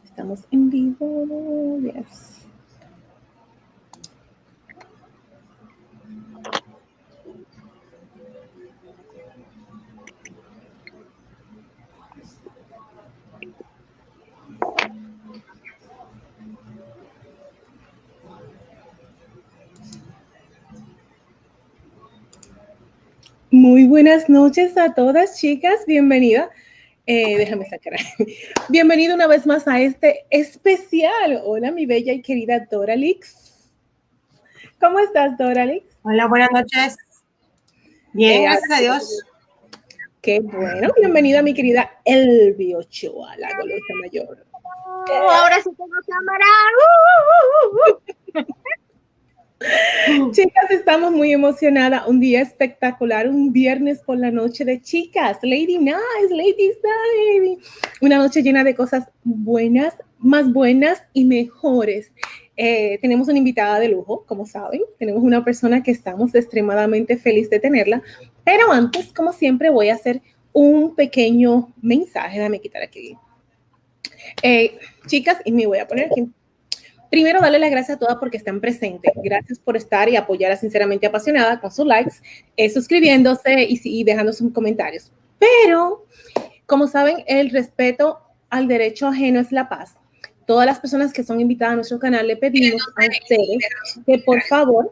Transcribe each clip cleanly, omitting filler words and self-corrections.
Estamos en vivo. Yes. Muy buenas noches a todas, chicas. Bienvenida. Déjame sacar. Bienvenido una vez más a este especial. Hola, mi bella y querida Doralix. ¿Cómo estás, Doralix? Hola, buenas noches. Bien, gracias a Dios. Qué bueno. Bienvenida, mi querida Elvi Ochoa, la golosa mayor. Ahora sí tengo cámara. Chicas, estamos muy emocionadas. Un día espectacular, un viernes por la noche de chicas. Ladies Night. Una noche llena de cosas buenas, más buenas y mejores. Tenemos una invitada de lujo, como saben. Tenemos una persona que estamos extremadamente feliz de tenerla. Pero antes, como siempre, voy a hacer un pequeño mensaje. Déjame quitar aquí. Chicas, y me voy a poner aquí. Primero, darle las gracias a todas porque están presentes. Gracias por estar y apoyar a Sinceramente Apasionada con sus likes, suscribiéndose y dejando sus comentarios. Pero, como saben, el respeto al derecho ajeno es la paz. Todas las personas que son invitadas a nuestro canal le pedimos a ustedes que por favor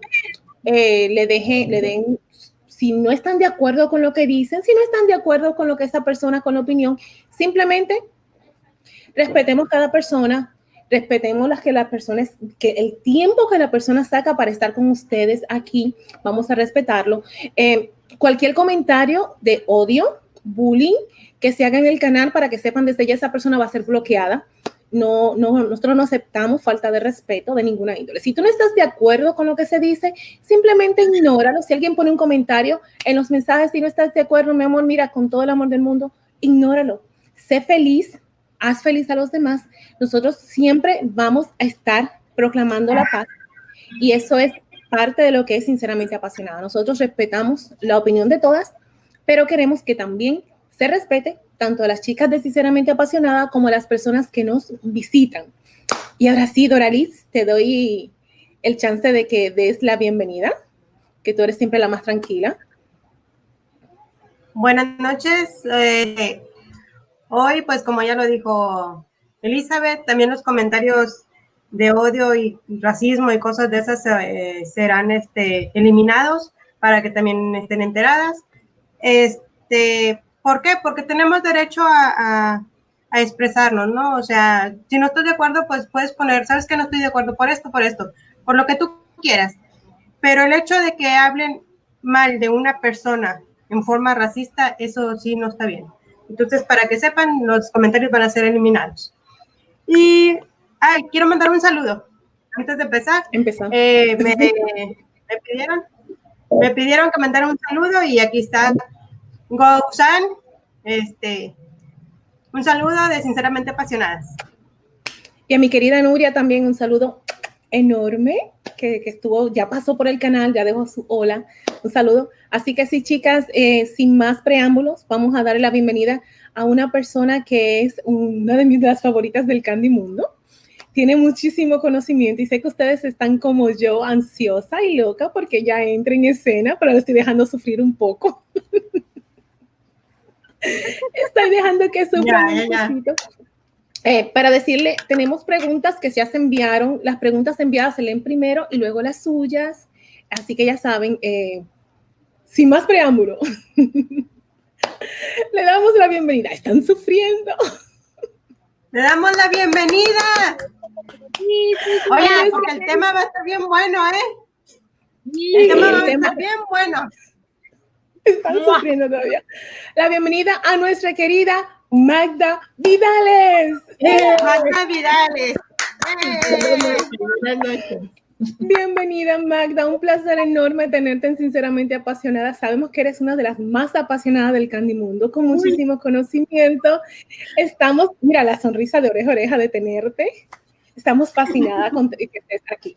le den, si no están de acuerdo con lo que dicen, si no están de acuerdo con lo que esa persona, con la opinión, simplemente respetemos cada persona. Respetemos que el tiempo que la persona saca para estar con ustedes aquí, vamos a respetarlo. Cualquier comentario de odio, bullying, que se haga en el canal para que sepan desde ya esa persona va a ser bloqueada. Nosotros no aceptamos falta de respeto de ninguna índole. Si tú no estás de acuerdo con lo que se dice, simplemente ignóralo. Si alguien pone un comentario en los mensajes, si no estás de acuerdo, mi amor, mira, con todo el amor del mundo, ignóralo. Sé feliz. Haz feliz a los demás. Nosotros siempre vamos a estar proclamando la paz y eso es parte de lo que es Sinceramente Apasionada. Nosotros respetamos la opinión de todas, pero queremos que también se respete tanto a las chicas de Sinceramente Apasionada como a las personas que nos visitan. Y ahora sí, Doralix, te doy el chance de que des la bienvenida, que tú eres siempre la más tranquila. Buenas noches. Hoy, pues como ya lo dijo Elizabeth, también los comentarios de odio y racismo y cosas de esas serán eliminados para que también estén enteradas. ¿Por qué? Porque tenemos derecho a expresarnos, ¿no? O sea, si no estoy de acuerdo, pues puedes poner, ¿sabes qué? No estoy de acuerdo por esto, por lo que tú quieras. Pero el hecho de que hablen mal de una persona en forma racista, eso sí no está bien. Entonces, para que sepan, los comentarios van a ser eliminados. Y quiero mandar un saludo. Antes de empezar, me pidieron que mandara un saludo y aquí está Gousan, un saludo de Sinceramente Apasionadas. Y a mi querida Nuria también un saludo enorme, que ya pasó por el canal, ya dejó su hola, un saludo. Así que sí, chicas, sin más preámbulos, vamos a darle la bienvenida a una persona que es una de mis favoritas del Candy Mundo. Tiene muchísimo conocimiento y sé que ustedes están como yo, ansiosa y loca porque ya entra en escena, pero lo estoy dejando sufrir un poco. Estoy dejando que sufran un poquito. Para decirle, tenemos preguntas que ya se enviaron, las preguntas enviadas se leen primero y luego las suyas, así que ya saben, sin más preámbulo, le damos la bienvenida. ¿Están sufriendo? ¡Le damos la bienvenida! Sí, oye, porque el tema va a estar bien bueno, ¿eh? El tema va a estar bien bueno. Están sufriendo todavía. La bienvenida a nuestra querida Magda Vidales. Magda Vidales. Buenas noches. Bienvenida, Magda. Un placer enorme tenerte en Sinceramente Apasionada. Sabemos que eres una de las más apasionadas del Candy Mundo, con muchísimo conocimiento. Estamos, mira, la sonrisa de oreja a oreja de tenerte. Estamos fascinadas con que estés aquí.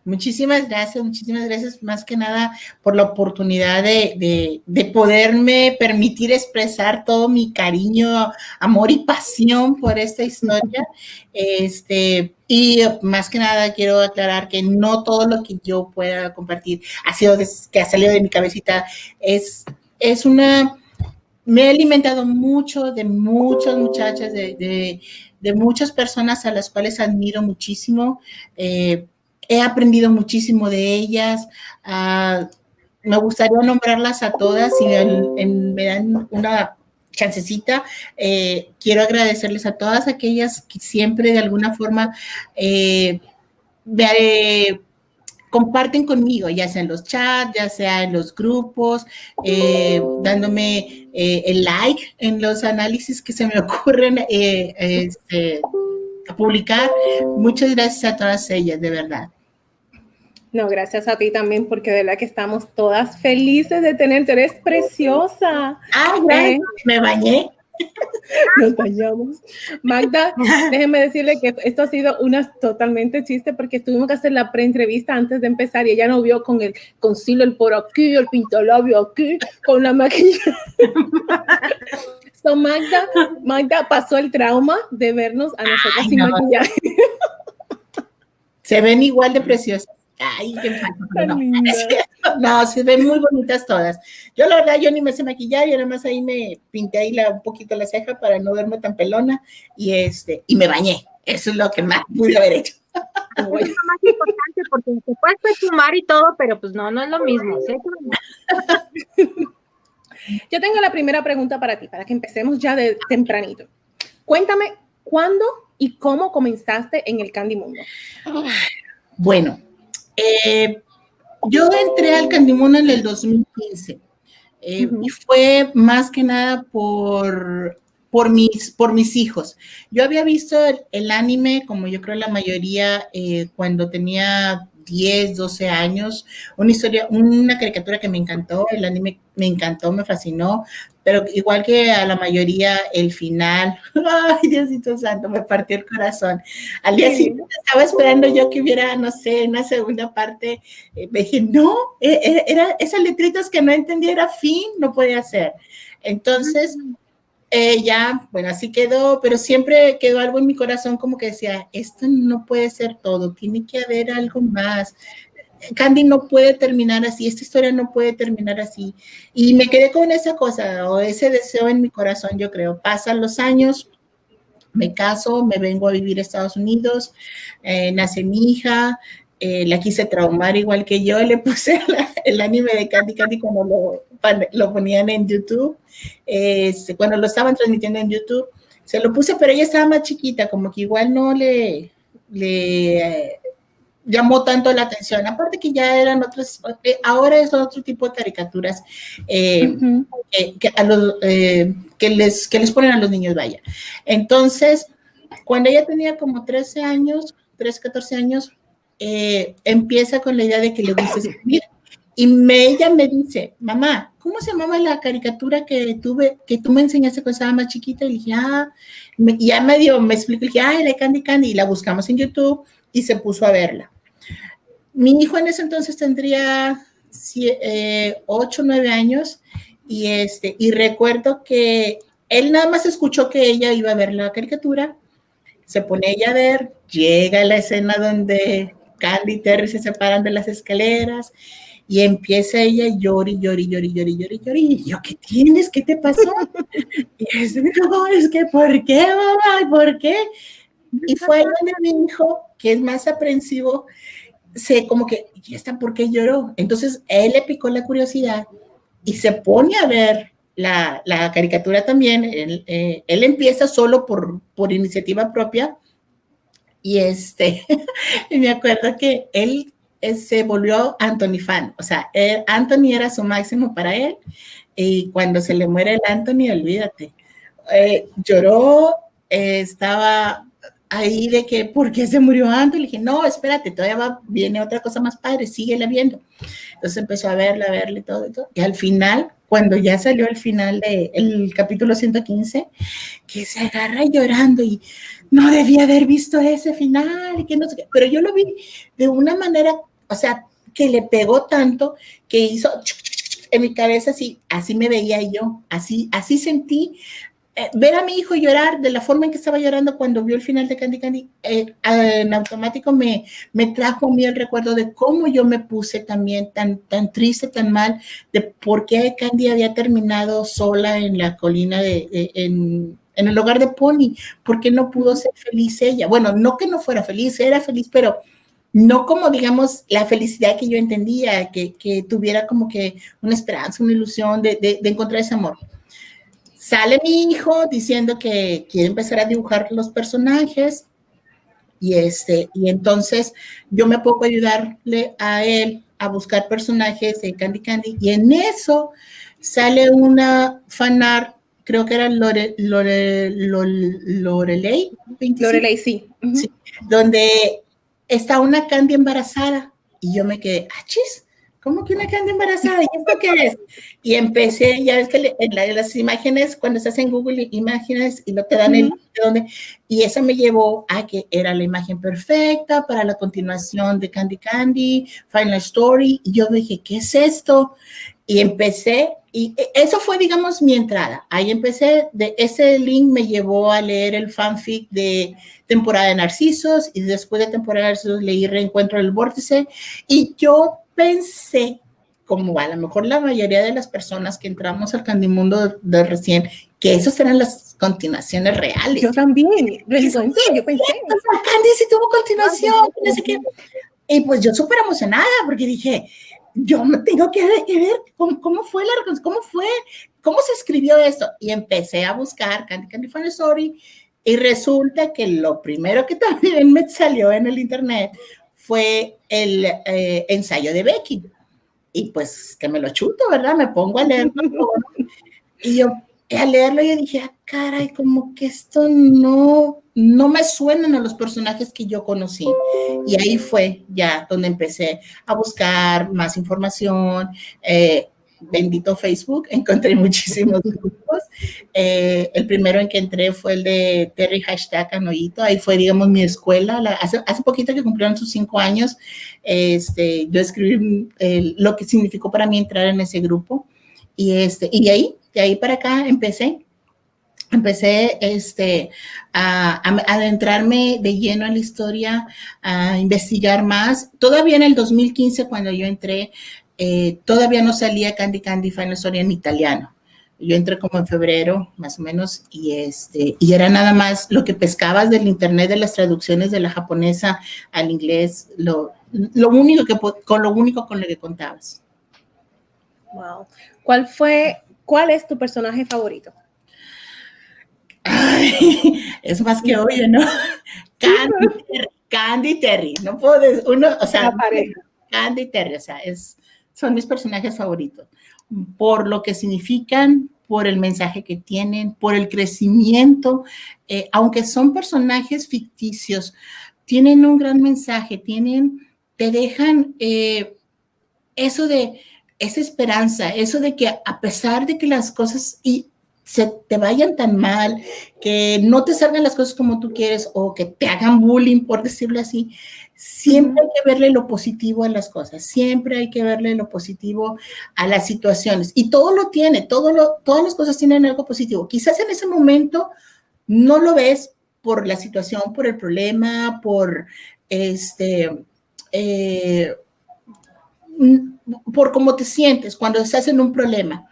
Muchísimas gracias más que nada por la oportunidad de poderme permitir expresar todo mi cariño, amor y pasión por esta historia. Y más que nada quiero aclarar que no todo lo que yo pueda compartir que ha salido de mi cabecita, me he alimentado mucho de muchas muchachas, de muchas personas a las cuales admiro muchísimo. He aprendido muchísimo de ellas. Me gustaría nombrarlas a todas si me dan una chancecita. Quiero agradecerles a todas aquellas que siempre de alguna forma comparten conmigo, ya sea en los chats, ya sea en los grupos, dándome el like en los análisis que se me ocurren a publicar. Muchas gracias a todas ellas, de verdad. No, gracias a ti también, porque de verdad que estamos todas felices de tenerte. Eres preciosa. Gracias. Me bañé. Nos bañamos. Magda, déjenme decirle que esto ha sido totalmente chiste, porque tuvimos que hacer la pre-entrevista antes de empezar y ella nos vio con el concealer por aquí, el pintalabio aquí, con la maquillaje. So, Magda pasó el trauma de vernos a nosotros sin maquillaje. Se ven igual de preciosas. Ay, qué falta. No, se ven muy bonitas todas. Yo la verdad, yo ni me sé maquillar, yo nada más ahí me pinté ahí un poquito la ceja para no verme tan pelona y me bañé. Eso es lo que más pude haber hecho. Es lo más importante, porque se puede perfumar y todo, pero pues no es lo mismo, ¿sí? Yo tengo la primera pregunta para ti, para que empecemos ya de tempranito. Cuéntame, ¿cuándo y cómo comenzaste en el Candy Mundo? Bueno, yo entré al Candy Mundo en el 2015 y fue más que nada por mis hijos. Yo había visto el anime, como yo creo la mayoría, cuando tenía 10, 12 años, una caricatura que me encantó, el anime me encantó, me fascinó, pero igual que a la mayoría, el final, ay, Diosito Santo, me partió el corazón. Al día siguiente estaba esperando yo que hubiera, no sé, una segunda parte, me dije, no, era esas letritas que no entendía, era fin, no podía ser. Entonces, ya, bueno, así quedó, pero siempre quedó algo en mi corazón como que decía, esto no puede ser todo, tiene que haber algo más. Candy no puede terminar así, esta historia no puede terminar así. Y me quedé con esa cosa o ese deseo en mi corazón, yo creo. Pasan los años, me caso, me vengo a vivir a Estados Unidos, nace mi hija, la quise traumar igual que yo, le puse el anime de Candy Candy cuando lo ponían en YouTube, cuando lo estaban transmitiendo en YouTube, se lo puse, pero ella estaba más chiquita, como que igual no le llamó tanto la atención, aparte que ya eran otros, ahora es otro tipo de caricaturas que les ponen a los niños, vaya. Entonces, cuando ella tenía como 13 años, 13, 14 años, empieza con la idea de que le gusta escribir. Y ella me dice, mamá, ¿cómo se llamaba la caricatura que tú me enseñaste cuando estaba más chiquita? Y le dije, y ya me explicó, y dije, la Candy Candy, y la buscamos en YouTube y se puso a verla. Mi hijo en ese entonces tendría 8, 9 años y recuerdo que él nada más escuchó que ella iba a ver la caricatura, se pone ella a ver, llega a la escena donde Candy y Terry se separan de las escaleras y empieza ella a llorar. Y yo, ¿qué tienes? ¿Qué te pasó? Y no, es que ¿por qué, mamá? ¿Por qué? Y fue ahí donde mi hijo, que es más aprensivo, como que, ¿y esta por qué lloró? Entonces, él le picó la curiosidad y se pone a ver la caricatura también. Él empieza solo por iniciativa propia y y me acuerdo que él se volvió Anthony fan, o sea, Anthony era su máximo para él y cuando se le muere el Anthony, olvídate, lloró, estaba ahí de que, ¿por qué se murió antes? Le dije, no, espérate, todavía viene otra cosa más padre, síguela viendo. Entonces empezó a verla y todo, y todo. Y al final, cuando ya salió el final del capítulo 115, que se agarra llorando y no debía haber visto ese final, y que no sé qué. Pero yo lo vi de una manera, o sea, que le pegó tanto que hizo en mi cabeza, así me veía yo, así sentí. Ver a mi hijo llorar de la forma en que estaba llorando cuando vio el final de Candy Candy, en automático me trajo a mí el recuerdo de cómo yo me puse también tan triste, tan mal, de por qué Candy había terminado sola en la colina en el hogar de Pony, por qué no pudo ser feliz ella. Bueno, no que no fuera feliz, era feliz, pero no como, digamos, la felicidad que yo entendía, que tuviera como que una esperanza, una ilusión de encontrar ese amor. Sale mi hijo diciendo que quiere empezar a dibujar los personajes y entonces yo me pongo a ayudarle a él a buscar personajes de Candy Candy y en eso sale una fanart, creo que era Lorelei 25, Lorelei, sí. Sí, donde está una Candy embarazada y yo me quedé, chis, ¿cómo que una Candy embarazada? ¿Y esto qué es? Y empecé, ya ves que en las imágenes, cuando estás en Google Imágenes y no te dan el de dónde, y eso me llevó a que era la imagen perfecta para la continuación de Candy Candy, Final Story, y yo dije, ¿qué es esto? Y empecé, y eso fue, digamos, mi entrada. Ahí empecé, de ese link me llevó a leer el fanfic de Temporada de Narcisos, y después de Temporada de Narcisos leí Reencuentro del Vórtice, y yo pensé, como a lo mejor la mayoría de las personas que entramos al Candimundo de recién, que esas eran las continuaciones reales. Yo también, yo pensé. Candy sí tuvo continuación, no sé qué. Y pues yo súper emocionada, porque dije, yo me tengo que ver cómo fue cómo se escribió esto. Y empecé a buscar Candy Final Story, y resulta que lo primero que también me salió en el internet fue el ensayo de Becky. Y pues que me lo chuto, ¿verdad? Me pongo a leerlo. Y yo al leerlo yo dije, caray, como que esto no me suenan a los personajes que yo conocí. Y ahí fue ya donde empecé a buscar más información. Bendito Facebook, encontré muchísimos grupos. El primero en que entré fue el de Terry #Anoyito. Ahí fue, digamos, mi escuela. Hace poquito que cumplieron sus 5 años, yo escribí lo que significó para mí entrar en ese grupo. Y de ahí para acá empecé a adentrarme de lleno en la historia, a investigar más. Todavía en el 2015, cuando yo entré, todavía no salía Candy Final Story en italiano. Yo entré como en febrero, más o menos, y era nada más lo que pescabas del internet, de las traducciones de la japonesa al inglés, lo único con lo que contabas. Wow. ¿Cuál es tu personaje favorito? Ay, es más que obvio, ¿no? Candy Terry, no puedo decir Candy Terry, o sea, son mis personajes favoritos, por lo que significan, por el mensaje que tienen, por el crecimiento, aunque son personajes ficticios, tienen un gran mensaje, te dejan eso de esa esperanza, eso de que a pesar de que las cosas se te vayan tan mal, que no te salgan las cosas como tú quieres o que te hagan bullying, por decirlo así, siempre hay que verle lo positivo a las cosas, siempre hay que verle lo positivo a las situaciones. Y todo lo tiene, todas las cosas tienen algo positivo. Quizás en ese momento no lo ves por la situación, por el problema, por por cómo te sientes cuando estás en un problema.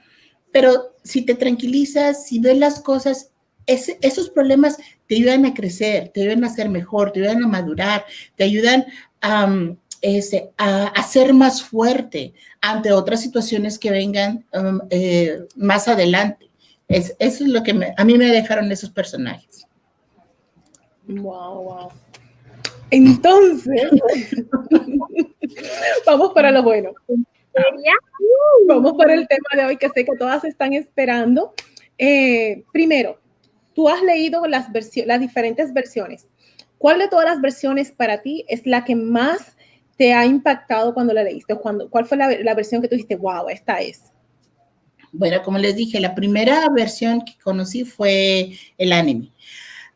Pero si te tranquilizas, si ves las cosas, esos problemas te ayudan a crecer, te ayudan a ser mejor, te ayudan a madurar, te ayudan a ser más fuerte ante otras situaciones que vengan más adelante. Eso es lo que a mí me dejaron esos personajes. Wow. Entonces, vamos para lo bueno. Vamos para el tema de hoy que sé que todas están esperando. Primero, tú has leído las diferentes versiones. ¿cuál de todas las versiones para ti es la que más te ha impactado cuando la leíste? ¿Cuál fue la versión que tú dijiste, wow, esta es? Bueno, como les dije, la primera versión que conocí fue el anime.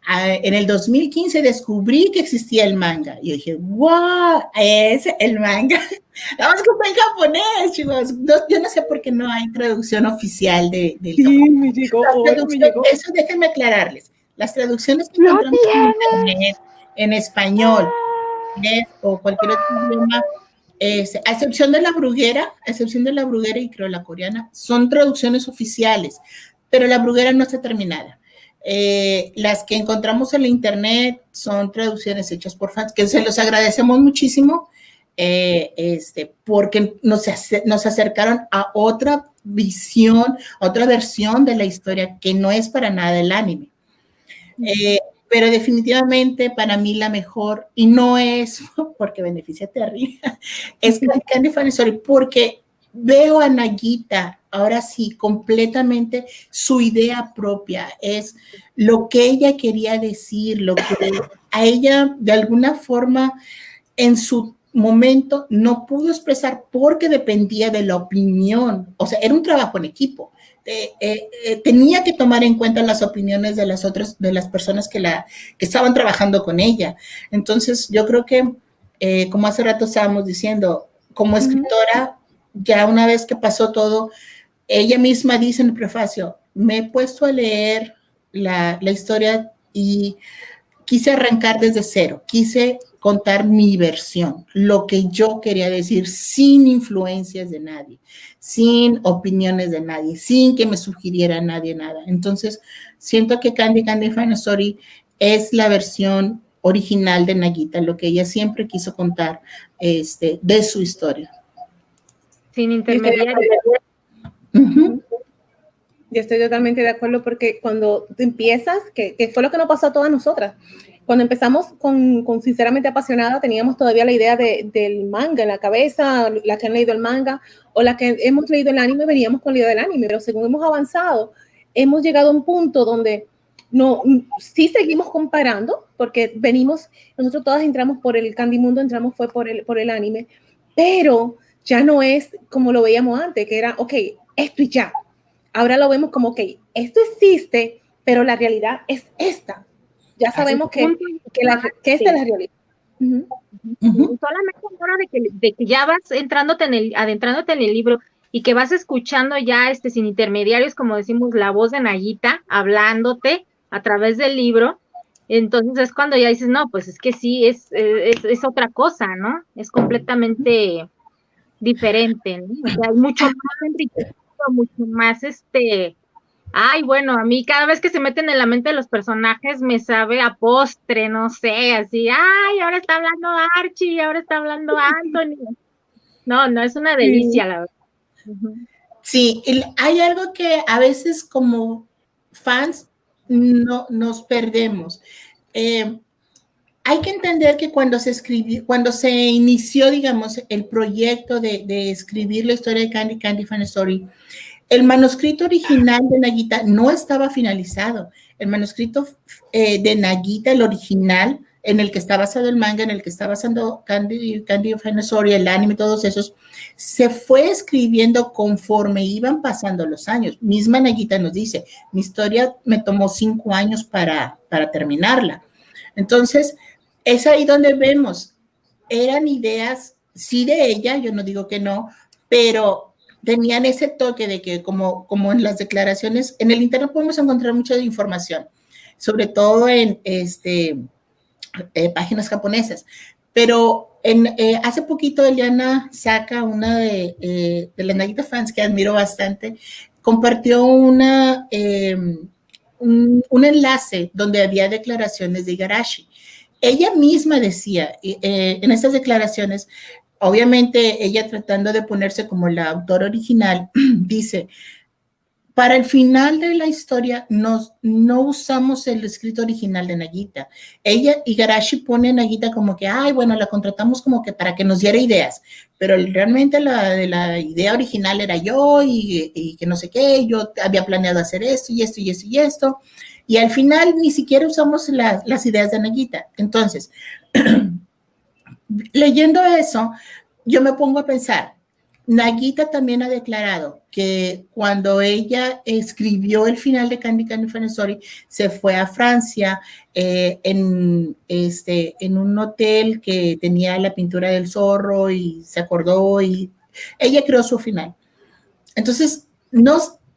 En el 2015 descubrí que existía el manga. Y yo dije, wow, es el manga. Vamos que está en japonés, chicos. No, yo no sé por qué no hay traducción oficial del me llegó, me llegó. Eso déjenme aclararles. Las traducciones que encontramos en internet, en español, o cualquier otro idioma, a excepción de la bruguera y creo la coreana, son traducciones oficiales, pero la bruguera no está terminada. Las que encontramos en la internet son traducciones hechas por fans, que se los agradecemos muchísimo, porque nos acercaron a otra visión, a otra versión de la historia que no es para nada el anime. Pero definitivamente para mí la mejor, y no es porque beneficia a Terry, es Candy Funny Story, porque veo a Nagita, ahora sí, completamente su idea propia, es lo que ella quería decir, lo que a ella de alguna forma en su momento no pudo expresar porque dependía de la opinión, o sea, era un trabajo en equipo. Tenía que tomar en cuenta las opiniones de las personas que estaban trabajando con ella. Entonces, yo creo que, como hace rato estábamos diciendo, como escritora, ya una vez que pasó todo, ella misma dice en el prefacio, me he puesto a leer la historia y quise arrancar desde cero, quise contar mi versión, lo que yo quería decir, sin influencias de nadie, sin opiniones de nadie, sin que me sugiriera nadie nada. Entonces, siento que Candy Funny Story es la versión original de Nagita, lo que ella siempre quiso contar de su historia. Sin intermediarios. Yo estoy totalmente de acuerdo porque cuando empiezas, que fue lo que nos pasó a todas nosotras, cuando empezamos con Sinceramente Apasionada, teníamos todavía la idea del manga en la cabeza, la que han leído el manga o la que hemos leído el anime, veníamos con la idea del anime, pero según hemos avanzado, hemos llegado a un punto donde sí seguimos comparando, porque nosotros todas entramos por el Candy Mundo, fue por el anime, pero ya no es como lo veíamos antes, que era, ok, esto y ya. Ahora lo vemos como, ok, esto existe, pero la realidad es esta. Ya sabemos que esta es la realidad. Solamente ahora de que ya vas adentrándote en el libro y que vas escuchando ya sin intermediarios, como decimos, la voz de Nagita hablándote a través del libro, entonces es cuando ya dices, no, pues es que sí, es otra cosa, ¿no? Es completamente diferente, ¿no? O sea, hay mucho más enriquecido, mucho más ay, bueno, a mí cada vez que se meten en la mente de los personajes me sabe a postre, no sé, así, ay, ahora está hablando Archie, ahora está hablando Anthony. No, es una delicia, la verdad. Sí, hay algo que a veces como fans no nos perdemos. Hay que entender que cuando se inició, digamos, el proyecto de escribir la historia de Candy Funny Story, el manuscrito original de Nagita no estaba finalizado. El manuscrito de Nagita, el original, en el que está basado el manga, en el que está basado Candy Funny Story, el anime, todos esos, se fue escribiendo conforme iban pasando los años. Misma Nagita nos dice, mi historia me tomó 5 años para terminarla. Entonces, es ahí donde vemos, eran ideas, sí de ella, yo no digo que no, pero tenían ese toque de que como en las declaraciones, en el internet podemos encontrar mucha información, sobre todo en páginas japonesas, pero hace poquito Eliana saca una de las Nagita fans que admiro bastante, compartió un enlace donde había declaraciones de Igarashi. Ella misma decía en estas declaraciones, obviamente ella tratando de ponerse como la autora original, dice, para el final de la historia no usamos el escrito original de Nagita. Igarashi pone a Nagita como que, ay, bueno, la contratamos como que para que nos diera ideas, pero realmente la idea original era yo y que no sé qué, yo había planeado hacer esto y esto y esto y esto. Y al final ni siquiera usamos las ideas de Nagita. Entonces, leyendo eso, yo me pongo a pensar, Nagita también ha declarado que cuando ella escribió el final de Candy Candy Funny Story, se fue a Francia en un hotel que tenía la pintura del zorro y se acordó y ella creó su final. Entonces,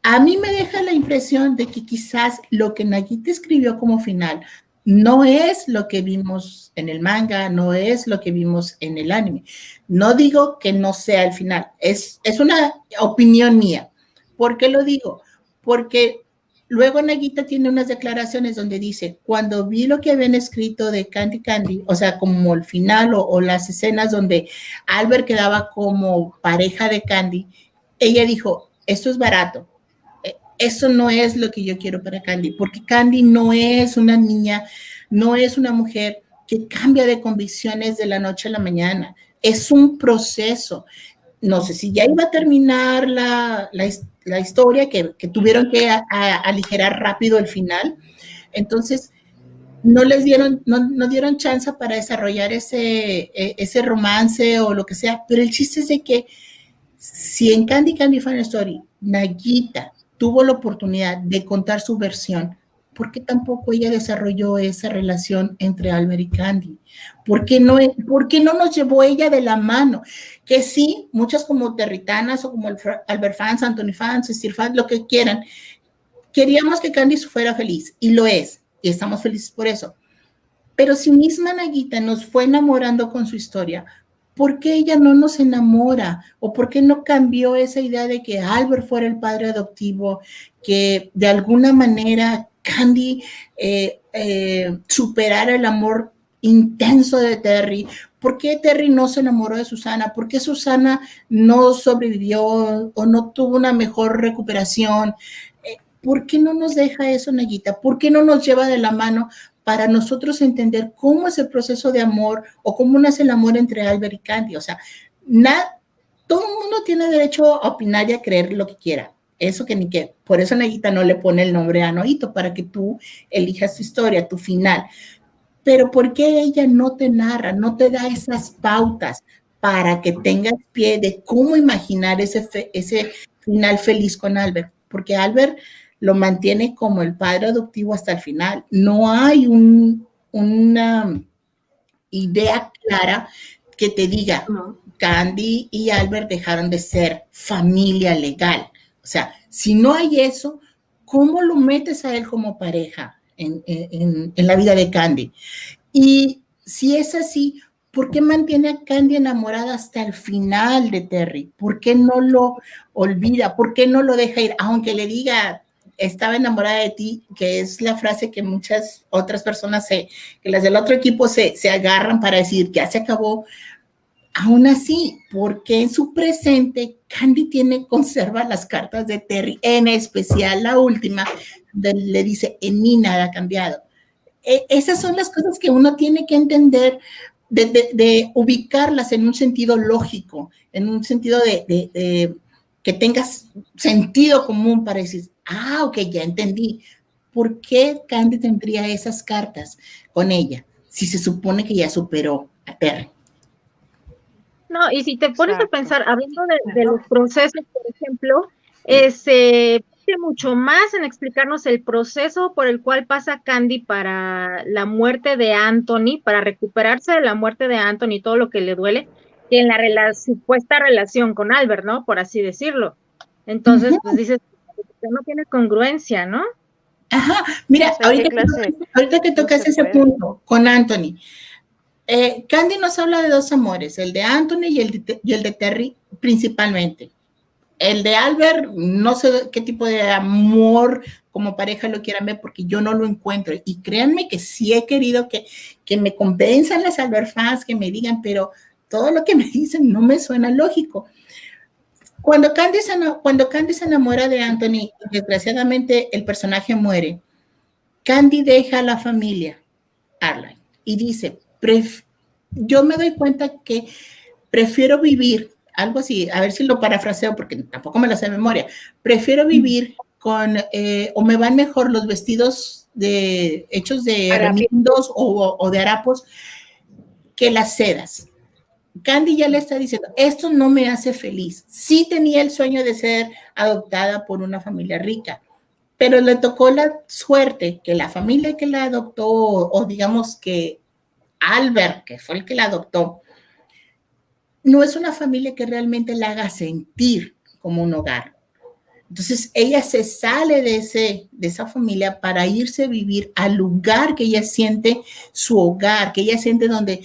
a mí me deja la impresión de que quizás lo que Nagita escribió como final no es lo que vimos en el manga, no es lo que vimos en el anime. No digo que no sea el final, es una opinión mía. ¿Por qué lo digo? Porque luego Nagita tiene unas declaraciones donde dice, cuando vi lo que habían escrito de Candy Candy, o sea, como el final o las escenas donde Albert quedaba como pareja de Candy, ella dijo, esto es barato. Eso no es lo que yo quiero para Candy, porque Candy no es una niña, no es una mujer que cambia de convicciones de la noche a la mañana. Es un proceso. No sé si ya iba a terminar la historia, que tuvieron que aligerar rápido el final. Entonces, no dieron chance para desarrollar ese romance o lo que sea. Pero el chiste es de que si en Candy Candy Funny Story, Nagita tuvo la oportunidad de contar su versión, ¿por qué tampoco ella desarrolló esa relación entre Albert y Candy? ¿Por qué no nos llevó ella de la mano? Que sí, muchas como territanas o como Albert fans, Anthony fans, Steve fans, lo que quieran, queríamos que Candy fuera feliz, y lo es, y estamos felices por eso. Pero si misma Nagita nos fue enamorando con su historia, ¿por qué ella no nos enamora? ¿O por qué no cambió esa idea de que Albert fuera el padre adoptivo, que de alguna manera Candy superara el amor intenso de Terry? ¿Por qué Terry no se enamoró de Susana? ¿Por qué Susana no sobrevivió o no tuvo una mejor recuperación? ¿Por qué no nos deja eso, Nagita? ¿Por qué no nos lleva de la mano para nosotros entender cómo es el proceso de amor o cómo nace el amor entre Albert y Candy? O sea, todo el mundo tiene derecho a opinar y a creer lo que quiera. Eso que ni qué. Por eso Nagita no le pone el nombre a Noito, para que tú elijas tu historia, tu final. Pero ¿por qué ella no te narra, no te da esas pautas para que tengas pie de cómo imaginar ese final feliz con Albert? Porque Albert lo mantiene como el padre adoptivo hasta el final. No hay una idea clara que te diga, Candy y Albert dejaron de ser familia legal. O sea, si no hay eso, ¿cómo lo metes a él como pareja en la vida de Candy? Y si es así, ¿por qué mantiene a Candy enamorada hasta el final de Terry? ¿Por qué no lo olvida? ¿Por qué no lo deja ir? Aunque le diga, estaba enamorada de ti, que es la frase que muchas otras personas, que las del otro equipo se agarran para decir que ya se acabó. Aún así, porque en su presente Candy conserva las cartas de Terry, en especial la última, donde le dice, en mí nada ha cambiado. Esas son las cosas que uno tiene que entender, de ubicarlas en un sentido lógico, en un sentido de que tengas sentido común para decir, ok, ya entendí. ¿Por qué Candy tendría esas cartas con ella si se supone que ya superó a Terry? No, y si te pones a pensar, hablando de los procesos, por ejemplo, mucho más en explicarnos el proceso por el cual pasa Candy para la muerte de Anthony, para recuperarse de la muerte de Anthony, todo lo que le duele, que en la supuesta relación con Albert, ¿no? Por así decirlo. Entonces, pues dices, no tiene congruencia, ¿no? Ajá, mira, ahorita que tocas ese punto con Anthony, Candy nos habla de dos amores, el de Anthony y el de Terry principalmente. El de Albert, no sé qué tipo de amor como pareja lo quieran ver, porque yo no lo encuentro. Y créanme que sí he querido que me convenzan las Albert fans, que me digan, pero todo lo que me dicen no me suena lógico. Cuando Candy se enamora de Anthony, desgraciadamente el personaje muere. Candy deja a la familia, Arline, y dice, yo me doy cuenta que prefiero vivir, algo así, a ver si lo parafraseo porque tampoco me lo sé de memoria, prefiero vivir o me van mejor los vestidos hechos de remindos o de harapos que las sedas. Candy ya le está diciendo, esto no me hace feliz. Sí tenía el sueño de ser adoptada por una familia rica, pero le tocó la suerte que la familia que la adoptó, o digamos que Albert, que fue el que la adoptó, no es una familia que realmente la haga sentir como un hogar. Entonces ella se sale de esa familia para irse a vivir al lugar que ella siente su hogar, que ella siente donde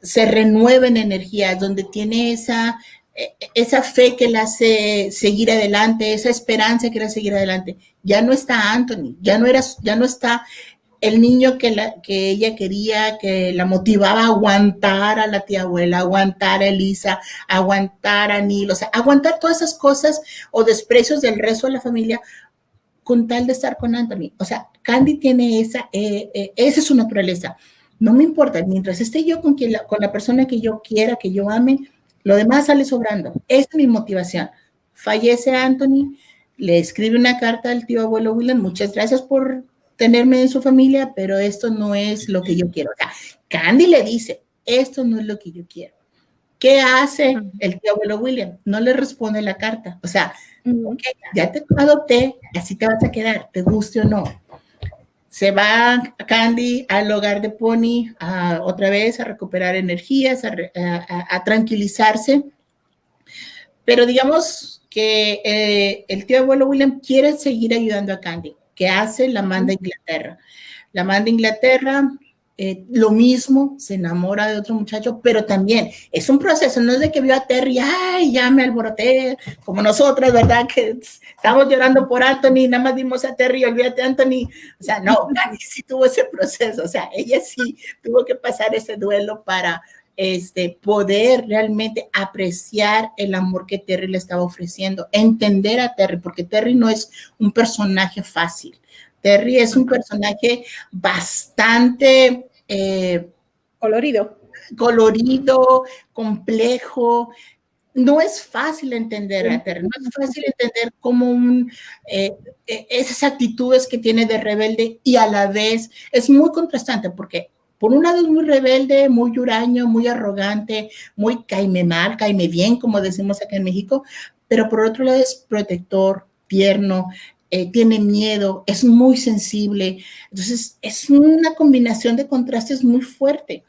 se renueven energías, donde tiene esa fe que la hace seguir adelante, esa esperanza que la hace seguir adelante. Ya no está Anthony, ya no está el niño que ella quería, que la motivaba a aguantar a la tía abuela, aguantar a Elisa, aguantar a Neil, o sea, aguantar todas esas cosas o desprecios del resto de la familia con tal de estar con Anthony. O sea, Candy tiene esa es su naturaleza. No me importa, mientras esté yo con la persona que yo quiera, que yo ame, lo demás sale sobrando. Esa es mi motivación. Fallece Anthony, le escribe una carta al tío abuelo William, muchas gracias por tenerme en su familia, pero esto no es lo que yo quiero. O sea, Candy le dice, esto no es lo que yo quiero. ¿Qué hace el tío abuelo William? No le responde la carta. O sea, okay, ya te adopté, así te vas a quedar, te guste o no. Se va Candy al hogar de Pony otra vez a recuperar energías, a tranquilizarse. Pero digamos que el tío abuelo William quiere seguir ayudando a Candy. ¿Qué hace? La manda a Inglaterra. La manda a Inglaterra, lo mismo, se enamora de otro muchacho, pero también es un proceso, no es de que vio a Terry, ay, ya me alboroté, como nosotras, ¿verdad? Que estamos llorando por Anthony, nada más vimos a Terry, olvídate Anthony. O sea, no, Candy sí tuvo ese proceso, o sea, ella sí tuvo que pasar ese duelo para poder realmente apreciar el amor que Terry le estaba ofreciendo, entender a Terry, porque Terry no es un personaje fácil. Terry es un personaje bastante colorido, complejo. No es fácil entender a Terry, no es fácil entender cómo esas actitudes que tiene de rebelde y a la vez es muy contrastante porque por un lado es muy rebelde, muy huraño, muy arrogante, muy caime mal, caime bien, como decimos acá en México, pero por otro lado es protector, tierno, tiene miedo, es muy sensible. Entonces es una combinación de contrastes muy fuerte.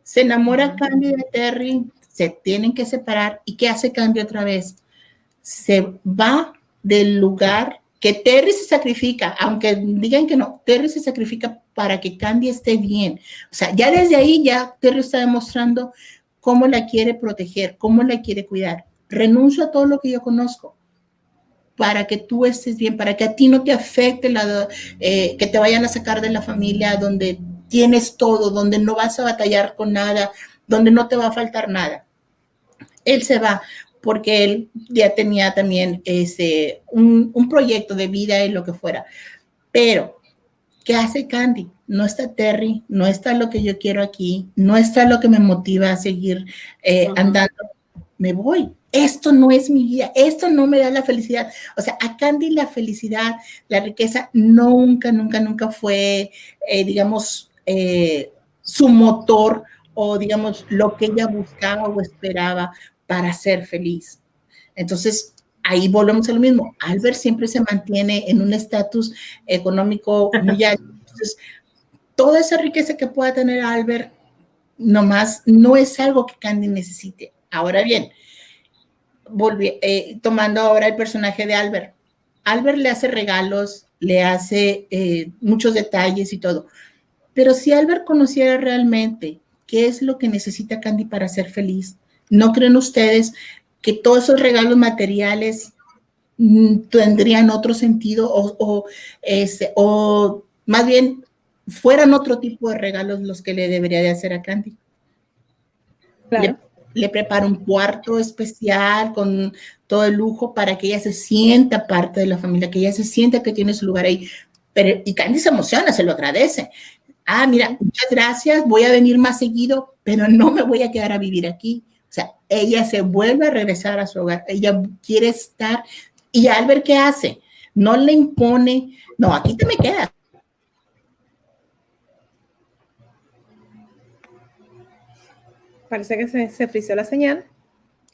Se enamora Candy de Terry, se tienen que separar. ¿Y qué hace Candy otra vez? Se va del lugar que Terry se sacrifica, aunque digan que no, Terry se sacrifica para que Candy esté bien. O sea, ya desde ahí ya Terry está demostrando cómo la quiere proteger, cómo la quiere cuidar. Renuncio a todo lo que yo conozco para que tú estés bien, para que a ti no te afecte que te vayan a sacar de la familia donde tienes todo, donde no vas a batallar con nada, donde no te va a faltar nada. Él se va porque él ya tenía también un proyecto de vida y lo que fuera. Pero, ¿qué hace Candy? No está Terry, no está lo que yo quiero aquí, no está lo que me motiva a seguir andando. Me voy. Esto no es mi vida, esto no me da la felicidad. O sea, a Candy la felicidad, la riqueza, nunca fue, digamos, su motor o, digamos, lo que ella buscaba o esperaba para ser feliz. Entonces, ahí volvemos a lo mismo. Albert siempre se mantiene en un estatus económico muy alto. Entonces, toda esa riqueza que pueda tener Albert, nomás no es algo que Candy necesite. Ahora bien, tomando ahora el personaje de Albert. Albert le hace regalos, le hace muchos detalles y todo. Pero si Albert conociera realmente qué es lo que necesita Candy para ser feliz, ¿no creen ustedes que todos esos regalos materiales tendrían otro sentido o más bien fueran otro tipo de regalos los que le debería de hacer a Candy? Claro. Le prepara un cuarto especial con todo el lujo para que ella se sienta parte de la familia, que ella se sienta que tiene su lugar ahí. Y Candy se emociona, se lo agradece. Ah, mira, muchas gracias, voy a venir más seguido, pero no me voy a quedar a vivir aquí. O sea, ella se vuelve a regresar a su hogar, ella quiere estar. ¿Y Albert qué hace? no le impone, no, aquí te me quedas. Parece que se frició la señal.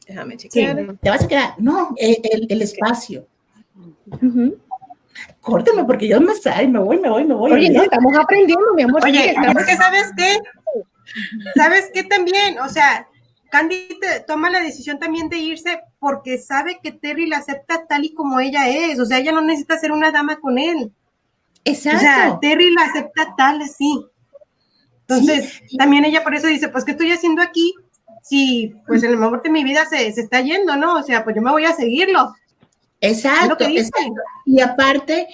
Déjame chequear. Sí. Te vas a quedar, no, el espacio. Ujú. Córtame porque yo me voy. Oye, no, estamos aprendiendo, mi amor. Oye, sí, estamos... es que ¿sabes qué? ¿Sabes qué también? O sea, Candy toma la decisión también de irse porque sabe que Terry la acepta tal y como ella es. O sea, ella no necesita ser una dama con él. Exacto. O sea, Terry la acepta tal así. Entonces, sí. También ella por eso dice, pues, ¿qué estoy haciendo aquí? Si, pues, en el momento de mi vida se está yendo, ¿no? O sea, pues yo me voy a seguirlo. Exacto, exacto. Y aparte,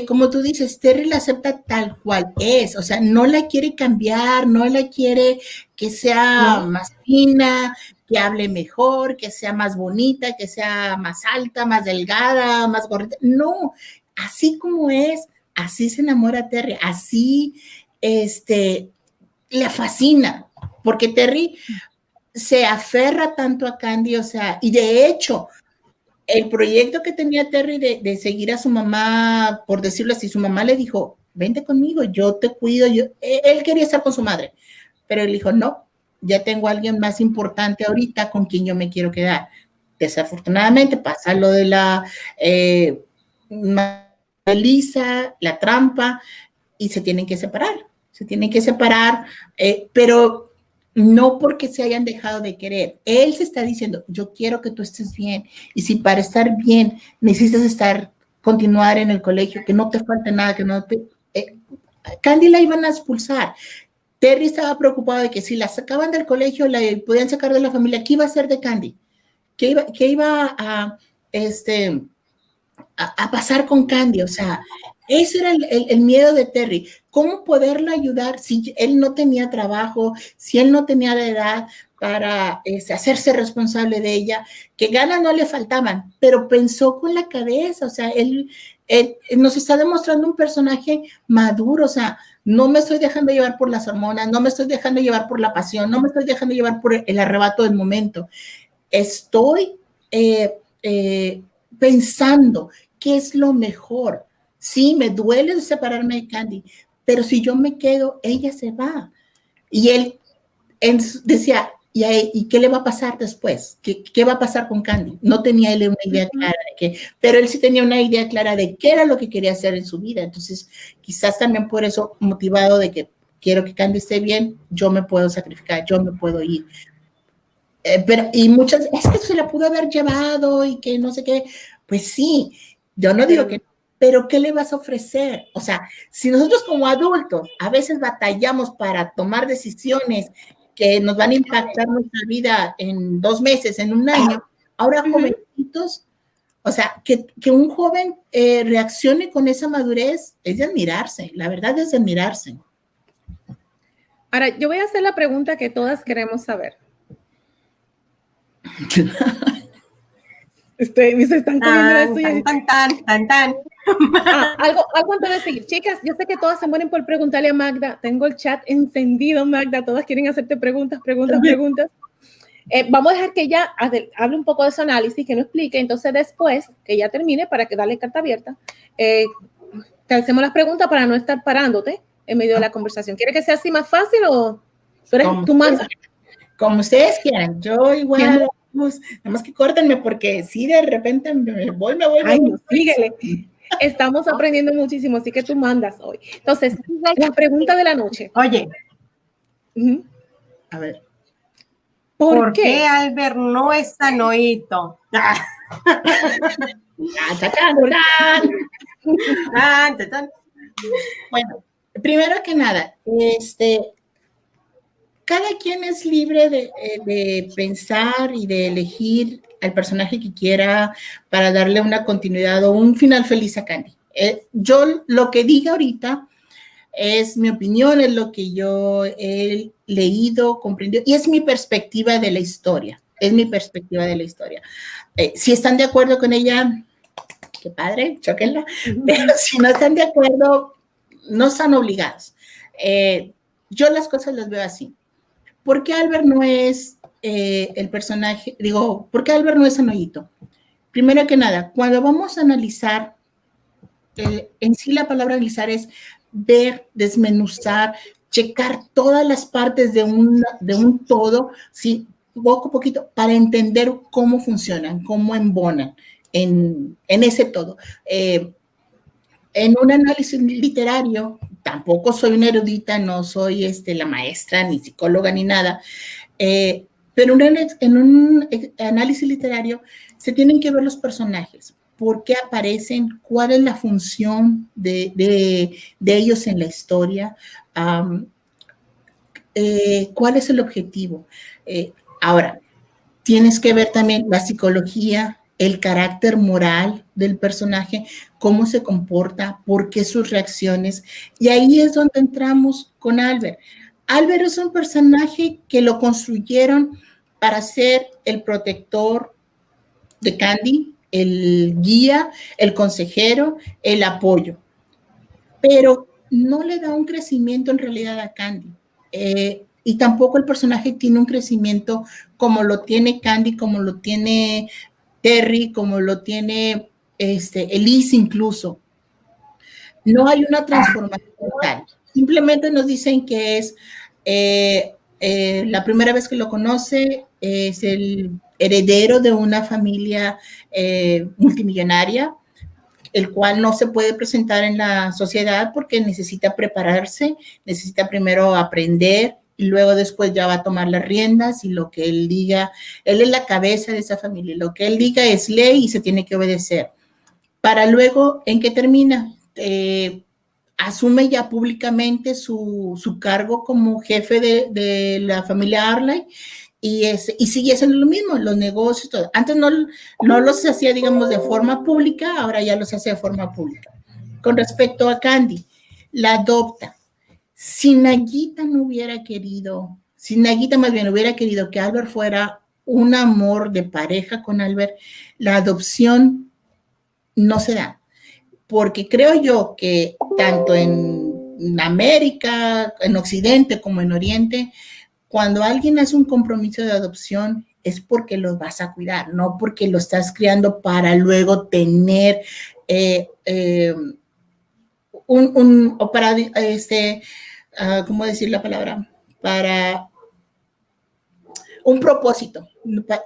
como tú dices, Terry la acepta tal cual es, o sea, no la quiere cambiar, no la quiere que sea más fina, que hable mejor, que sea más bonita, que sea más alta, más delgada, más gordita. No, así como es, así se enamora Terry, así, le fascina, porque Terry se aferra tanto a Candy, o sea, y de hecho, el proyecto que tenía Terry de seguir a su mamá, por decirlo así, su mamá le dijo, vente conmigo, yo te cuido, él quería estar con su madre, pero él dijo, no, ya tengo a alguien más importante ahorita con quien yo me quiero quedar. Desafortunadamente pasa lo de la Lisa, la trampa, y se tienen que separar, pero no porque se hayan dejado de querer. Él se está diciendo, yo quiero que tú estés bien, y si para estar bien necesitas continuar en el colegio, que no te falte nada, que no te... Candy la iban a expulsar. Terry estaba preocupado de que si la sacaban del colegio, la podían sacar de la familia, ¿qué iba a hacer de Candy? ¿Qué iba a pasar con Candy? O sea, ese era el miedo de Terry. ¿Cómo poderla ayudar si él no tenía trabajo, si él no tenía la edad para hacerse responsable de ella? Que ganas no le faltaban, pero pensó con la cabeza. O sea, él nos está demostrando un personaje maduro. O sea, no me estoy dejando llevar por las hormonas, no me estoy dejando llevar por la pasión, no me estoy dejando llevar por el arrebato del momento. Estoy pensando qué es lo mejor. Sí, me duele separarme de Candy, pero si yo me quedo, ella se va. Y él decía, ¿y qué le va a pasar después? ¿Qué va a pasar con Candy? No tenía él una idea clara de qué, pero él sí tenía una idea clara de qué era lo que quería hacer en su vida. Entonces, quizás también por eso, motivado de que quiero que Candy esté bien, yo me puedo sacrificar, yo me puedo ir. Pero, y muchas, es que se la pudo haber llevado y que no sé qué. Pues sí, yo no digo que, pero ¿qué le vas a ofrecer? O sea, si nosotros como adultos a veces batallamos para tomar decisiones que nos van a impactar nuestra vida en 2 meses, en 1 año, ahora jovencitos, o sea, que un joven reaccione con esa madurez es de admirarse, la verdad es de admirarse. Ahora, yo voy a hacer la pregunta que todas queremos saber. Se están comiendo las suyas. Tan. Algo antes de seguir. Chicas, yo sé que todas se mueren por preguntarle a Magda. Tengo el chat encendido, Magda. Todas quieren hacerte preguntas. Vamos a dejar que ella hable un poco de su análisis, que nos explique. Entonces, después que ella termine, para que darle carta abierta, te hacemos las preguntas para no estar parándote en medio de la conversación. ¿Quieres que sea así más fácil o tú mandas? Como ustedes quieran, yo igual, nada más que córtenme porque si de repente me voy. Ay, no, síguele. Estamos aprendiendo muchísimo, así que tú mandas hoy. Entonces, la pregunta de la noche. Oye. A ver. ¿Por qué Albert no es Sanoito? Bueno, primero que nada, cada quien es libre de pensar y de elegir al personaje que quiera para darle una continuidad o un final feliz a Candy. Yo lo que diga ahorita es mi opinión, es lo que yo he leído, comprendido, y es mi perspectiva de la historia. Si están de acuerdo con ella, qué padre, chóquenla, pero si no están de acuerdo, no están obligados. Yo las cosas las veo así. ¿Por qué Albert no es el personaje? ¿Por qué Albert no es Anoyito? Primero que nada, cuando vamos a analizar en sí la palabra analizar es ver, desmenuzar, checar todas las partes de un todo, ¿sí? Poco a poquito, para entender cómo funcionan, cómo embonan en ese todo. En un análisis literario, tampoco soy una erudita, no soy la maestra, ni psicóloga, ni nada, pero en un análisis literario se tienen que ver los personajes, por qué aparecen, cuál es la función de ellos en la historia, cuál es el objetivo. Ahora, tienes que ver también la psicología, el carácter moral del personaje, cómo se comporta, por qué sus reacciones. Y ahí es donde entramos con Albert. Albert es un personaje que lo construyeron para ser el protector de Candy, el guía, el consejero, el apoyo. Pero no le da un crecimiento en realidad a Candy. Y tampoco el personaje tiene un crecimiento como lo tiene Candy, como lo tiene Terry, como lo tiene Elise incluso. No hay una transformación tal. Simplemente nos dicen que es la primera vez que lo conoce, es el heredero de una familia multimillonaria, el cual no se puede presentar en la sociedad porque necesita prepararse, necesita primero aprender y luego después ya va a tomar las riendas y lo que él diga, él es la cabeza de esa familia, lo que él diga es ley y se tiene que obedecer. Para luego, ¿en qué termina? Asume ya públicamente su cargo como jefe de la familia Arley y sigue haciendo lo mismo, los negocios, todo. Antes no los hacía, digamos, de forma pública, ahora ya los hace de forma pública. Con respecto a Candy, la adopta. Si Nagita no hubiera querido, si Nagita más bien hubiera querido que Albert fuera un amor de pareja con Albert, la adopción no se da. Porque creo yo que tanto en América, en Occidente como en Oriente, cuando alguien hace un compromiso de adopción es porque los vas a cuidar, no porque lo estás criando para luego tener o para, ¿cómo decir la palabra? Para un propósito.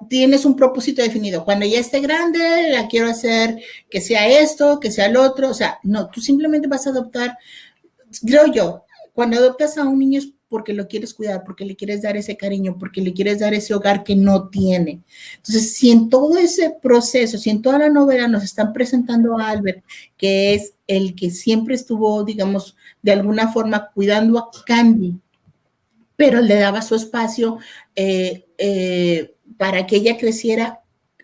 Tienes un propósito definido. Cuando ya esté grande, la quiero hacer que sea esto, que sea lo otro. O sea, no, tú simplemente vas a adoptar. Creo yo, cuando adoptas a un niño es porque lo quieres cuidar, porque le quieres dar ese cariño, porque le quieres dar ese hogar que no tiene. Entonces, si en todo ese proceso, si en toda la novela nos están presentando a Albert, que es el que siempre estuvo, digamos, de alguna forma cuidando a Candy, pero le daba su espacio para que ella creciera,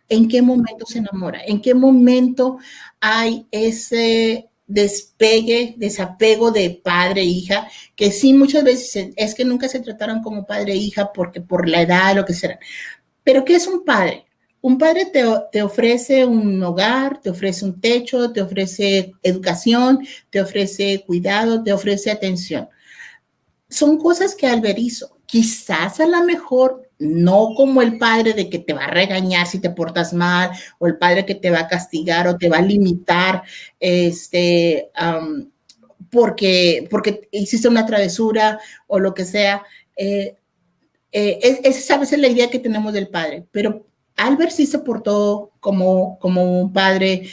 ¿en qué momento se enamora? ¿En qué momento hay ese despegue, desapego de padre e hija? Que sí, muchas veces es que nunca se trataron como padre e hija porque por la edad, lo que sea. Pero ¿qué es un padre? Un padre te ofrece un hogar, te ofrece un techo, te ofrece educación, te ofrece cuidado, te ofrece atención. Son cosas que Albert hizo. Quizás a lo mejor no como el padre de que te va a regañar si te portas mal, o el padre que te va a castigar o te va a limitar porque hiciste una travesura o lo que sea. Esa a veces la idea que tenemos del padre, pero Albert sí se portó como un padre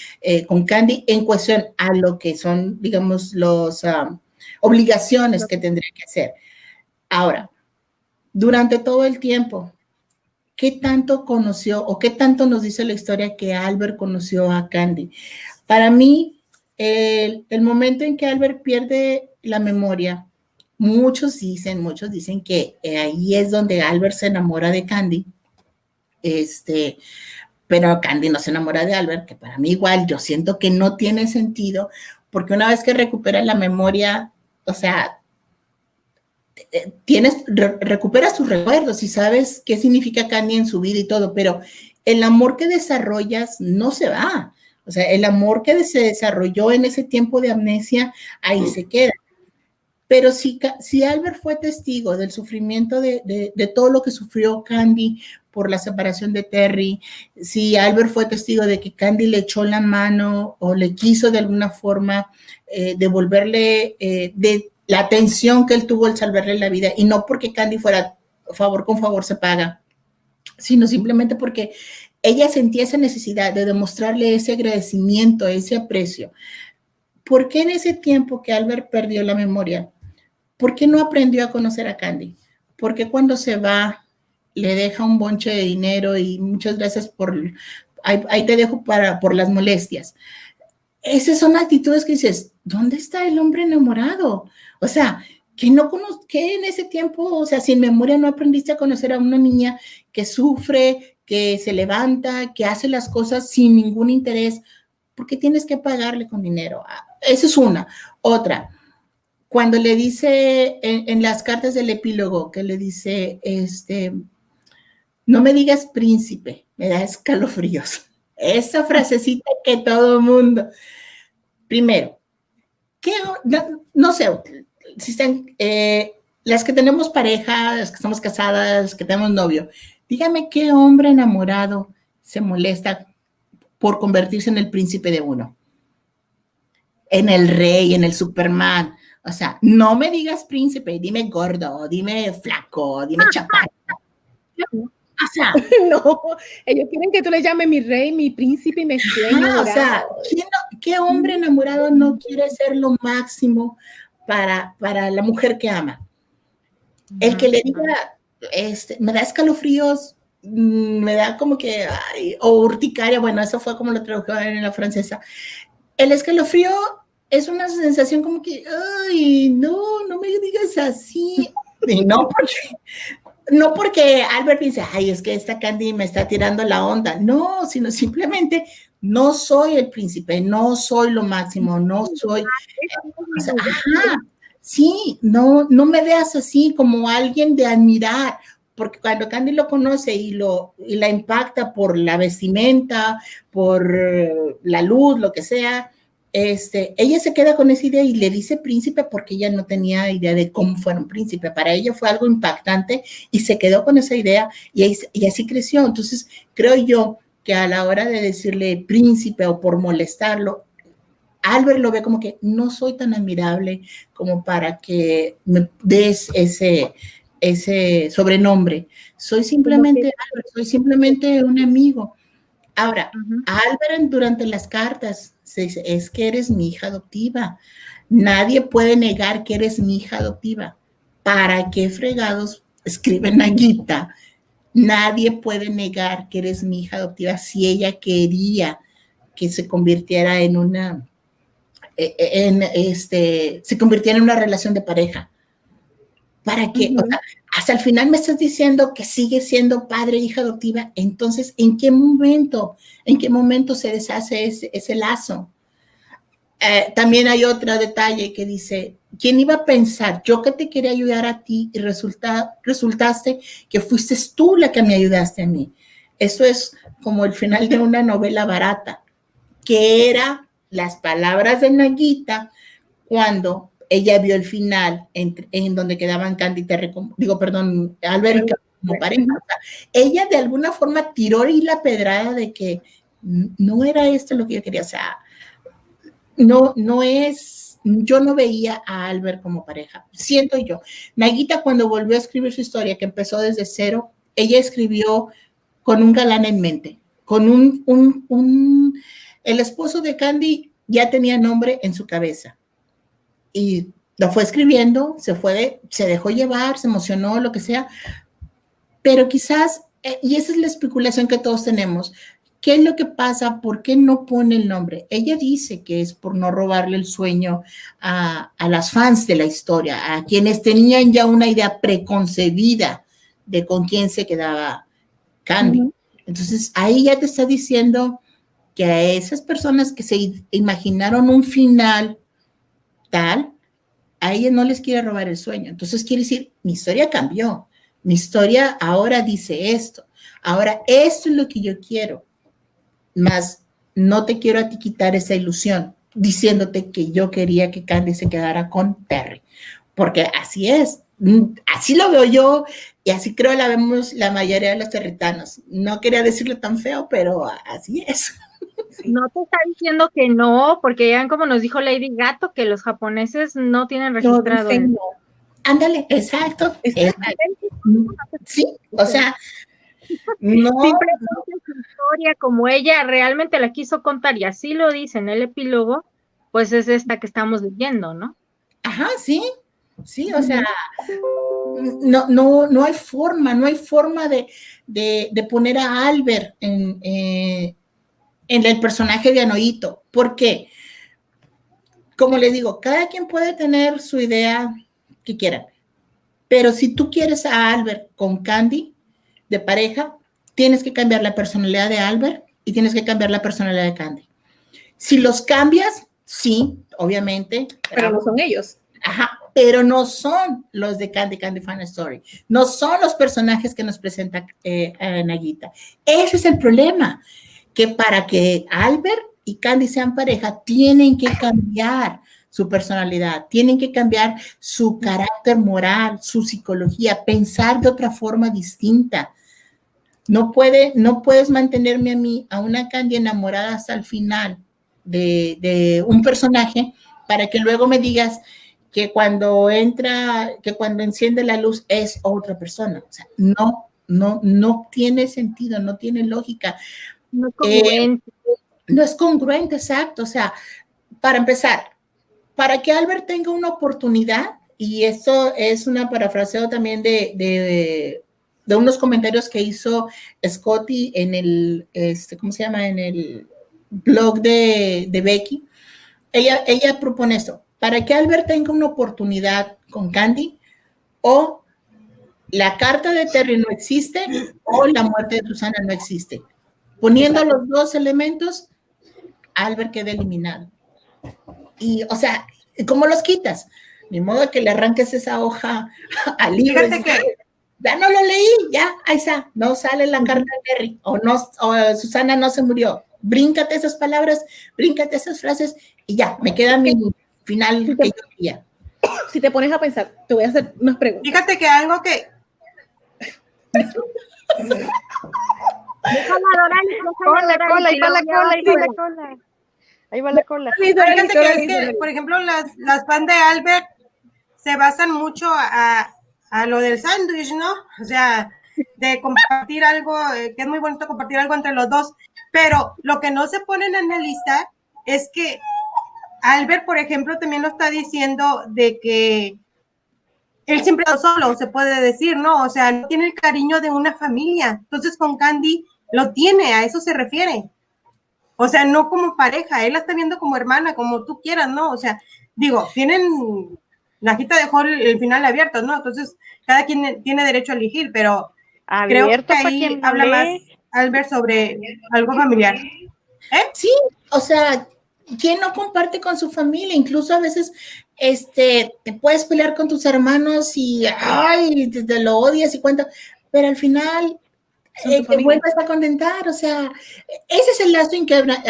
con Candy en cuestión a lo que son, digamos, los obligaciones que tendría que hacer. Ahora, durante todo el tiempo, ¿qué tanto conoció o qué tanto nos dice la historia que Albert conoció a Candy? Para mí, el momento en que Albert pierde la memoria, muchos dicen que ahí es donde Albert se enamora de Candy, pero Candy no se enamora de Albert, que para mí igual yo siento que no tiene sentido, porque una vez que recupera la memoria, o sea, recuperas tus recuerdos y sabes qué significa Candy en su vida y todo, pero el amor que desarrollas no se va. O sea, el amor que se desarrolló en ese tiempo de amnesia, ahí se queda. Pero si Albert fue testigo del sufrimiento de todo lo que sufrió Candy por la separación de Terry, si Albert fue testigo de que Candy le echó la mano o le quiso de alguna forma devolverle de la atención que él tuvo al salvarle la vida, y no porque Candy fuera favor con favor se paga, sino simplemente porque ella sentía esa necesidad de demostrarle ese agradecimiento, ese aprecio. ¿Por qué en ese tiempo que Albert perdió la memoria, por qué no aprendió a conocer a Candy? ¿Por qué cuando se va le deja un bonche de dinero y muchas gracias ahí te dejo por las molestias? Esas son actitudes que dices, ¿dónde está el hombre enamorado? O sea, que en ese tiempo, o sea, sin memoria no aprendiste a conocer a una niña que sufre, que se levanta, que hace las cosas sin ningún interés, porque tienes que pagarle con dinero. Esa es una. Otra, cuando le dice en las cartas del epílogo, que le dice, no me digas príncipe, me da escalofríos. Esa frasecita que todo mundo. Primero, no sé, si están, las que tenemos pareja, las que estamos casadas, las que tenemos novio, dígame qué hombre enamorado se molesta por convertirse en el príncipe de uno, en el rey, en el Superman. O sea, no me digas príncipe, dime gordo, dime flaco, dime chaparro. O sea, no, ellos quieren que tú le llames mi rey, mi príncipe y mi sueño. O sea, ¿qué hombre enamorado no quiere ser lo máximo para la mujer que ama? El que le diga, me da escalofríos, me da como que, o urticaria, bueno, eso fue como lo tradujeron en la francesa. El escalofrío es una sensación como que, ay, no me digas así. Y no porque Albert dice, ay, es que esta Candy me está tirando la onda. No, sino simplemente no soy el príncipe, no soy lo máximo, no soy. O sea, sí, no me veas así como alguien de admirar, porque cuando Candy lo conoce y la impacta por la vestimenta, por la luz, lo que sea, ella se queda con esa idea y le dice príncipe porque ella no tenía idea de cómo fuera un príncipe. Para ella fue algo impactante y se quedó con esa idea y así creció. Entonces, creo yo que a la hora de decirle príncipe o por molestarlo, Albert lo ve como que no soy tan admirable como para que me des ese sobrenombre. Soy simplemente Albert, soy simplemente un amigo. Ahora, Albert durante las cartas se dice, es que eres mi hija adoptiva. Nadie puede negar que eres mi hija adoptiva. ¿Para qué fregados escribe Naguita? Nadie puede negar que eres mi hija adoptiva si ella quería que se convirtiera se convirtiera en una relación de pareja. ¿Para qué? O sea, hasta el final me estás diciendo que sigue siendo padre e hija adoptiva. Entonces, ¿en qué momento se deshace ese lazo? También hay otro detalle que dice, ¿quién iba a pensar? Yo que te quería ayudar a ti y resultaste que fuiste tú la que me ayudaste a mí. Eso es como el final de una novela barata, que era las palabras de Naguita cuando ella vio el final en donde quedaban Candy Terry, Albert como pareja. O sea, ella de alguna forma tiró y la pedrada de que no era esto lo que yo quería. O sea, yo no veía a Albert como pareja, siento yo. Naguita, cuando volvió a escribir su historia, que empezó desde cero, ella escribió con un galán en mente, con el esposo de Candy ya tenía nombre en su cabeza. Y lo fue escribiendo, se dejó llevar, se emocionó, lo que sea, pero quizás, y esa es la especulación que todos tenemos, ¿qué es lo que pasa? ¿Por qué no pone el nombre? Ella dice que es por no robarle el sueño a las fans de la historia, a quienes tenían ya una idea preconcebida de con quién se quedaba Candy. Entonces, ahí ya te está diciendo que a esas personas que se imaginaron un final tal, a ella no les quiere robar el sueño. Entonces quiere decir, mi historia cambió, mi historia ahora dice esto, ahora esto es lo que yo quiero, más no te quiero a ti quitar esa ilusión, diciéndote que yo quería que Candy se quedara con Terry, porque así es, así lo veo yo y así creo la vemos la mayoría de los territanos. No quería decirlo tan feo, pero así es. No te está diciendo que no, porque ya como nos dijo Lady Gato, que los japoneses no tienen registrado. Dicen no. Ándale, exacto. Sí, o sea, no. Simplemente su historia, como ella realmente la quiso contar, y así lo dice en el epílogo, pues es esta que estamos leyendo, ¿no? Ajá, sí, o sea, no hay forma de poner a Albert en el personaje de Anohito. ¿Por qué? Como les digo, cada quien puede tener su idea que quieran, pero si tú quieres a Albert con Candy de pareja, tienes que cambiar la personalidad de Albert y tienes que cambiar la personalidad de Candy. Si los cambias, sí, obviamente. Pero no son ellos. Ajá, pero no son los de Candy Fan Story. No son los personajes que nos presenta Nagita. Ese es el problema, que para que Albert y Candy sean pareja, tienen que cambiar su personalidad, tienen que cambiar su carácter moral, su psicología, pensar de otra forma distinta. No puedes mantenerme a mí, a una Candy enamorada hasta el final de un personaje para que luego me digas que cuando enciende la luz es otra persona. O sea, no tiene sentido, no tiene lógica. No es congruente. No es congruente, exacto. O sea, para empezar, para que Albert tenga una oportunidad, y esto es una parafraseo también de unos comentarios que hizo Scotty en el, ¿cómo se llama? En el blog de Becky. Ella propone esto: para que Albert tenga una oportunidad con Candy, o la carta de Terry no existe, o la muerte de Susana no existe. Poniendo los dos elementos, Albert queda eliminado. Y, o sea, ¿cómo los quitas? Ni modo que le arranques esa hoja al libro. Fíjate que ya no lo leí, ya, ahí está, no sale la carta de Terry, o Susana no se murió. Bríncate esas palabras, bríncate esas frases, y ya, me queda mi final que yo quería. Si te pones a pensar, te voy a hacer unas preguntas. Fíjate que algo que... Ahí va la cola. Fíjate que es que, por ejemplo, las fans de Albert se basan mucho a lo del sándwich, ¿no? O sea, de compartir algo, que es muy bonito compartir algo entre los dos, pero lo que no se ponen en la lista es que Albert, por ejemplo, también lo está diciendo de que él siempre está solo, se puede decir, ¿no? O sea, no tiene el cariño de una familia. Entonces, con Candy lo tiene, a eso se refiere. O sea, no como pareja, él la está viendo como hermana, como tú quieras, ¿no? O sea, digo, Nagita dejó el final abierto, ¿no? Entonces, cada quien tiene derecho a elegir, pero abierto, creo que ahí habla más Albert sobre algo familiar. Sí, o sea, ¿quién no comparte con su familia? Incluso a veces te puedes pelear con tus hermanos y ay, te lo odias y cuenta, pero al final te vuelves a contentar. O sea, ese es el lazo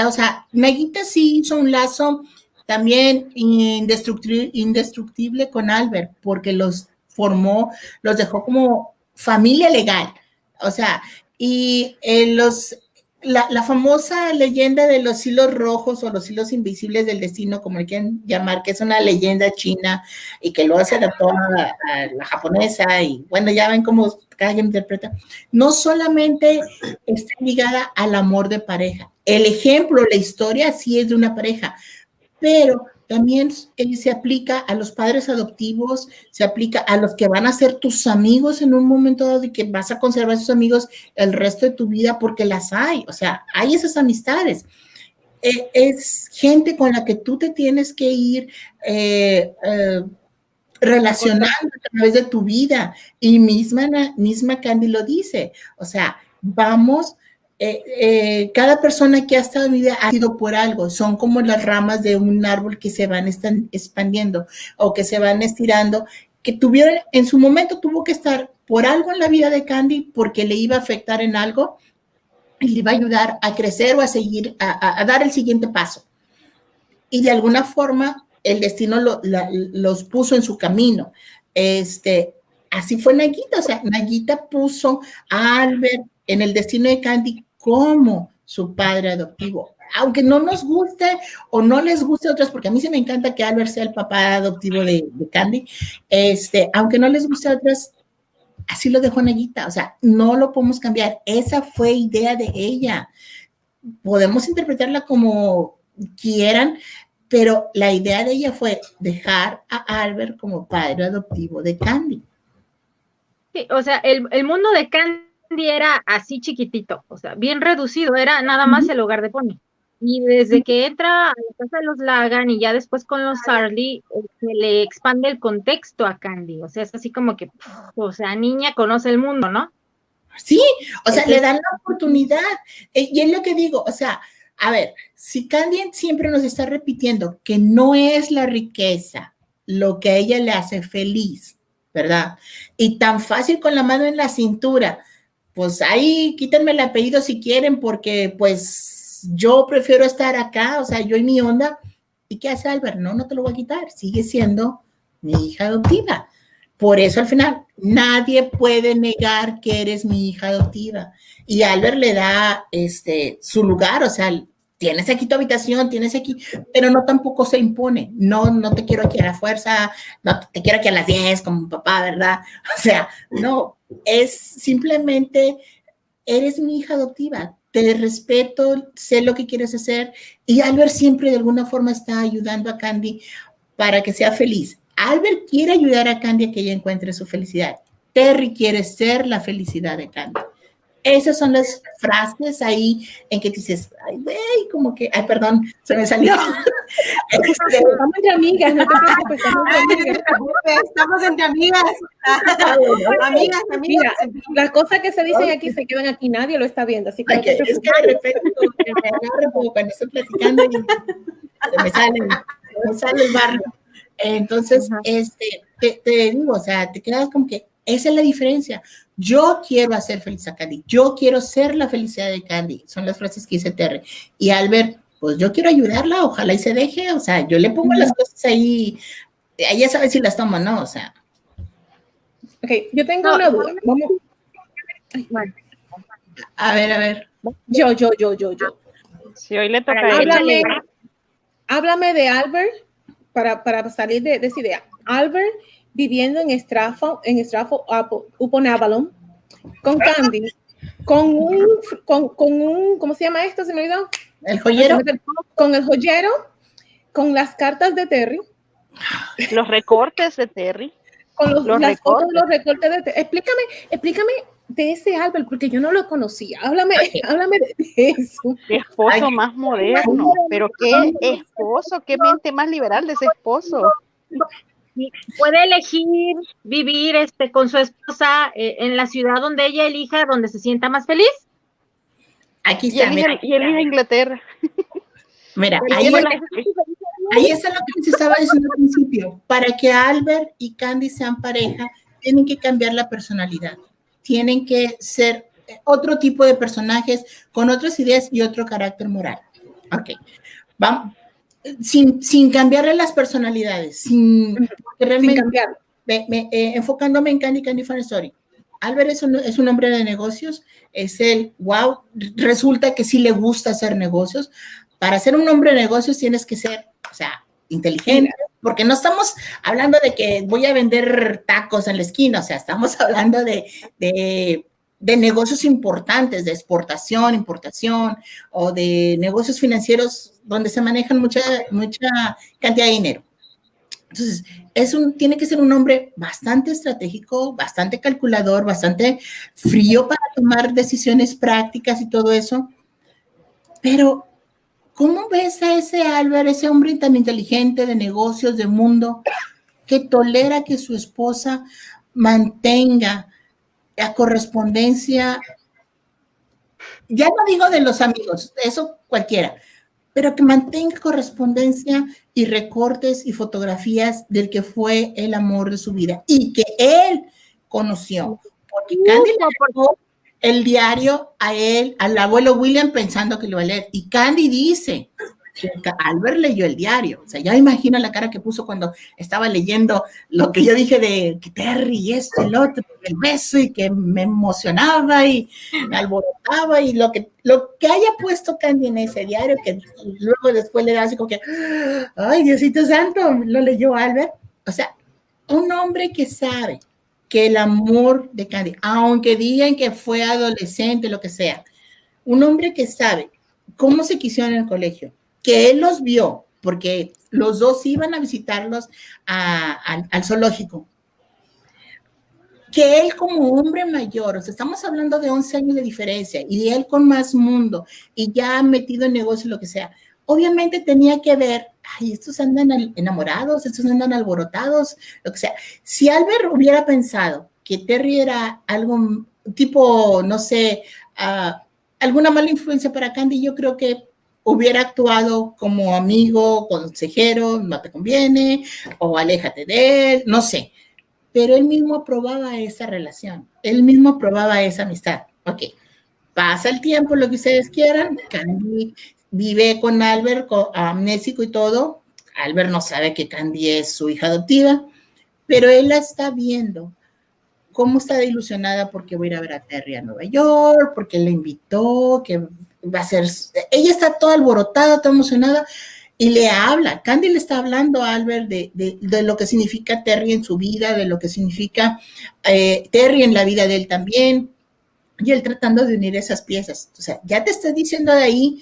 o sea, Nagita sí hizo un lazo también indestructible con Albert, porque los dejó como familia legal. O sea, y la famosa leyenda de los hilos rojos o los hilos invisibles del destino, como le quieren llamar, que es una leyenda china y que luego se adaptó a la japonesa, y bueno, ya ven cómo cada quien interpreta. No solamente está ligada al amor de pareja. El ejemplo, la historia sí es de una pareja, pero también se aplica a los padres adoptivos, se aplica a los que van a ser tus amigos en un momento dado y que vas a conservar esos amigos el resto de tu vida, porque las hay. O sea, hay esas amistades. Es gente con la que tú te tienes que ir relacionando a través de tu vida. Y misma Candy lo dice. O sea, vamos... cada persona que ha estado en mi vida ha sido por algo. Son como las ramas de un árbol que se van expandiendo o que se van estirando, que en su momento tuvo que estar por algo en la vida de Candy, porque le iba a afectar en algo y le iba a ayudar a crecer o a seguir, a dar el siguiente paso. Y de alguna forma el destino los puso en su camino. Así fue Nayita, o sea, Nayita puso a Albert en el destino de Candy como su padre adoptivo. Aunque no nos guste o no les guste a otros, porque a mí sí me encanta que Albert sea el papá adoptivo de Candy, aunque no les guste a otros, así lo dejó Nayita, o sea, no lo podemos cambiar. Esa fue idea de ella. Podemos interpretarla como quieran, pero la idea de ella fue dejar a Albert como padre adoptivo de Candy. Sí, o sea, el mundo de Candy era así chiquitito, o sea, bien reducido, era nada más el hogar de Pony. Y desde que entra a la casa de los Lagan y ya después con los Sarly, se le expande el contexto a Candy, o sea, es así como que, o sea, niña conoce el mundo, ¿no? Sí, o sea, le dan la oportunidad. Y es lo que digo, o sea, a ver, si Candy siempre nos está repitiendo que no es la riqueza lo que a ella le hace feliz, ¿verdad? Y tan fácil con la mano en la cintura, pues ahí quítenme el apellido si quieren, porque pues yo prefiero estar acá, o sea, yo y mi onda. ¿Y qué hace Albert? No te lo voy a quitar, sigue siendo mi hija adoptiva. Por eso al final nadie puede negar que eres mi hija adoptiva. Y Albert le da su lugar, o sea, tienes aquí tu habitación, tienes aquí, pero no tampoco se impone. No te quiero aquí a la fuerza, no te quiero aquí a las 10 como mi papá, ¿verdad? O sea, no, es simplemente, eres mi hija adoptiva, te respeto, sé lo que quieres hacer, y Albert siempre de alguna forma está ayudando a Candy para que sea feliz. Albert quiere ayudar a Candy a que ella encuentre su felicidad. Terry quiere ser la felicidad de Candy. Esas son las frases ahí en que dices, ay, güey, como que, ay, perdón, se me salió. Estamos entre amigas, no te preocupes, estamos entre amigas. Amigas. Mira, las cosas que se dicen aquí se quedan aquí, nadie lo está viendo, así que no te preocupes. Es que de repente me agarro como cuando estoy platicando y se me sale el barrio. Entonces, te digo, o sea, te quedas como que esa es la diferencia. Yo quiero hacer feliz a Candy. Yo quiero ser la felicidad de Candy. Son las frases que dice Terry. Y Albert, pues yo quiero ayudarla, ojalá y se deje. O sea, yo le pongo las cosas ahí. Ella sabe si las toma, ¿no? O sea. Ok, yo tengo una duda. Vamos. Ay, bueno. A ver. Yo. Si hoy le toca a él. Háblame de Albert para salir de esa idea. Albert viviendo en Stratford upon Avon, con Candy, con un, ¿cómo se llama esto? ¿Se me olvidó? El joyero. Con el joyero, con las cartas de Terry. Los recortes de Terry. Con las fotos de los recortes de Terry. Explícame de ese Albert, porque yo no lo conocía. Háblame de eso. Qué esposo más moderno, pero qué esposo, qué mente más liberal de ese esposo. Puede elegir vivir con su esposa en la ciudad donde ella elija, donde se sienta más feliz. Aquí está, y elige Inglaterra. Mira, ahí está lo que se estaba diciendo al principio. Para que Albert y Candy sean pareja, tienen que cambiar la personalidad. Tienen que ser otro tipo de personajes con otras ideas y otro carácter moral. Ok, vamos. Sin cambiarle las personalidades, realmente cambiarlo. Enfocándome en Candy Fun Story. Albert es un hombre de negocios, resulta que sí le gusta hacer negocios. Para ser un hombre de negocios tienes que ser, o sea, inteligente, porque no estamos hablando de que voy a vender tacos en la esquina, o sea, estamos hablando de negocios importantes, de exportación, importación, o de negocios financieros donde se manejan mucha cantidad de dinero. Entonces, tiene que ser un hombre bastante estratégico, bastante calculador, bastante frío para tomar decisiones prácticas y todo eso. Pero, ¿cómo ves a ese Albert, ese hombre tan inteligente de negocios, de mundo, que tolera que su esposa mantenga la correspondencia? Ya no digo de los amigos, eso cualquiera, pero que mantenga correspondencia y recortes y fotografías del que fue el amor de su vida y que él conoció, porque Candy le dejó el diario a él, al abuelo William, pensando que lo iba a leer, y Candy dice que Albert leyó el diario. O sea, ya imagino la cara que puso cuando estaba leyendo lo que yo dije de que Terry y esto, el otro, el beso, y que me emocionaba y me alborotaba, y lo que haya puesto Candy en ese diario, que luego después le da así como que, ay, Diosito Santo, lo leyó Albert. O sea, un hombre que sabe que el amor de Candy, aunque digan que fue adolescente, lo que sea, un hombre que sabe cómo se quisieron en el colegio, que él los vio, porque los dos iban a visitarlos al zoológico, que él como hombre mayor, o sea, estamos hablando de 11 años de diferencia, y de él con más mundo, y ya metido en negocio, lo que sea, obviamente tenía que ver, ay, estos andan enamorados, estos andan alborotados, lo que sea. Si Albert hubiera pensado que Terry era algo tipo, no sé, alguna mala influencia para Candy, yo creo que hubiera actuado como amigo, consejero, no te conviene, o aléjate de él, no sé. Pero él mismo aprobaba esa relación, él mismo aprobaba esa amistad. Ok, pasa el tiempo, lo que ustedes quieran, Candy vive con Albert, amnésico y todo. Albert no sabe que Candy es su hija adoptiva, pero él la está viendo cómo está de ilusionada porque voy a ir a ver a Terry a Nueva York, porque él la invitó, que va a ser, ella está toda alborotada, toda emocionada, y le habla, Candy le está hablando a Albert de lo que significa Terry en su vida, de lo que significa Terry en la vida de él también, y él tratando de unir esas piezas. O sea, ya te está diciendo de ahí,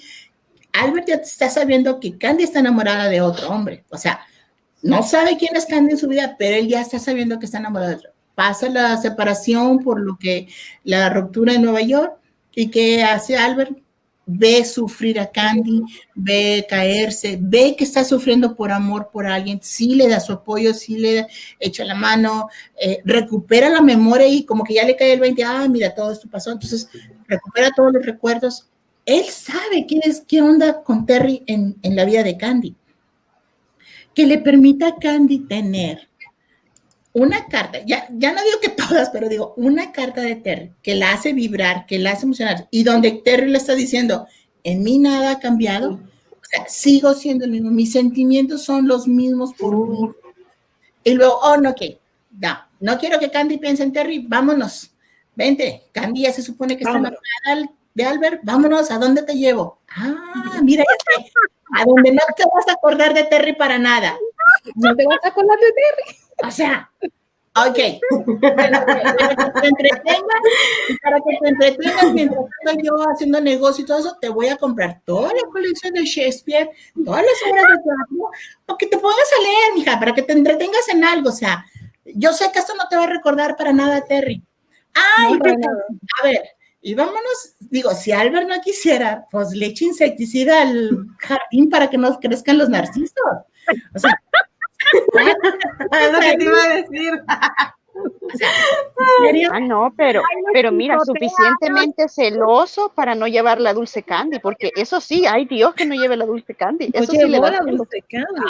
Albert ya está sabiendo que Candy está enamorada de otro hombre. O sea, no sabe quién es Candy en su vida, pero él ya está sabiendo que está enamorada de otro. Pasa la separación por lo que la ruptura en Nueva York, y ¿qué hace Albert? Ve sufrir a Candy, ve caerse, ve que está sufriendo por amor por alguien, sí le da su apoyo, sí le echa la mano, recupera la memoria y como que ya le cae el 20, mira, todo esto pasó, entonces recupera todos los recuerdos. Él sabe qué onda con Terry en la vida de Candy, que le permita a Candy tener una carta, ya no digo que todas, pero digo, una carta de Terry que la hace vibrar, que la hace emocionar, y donde Terry le está diciendo, en mí nada ha cambiado, o sea, sigo siendo el mismo, mis sentimientos son los mismos por mí. Y luego, no, ok, no quiero que Candy piense en Terry, vámonos, vente, Candy ya se supone que está enamorada de Albert, vámonos, ¿a dónde te llevo? Mira, a donde no te vas a acordar de Terry para nada. No te vas a acordar de Terry. O sea, ok, para que te entretengas mientras estoy yo haciendo negocio y todo eso, te voy a comprar toda la colección de Shakespeare, todas las obras de teatro, para que te pongas a leer, mija, para que te entretengas en algo. O sea, yo sé que esto no te va a recordar para nada, Terry. A ver, y vámonos, digo, si Albert no quisiera, pues le eche insecticida al jardín para que no crezcan los narcisos. O sea, es lo que te iba a decir. No, pero mira, suficientemente celoso para no llevar la dulce Candy, porque eso sí, ay Dios que no lleve la dulce Candy. Eso sí le va la dulce Candy.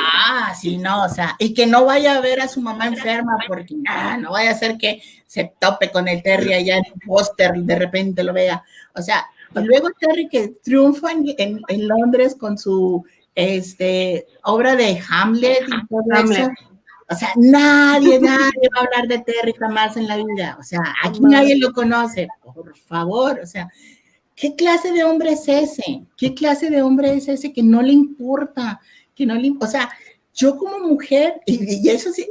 Sí, no, o sea, y que no vaya a ver a su mamá enferma, porque no vaya a ser que se tope con el Terry allá en un póster y de repente lo vea. O sea, y luego Terry que triunfa en Londres con su obra de Hamlet y todo eso. O sea, nadie va a hablar de Terry jamás en la vida. O sea, aquí nadie lo conoce, por favor. O sea, ¿qué clase de hombre es ese? ¿Qué clase de hombre es ese que no le importa? O sea, yo como mujer, y eso hace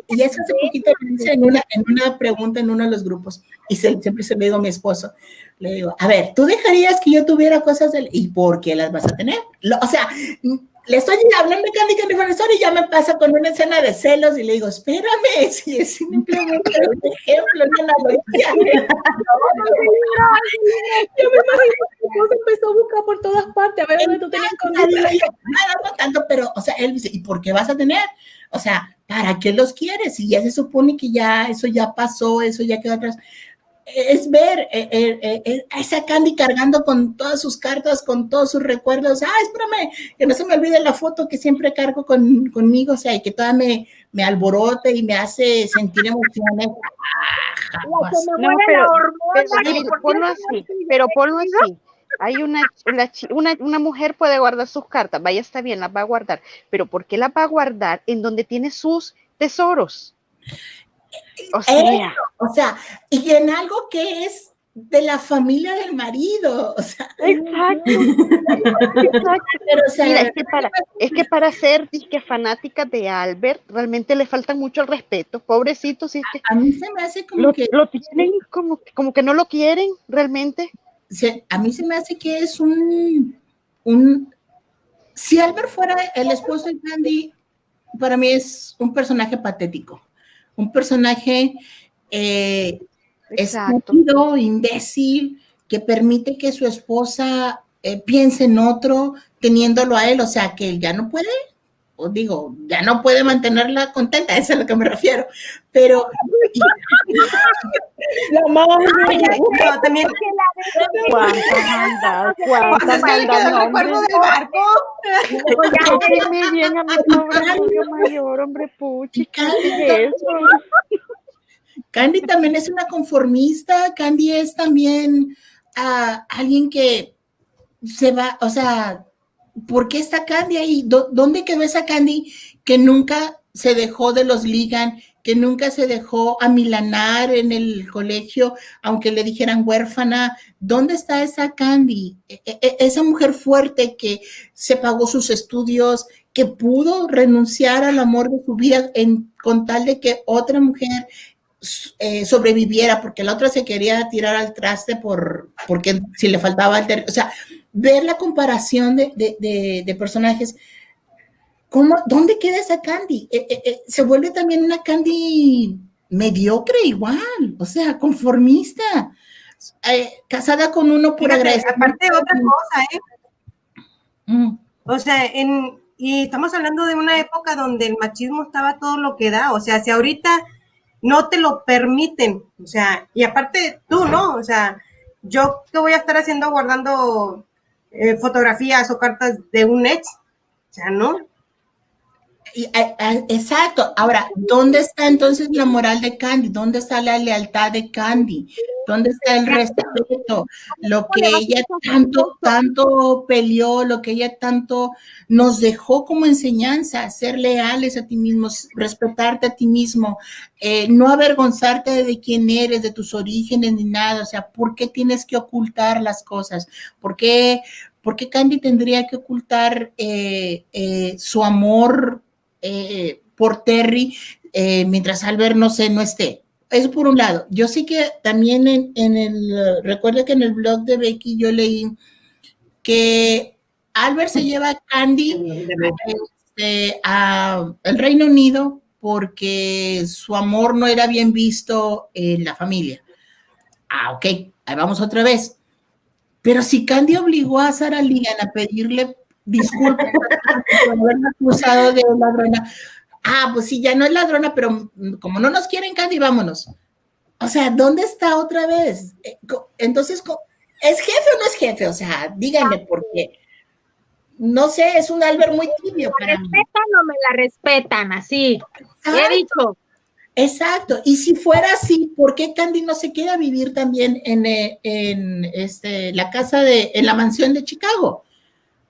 poquito en una pregunta en uno de los grupos, y siempre se lo digo a mi esposo, le digo, a ver, ¿tú dejarías que yo tuviera cosas de él? ¿Y por qué las vas a tener? O sea, le estoy hablando de Candy Vanessa y ya me pasa con una escena de celos y le digo, espérame, si es simplemente un ejemplo, una analogía. Yo me imagino que mi esposo empezó a buscar por todas partes, a ver dónde tú tenías escondidas. No tanto, pero, o sea, él dice, ¿y por qué vas a tener? O sea, ¿para qué los quieres? Si ya se supone que ya eso ya pasó, eso ya quedó atrás. Es ver a esa Candy cargando con todas sus cartas, con todos sus recuerdos. Espérame, que no se me olvide la foto que siempre cargo conmigo, o sea, y que toda me alborote y me hace sentir emociones. No, pero ponlo así. hay una mujer puede guardar sus cartas, vaya, está bien, las va a guardar, pero ¿por qué las va a guardar en donde tiene sus tesoros? O sea, y en algo que es de la familia del marido, o sea. Exacto. Pero, o sea, mira, es que para ser disque fanática de Albert, realmente le faltan mucho el respeto, pobrecito, si es que a mí se me hace como que lo tienen como que no lo quieren realmente. A mí se me hace que es si Albert fuera el esposo de Candy, para mí es un personaje patético, un personaje estúpido, imbécil, que permite que su esposa piense en otro, teniéndolo a él, o sea, que él ya no puede, os digo, ya no puede mantenerla contenta, eso es a lo que me refiero, pero... La mamá pero también... ¿Cuántas maldad, no, recuerdo del barco. Déjenme bien a mi pobre mayor, hombre, puchi, ¿qué es eso? Candy también es una conformista, Candy es también alguien que se va, o sea, ¿por qué está Candy ahí? ¿Dónde quedó esa Candy que nunca se dejó de los Ligan, que nunca se dejó amilanar en el colegio, aunque le dijeran huérfana? ¿Dónde está esa Candy? Esa mujer fuerte que se pagó sus estudios, que pudo renunciar al amor de su vida con tal de que otra mujer sobreviviera, porque la otra se quería tirar al traste porque si le faltaba o sea, ver la comparación de personajes, ¿dónde queda esa Candy? Se vuelve también una Candy mediocre igual, o sea, conformista, casada con uno por agradecer. Aparte de otra cosa, o sea, y estamos hablando de una época donde el machismo estaba todo lo que da, o sea, si ahorita no te lo permiten, o sea, y aparte tú, ¿no? O sea, yo qué voy a estar haciendo guardando fotografías o cartas de un ex, o sea, ¿no? Exacto. Ahora, ¿dónde está entonces la moral de Candy? ¿Dónde está la lealtad de Candy? ¿Dónde está el respeto? Lo que ella tanto peleó, lo que ella tanto nos dejó como enseñanza, ser leales a ti mismo, respetarte a ti mismo, no avergonzarte de quién eres, de tus orígenes ni nada. O sea, ¿por qué tienes que ocultar las cosas? ¿Por qué Candy tendría que ocultar su amor por Terry mientras Albert no esté? Eso por un lado. Yo sí que también recuerdo que en el blog de Becky yo leí que Albert se lleva a Candy al Reino Unido porque su amor no era bien visto en la familia. Ok, ahí vamos otra vez. Pero si Candy obligó a Sarah Ligan a pedirle disculpas por haberla acusado de ladrona, pues sí, ya no es ladrona, pero como no nos quieren, Candy, vámonos. O sea, ¿dónde está otra vez? Entonces, ¿es jefe o no es jefe? O sea, díganme por qué. No sé, es un Albert muy tibio para mí. ¿Me respetan o me la respetan? Así, he dicho. Exacto, y si fuera así, ¿por qué Candy no se queda a vivir también en la casa en la mansión de Chicago? O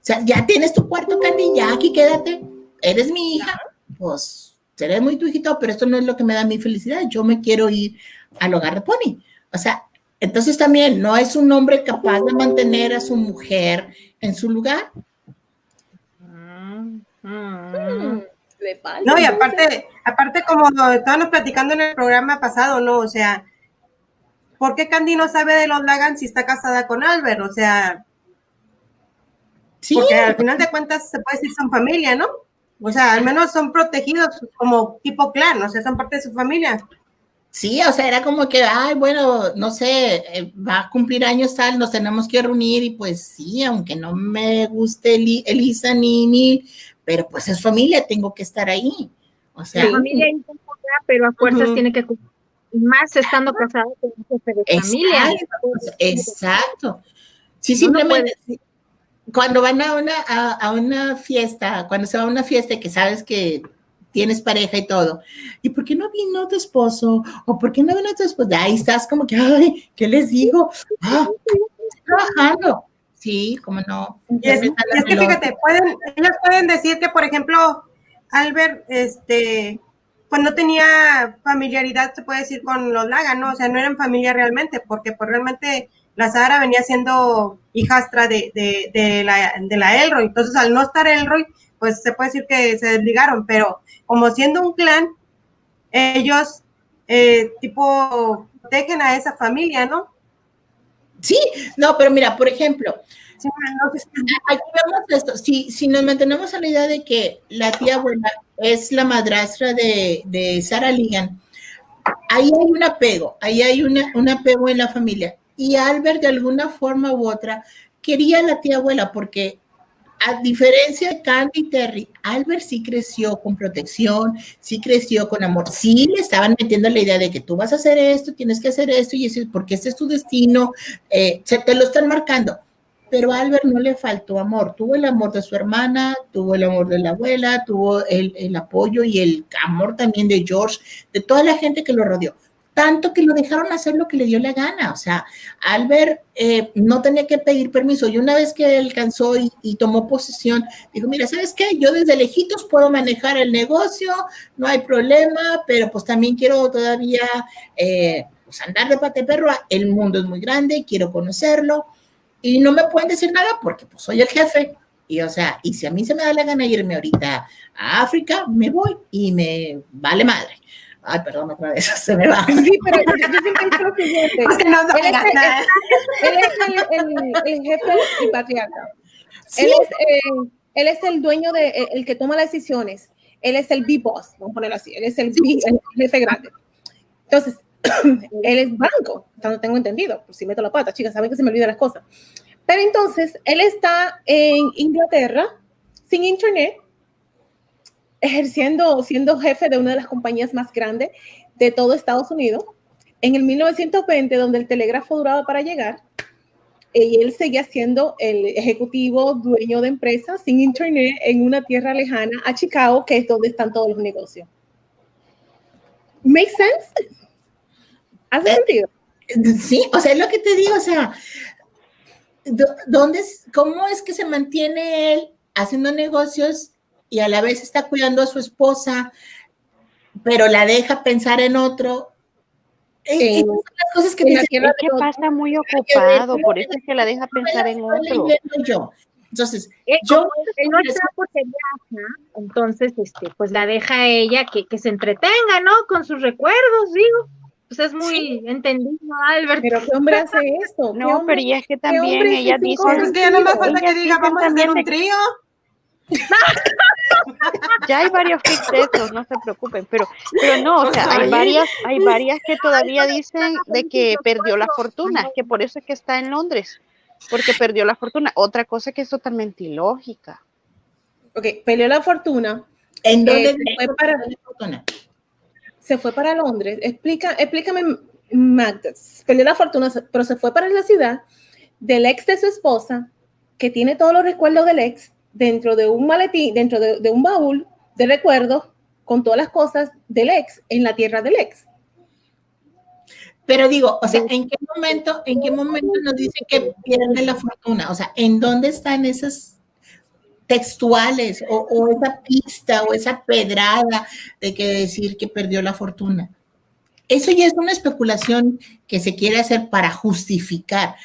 sea, ya tienes tu cuarto, Candy, ya aquí quédate, eres mi hija, pues seré muy tu hijito, pero esto no es lo que me da mi felicidad, yo me quiero ir al hogar de Pony. O sea, entonces también no es un hombre capaz de mantener a su mujer en su lugar. No, y aparte como estábamos platicando en el programa pasado, ¿no? O sea, ¿por qué Candy no sabe de los Lagan si está casada con Albert? O sea, sí, porque al final de cuentas se puede decir son familia, ¿no? O sea, al menos son protegidos como tipo clan, o sea, son parte de su familia. Sí, o sea, era como que, bueno, no sé, va a cumplir años tal, nos tenemos que reunir y pues sí, aunque no me guste Elisa ni Neil, pero pues es familia, tengo que estar ahí. O sea, la familia pero a fuerzas tiene que cumplir, más estando casado con un jefe de familia. Exacto. Sí, simplemente cuando van a una fiesta, cuando se va a una fiesta y que sabes que tienes pareja y todo, ¿y por qué no vino tu esposo? ¿O por qué no vino tu esposo? Ahí estás como que, ay, ¿qué les digo? Estoy trabajando. Sí, cómo no. Y es que fíjate, ellos pueden decir que, por ejemplo, Albert, pues no tenía familiaridad, se puede decir, con los Laga, ¿no? O sea, no eran familia realmente, porque pues realmente la Sara venía siendo hijastra de la Elroy. Entonces, al no estar Elroy, pues se puede decir que se desligaron, pero como siendo un clan, ellos tipo protegen a esa familia, ¿no? Sí, no, pero mira, por ejemplo, Sí, aquí vemos esto. Si nos mantenemos a la idea de que la tía abuela es la madrastra de Sarah Ligan, ahí hay un apego, ahí hay un apego en la familia. Y Albert, de alguna forma u otra, quería a la tía abuela porque, a diferencia de Candy y Terry, Albert sí creció con protección, sí creció con amor, sí le estaban metiendo la idea de que tú vas a hacer esto, tienes que hacer esto, y eso, porque este es tu destino, se te lo están marcando. Pero a Albert no le faltó amor, tuvo el amor de su hermana, tuvo el amor de la abuela, tuvo el apoyo y el amor también de George, de toda la gente que lo rodeó. Tanto que lo dejaron hacer lo que le dio la gana. O sea, Albert no tenía que pedir permiso. Y una vez que alcanzó y tomó posesión, dijo, mira, ¿sabes qué? Yo desde lejitos puedo manejar el negocio, no hay problema, pero pues también quiero todavía pues andar de pate perro. El mundo es muy grande, quiero conocerlo. Y no me pueden decir nada porque pues soy el jefe. Y o sea, y si a mí se me da la gana irme ahorita a África, me voy y me vale madre. Ay, perdón, otra vez, se me va. Sí, pero yo siempre he dicho lo siguiente. Él es el jefe y patriarca. Sí. Él es el dueño el que toma las decisiones. Él es el big boss, vamos a ponerlo así. Él es el jefe grande. Entonces, él es blanco, no tengo entendido, por si meto la pata, chicas, saben que se me olvidan las cosas. Pero entonces, él está en Inglaterra, sin internet, siendo jefe de una de las compañías más grandes de todo Estados Unidos, en el 1920, donde el telégrafo duraba para llegar, y él seguía siendo el ejecutivo dueño de empresas sin internet en una tierra lejana a Chicago, que es donde están todos los negocios. ¿Make sense? ¿Hace sentido? Sí, o sea, es lo que te digo, o sea, ¿cómo es que se mantiene él haciendo negocios y a la vez está cuidando a su esposa, pero la deja pensar en otro? Esas son las cosas que es que pasa muy ocupado, por eso es que la deja pensar en otro. Entonces, él no está porque viaja, entonces, pues la deja a ella que se entretenga, ¿no? Con sus recuerdos, digo. Pues es muy entendido, Albert. Pero ¿qué hombre hace esto? No, pero y es que también ella dice... Es que ya no me falta que diga, vamos a hacer un trío. Ya hay varios clics de esos, no se preocupen, pero no, o sea, hay varias que todavía dicen de que perdió la fortuna, que por eso es que está en Londres, porque perdió la fortuna. Otra cosa que es totalmente ilógica. Ok, perdió la fortuna. ¿En dónde se fue para Londres? Explícame, Magda. Perdió la fortuna, pero se fue para la ciudad del ex de su esposa, que tiene todos los recuerdos del ex, dentro de un maletín, dentro de un baúl de recuerdos, con todas las cosas del ex, en la tierra del ex. Pero digo, o sea, ¿en qué momento nos dice que pierde la fortuna? O sea, ¿en dónde están esas textuales o esa pista o esa pedrada de que decir que perdió la fortuna? Eso ya es una especulación que se quiere hacer para justificar.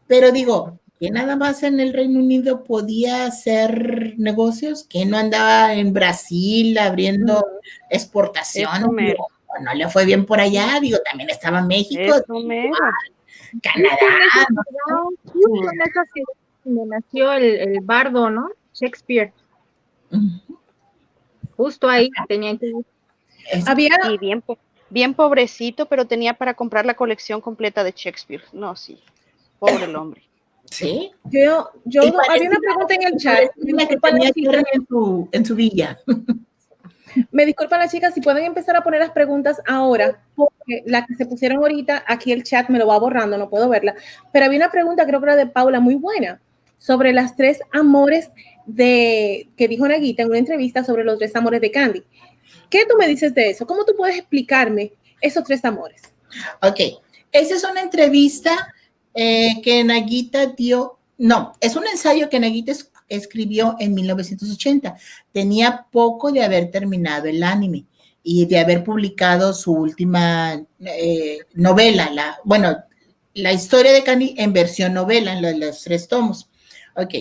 Pero digo, que nada más en el Reino Unido podía hacer negocios, que no andaba en Brasil abriendo exportación, no le fue bien por allá, digo, también estaba México, Canadá. Justo en esa ciudad donde nació el bardo, ¿no? Shakespeare. Justo ahí tenían que ir. Había... Sí, bien pobrecito, pero tenía para comprar la colección completa de Shakespeare. No, sí, pobre el hombre. Sí. Yo había una pregunta en el chat. En su villa. Me disculpan las chicas, si pueden empezar a poner las preguntas ahora, porque la que se pusieron ahorita, aquí el chat me lo va borrando, no puedo verla. Pero había una pregunta, creo que era de Paula, muy buena, sobre las 3 amores que dijo Naguita en una entrevista sobre los 3 amores de Candy. ¿Qué tú me dices de eso? ¿Cómo tú puedes explicarme esos 3 amores? Ok, esa es una entrevista que Naguita dio No, es un ensayo que Nagita escribió en 1980. Tenía poco de haber terminado el anime y de haber publicado su última novela, la historia de Candy en versión novela, en los 3 tomos. Ok.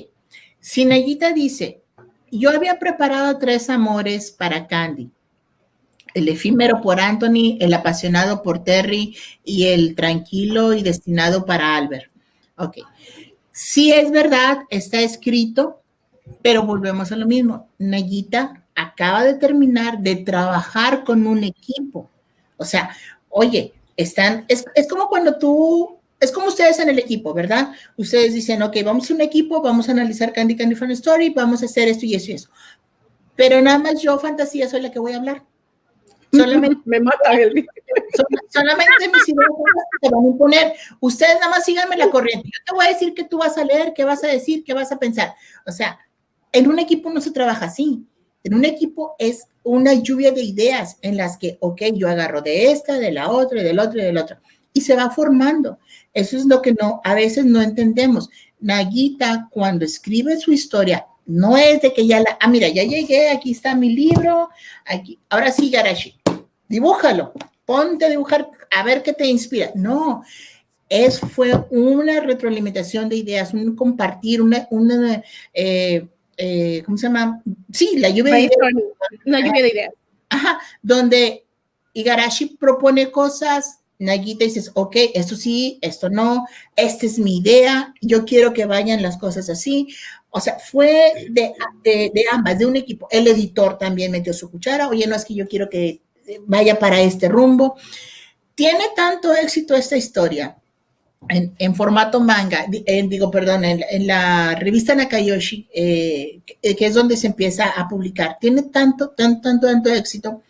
Si Nagita dice, yo había preparado 3 amores para Candy. El efímero por Anthony, el apasionado por Terry y el tranquilo y destinado para Albert. Ok. Sí es verdad, está escrito, pero volvemos a lo mismo. Nagita acaba de terminar de trabajar con un equipo. O sea, oye, es como cuando es como ustedes en el equipo, ¿verdad? Ustedes dicen, ok, vamos a un equipo, vamos a analizar Candy Fan Story, vamos a hacer esto y eso y eso. Pero nada más yo, Fantasía, soy la que voy a hablar. Solamente me matan el video. Solamente mis ideas se van a imponer. Ustedes nada más síganme la corriente. Yo te voy a decir qué tú vas a leer, qué vas a decir, qué vas a pensar. O sea, en un equipo no se trabaja así. En un equipo es una lluvia de ideas en las que, ok, yo agarro de esta, de la otra, y del otro, y del otro. Y se va formando. Eso es lo que a veces no entendemos. Nagita, cuando escribe su historia, no es de que ya mira, ya llegué, aquí está mi libro, aquí, ahora sí, Garashi, dibújalo, ponte a dibujar, a ver qué te inspira. No, fue una retroalimentación de ideas, un compartir, ¿cómo se llama? Sí, la lluvia de ideas. Una lluvia de ideas. Ajá, donde Igarashi propone cosas, Nagita dices, ok, esto sí, esto no, esta es mi idea, yo quiero que vayan las cosas así. O sea, fue de ambas, de un equipo. El editor también metió su cuchara, oye, no es que yo quiero que vaya para este rumbo. Tiene tanto éxito esta historia en formato manga, en la revista Nakayoshi, que es donde se empieza a publicar. Tiene tanto éxito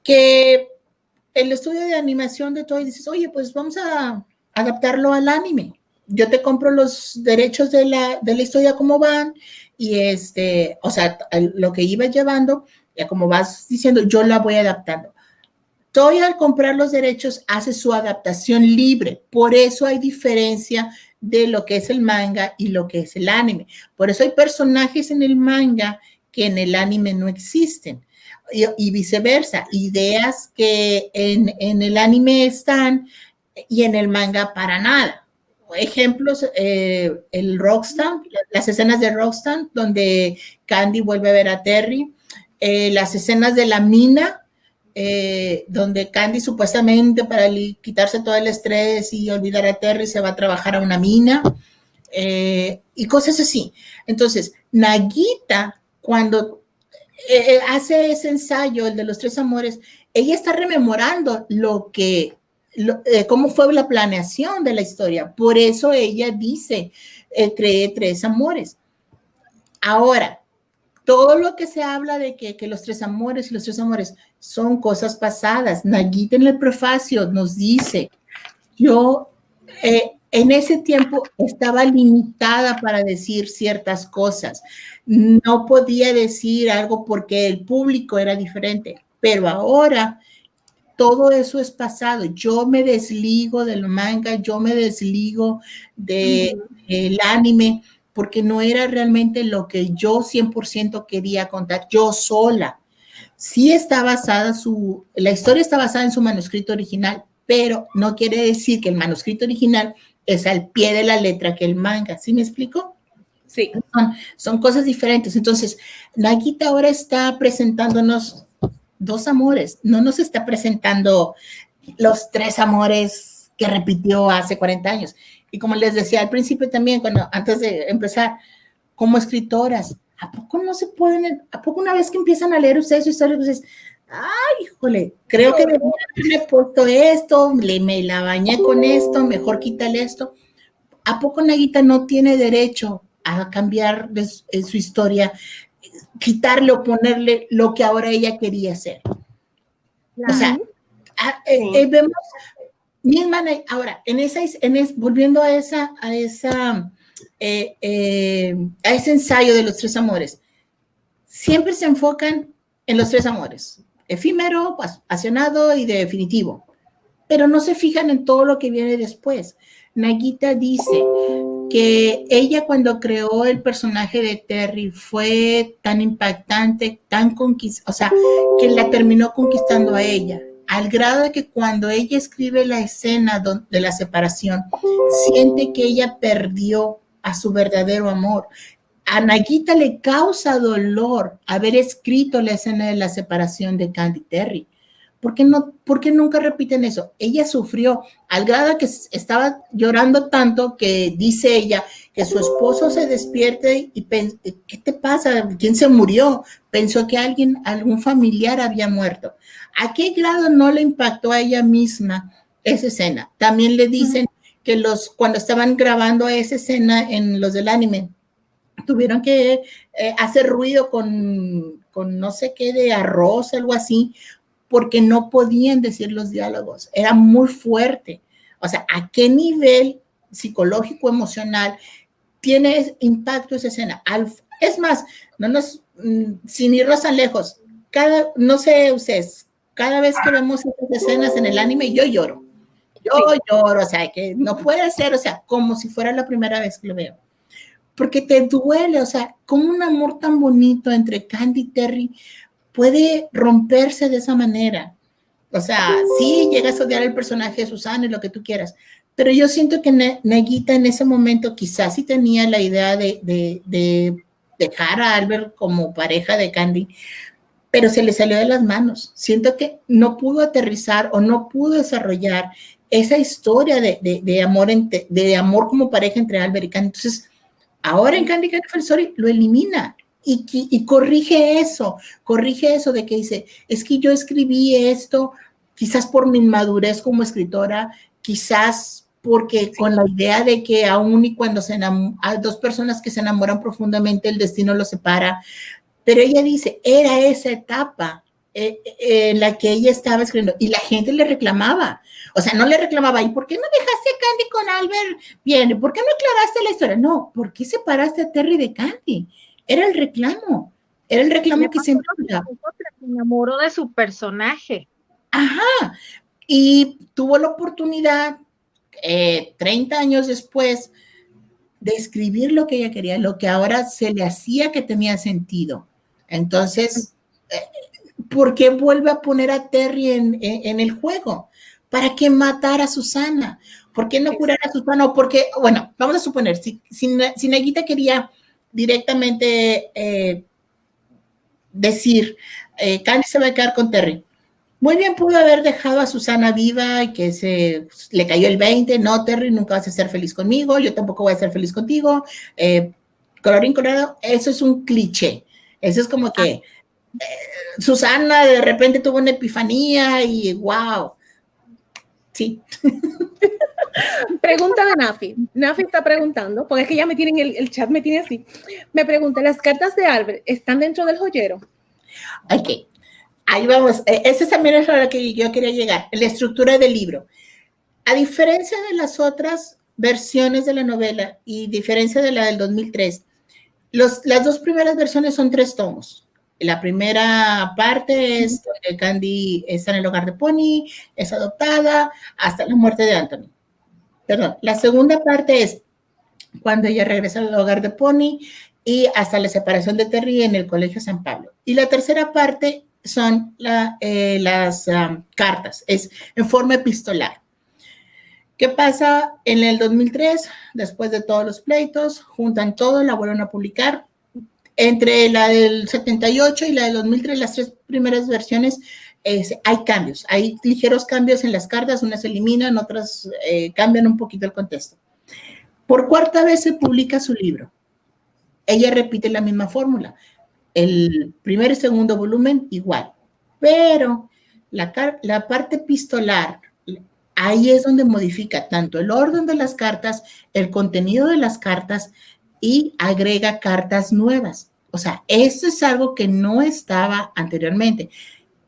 que el estudio de animación de Toei dices, oye, pues vamos a adaptarlo al anime. Yo te compro los derechos de la historia como van y o sea, lo que iba llevando, ya como vas diciendo, yo la voy adaptando. Toei al comprar los derechos hace su adaptación libre, por eso hay diferencia de lo que es el manga y lo que es el anime. Por eso hay personajes en el manga que en el anime no existen. Y viceversa, ideas que en el anime están y en el manga para nada. Ejemplos, el Rockstamp, las escenas de Rockstamp, donde Candy vuelve a ver a Terry, las escenas de la mina, donde Candy supuestamente para quitarse todo el estrés y olvidar a Terry se va a trabajar a una mina, y cosas así. Entonces, Nagita, cuando hace ese ensayo, el de los 3 amores, ella está rememorando cómo fue la planeación de la historia. Por eso ella dice, creé 3 amores. Ahora, todo lo que se habla de que los 3 amores y los 3 amores son cosas pasadas. Nagita en el prefacio nos dice, yo en ese tiempo estaba limitada para decir ciertas cosas. No podía decir algo porque el público era diferente, pero ahora todo eso es pasado. Yo me desligo del manga, yo me desligo del anime, porque no era realmente lo que yo 100% quería contar, yo sola. Sí está basada la historia está basada en su manuscrito original, pero no quiere decir que el manuscrito original es al pie de la letra que el manga. ¿Sí me explico? Sí. Son cosas diferentes. Entonces, Nagita ahora está presentándonos 2 amores. No nos está presentando los 3 amores que repitió hace 40 años. Y como les decía al principio también, antes de empezar, como escritoras, ¿a poco no se pueden, a poco una vez que empiezan a leer ustedes su historia, pues ay, híjole, creo que me he puesto esto, me la bañé con esto, mejor quítale esto? ¿A poco Nagita no tiene derecho a cambiar su historia, quitarle o ponerle lo que ahora ella quería hacer? O sea, vemos misma, ahora, volviendo a ese ensayo de los 3 amores, siempre se enfocan en los 3 amores, efímero, apasionado y definitivo, pero no se fijan en todo lo que viene después. Nagita dice, que ella cuando creó el personaje de Terry fue tan impactante, tan o sea, que la terminó conquistando a ella, al grado de que cuando ella escribe la escena de la separación, siente que ella perdió a su verdadero amor. A Nagita le causa dolor haber escrito la escena de la separación de Candy Terry. ¿Por qué nunca repiten eso? Ella sufrió al grado de que estaba llorando tanto que dice ella que su esposo se despierte y ¿qué te pasa? ¿Quién se murió? Pensó que algún familiar había muerto. ¿A qué grado no le impactó a ella misma esa escena? También le dicen que cuando estaban grabando esa escena en los del anime, tuvieron que hacer ruido con no sé qué de arroz, algo así, porque no podían decir los diálogos, era muy fuerte. O sea, ¿a qué nivel psicológico, emocional tiene impacto esa escena? Es más, sin irnos tan lejos, no sé ustedes, cada vez que vemos esas escenas en el anime, yo lloro, o sea, que no puede ser, o sea, como si fuera la primera vez que lo veo. Porque te duele, o sea, como un amor tan bonito entre Candy y Terry puede romperse de esa manera. O sea, sí llegas a odiar el personaje de Susana y lo que tú quieras, pero yo siento que Nagita en ese momento quizás sí tenía la idea de dejar a Albert como pareja de Candy, pero se le salió de las manos. Siento que no pudo aterrizar o no pudo desarrollar esa historia de amor como pareja entre Albert y Candy. Entonces, ahora en Candy Candy Story lo elimina. Y corrige eso de que dice, es que yo escribí esto, quizás por mi inmadurez como escritora, quizás porque con la idea de que aún y cuando hay dos personas que se enamoran profundamente, el destino los separa, pero ella dice, era esa etapa en la que ella estaba escribiendo, y la gente le reclamaba, o sea, no le reclamaba, ¿y por qué no dejaste a Candy con Albert? Bien, ¿por qué no aclaraste la historia? No, ¿por qué separaste a Terry de Candy? Era el reclamo que siempre se enamoró de su personaje. Ajá, y tuvo la oportunidad 30 años después de escribir lo que ella quería, lo que ahora se le hacía que tenía sentido. Entonces, ¿por qué vuelve a poner a Terry en el juego? ¿Para qué matar a Susana? ¿Por qué no curar a Susana? O porque, bueno, vamos a suponer, si Nagita quería directamente decir, Candy se va a quedar con Terry. Muy bien, pudo haber dejado a Susana viva y que le cayó el 20. No, Terry, nunca vas a ser feliz conmigo, yo tampoco voy a ser feliz contigo. Colorín colorado, eso es un cliché. Eso es como que Susana de repente tuvo una epifanía y wow. Sí. Pregunta de Nafi. Nafi está preguntando, porque es que ya me tienen el chat, me tiene así. Me pregunta, ¿las cartas de Albert están dentro del joyero? Ok, ahí vamos. Esa también es a la que yo quería llegar, la estructura del libro. A diferencia de las otras versiones de la novela y diferencia de la del 2003, las dos primeras versiones son 3 tomos. La primera parte es donde Candy está en el hogar de Pony, es adoptada hasta la muerte de Anthony. Perdón, la segunda parte es cuando ella regresa al hogar de Pony y hasta la separación de Terry en el Colegio San Pablo. Y la tercera parte son las cartas, es en forma epistolar. ¿Qué pasa en el 2003? Después de todos los pleitos, juntan todo, la vuelven a publicar. Entre la del 78 y la del 2003, las 3 primeras versiones, hay cambios, hay ligeros cambios en las cartas, unas se eliminan, otras cambian un poquito el contexto. Por 4ª vez se publica su libro. Ella repite la misma fórmula. El primer y segundo volumen igual, pero la parte epistolar, ahí es donde modifica tanto el orden de las cartas, el contenido de las cartas y agrega cartas nuevas. O sea, esto es algo que no estaba anteriormente.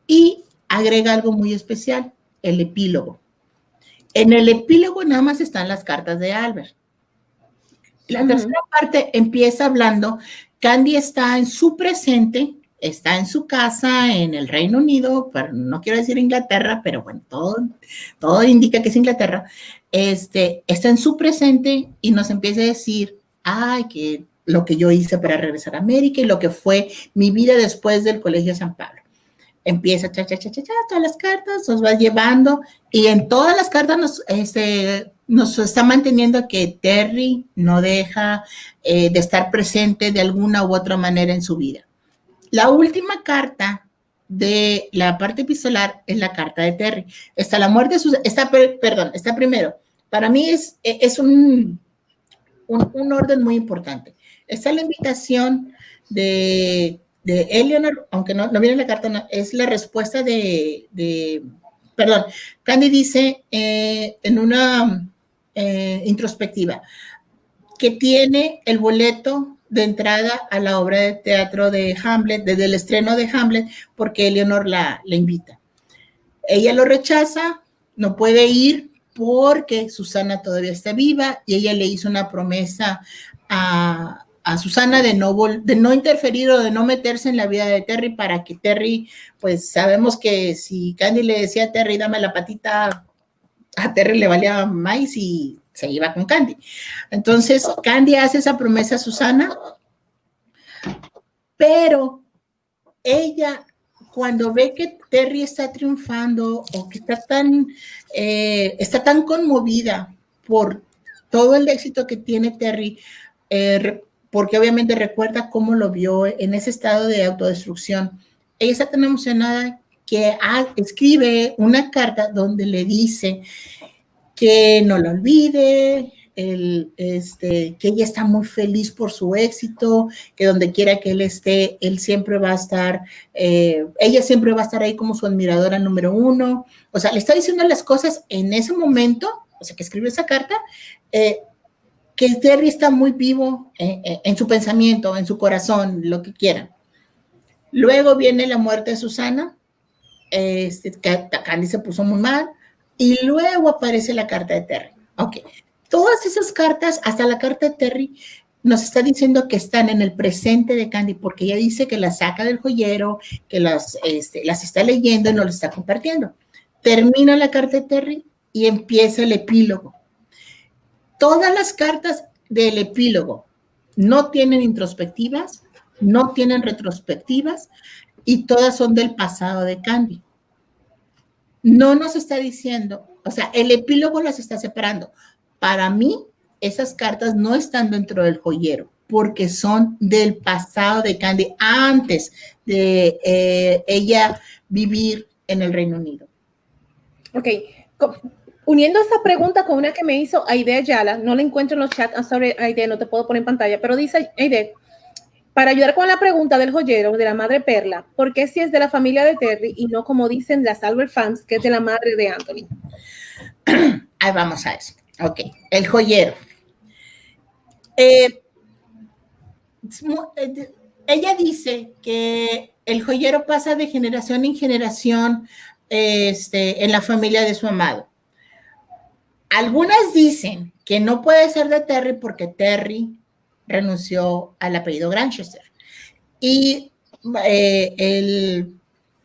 Y agrega algo muy especial, el epílogo. En el epílogo nada más están las cartas de Albert. La tercera parte empieza hablando, Candy está en su presente, está en su casa en el Reino Unido, pero no quiero decir Inglaterra, pero bueno, todo indica que es Inglaterra. está en su presente y nos empieza a decir, ay, que lo que yo hice para regresar a América y lo que fue mi vida después del Colegio San Pablo. Empieza, todas las cartas, nos va llevando y en todas las cartas nos está manteniendo que Terry no deja de estar presente de alguna u otra manera en su vida. La última carta de la parte epistolar es la carta de Terry. Está la muerte de Susana, está primero. Para mí es un orden muy importante. Está la invitación de Eleanor, aunque no viene la carta, no, es la respuesta Candy dice en una introspectiva que tiene el boleto de entrada a la obra de teatro de Hamlet, desde el estreno de Hamlet, porque Eleanor la invita. Ella lo rechaza, no puede ir porque Susana todavía está viva y ella le hizo una promesa a Susana de no interferir o de no meterse en la vida de Terry para que Terry, pues sabemos que si Candy le decía a Terry, dame la patita, a Terry le valía más y se iba con Candy. Entonces, Candy hace esa promesa a Susana, pero ella, cuando ve que Terry está triunfando o que está tan conmovida por todo el éxito que tiene Terry, porque obviamente recuerda cómo lo vio en ese estado de autodestrucción, ella está tan emocionada que escribe una carta donde le dice que no lo olvide, que ella está muy feliz por su éxito, que donde quiera que él esté, él siempre va a estar, ella siempre va a estar ahí como su admiradora número uno. O sea, le está diciendo las cosas en ese momento, o sea, que escribe esa carta, que Terry está muy vivo en su pensamiento, en su corazón, lo que quieran. Luego viene la muerte de Susana, Candy se puso muy mal, y luego aparece la carta de Terry. Ok, todas esas cartas, hasta la carta de Terry, nos está diciendo que están en el presente de Candy, porque ella dice que las saca del joyero, que las está leyendo y no las está compartiendo. Termina la carta de Terry y empieza el epílogo. Todas las cartas del epílogo no tienen introspectivas, no tienen retrospectivas y todas son del pasado de Candy. No nos está diciendo, o sea, el epílogo las está separando. Para mí, esas cartas no están dentro del joyero porque son del pasado de Candy antes de ella vivir en el Reino Unido. Ok, uniendo esta pregunta con una que me hizo Aide Ayala, no la encuentro en los chats, I'm sorry, Aide, no te puedo poner en pantalla, pero dice Aide, para ayudar con la pregunta del joyero de la madre Perla, ¿por qué si es de la familia de Terry y no como dicen las Albert fans, que es de la madre de Anthony? Ahí vamos a eso. Ok, el joyero. Ella dice que el joyero pasa de generación en generación en la familia de su amado. Algunas dicen que no puede ser de Terry porque Terry renunció al apellido Granchester. Y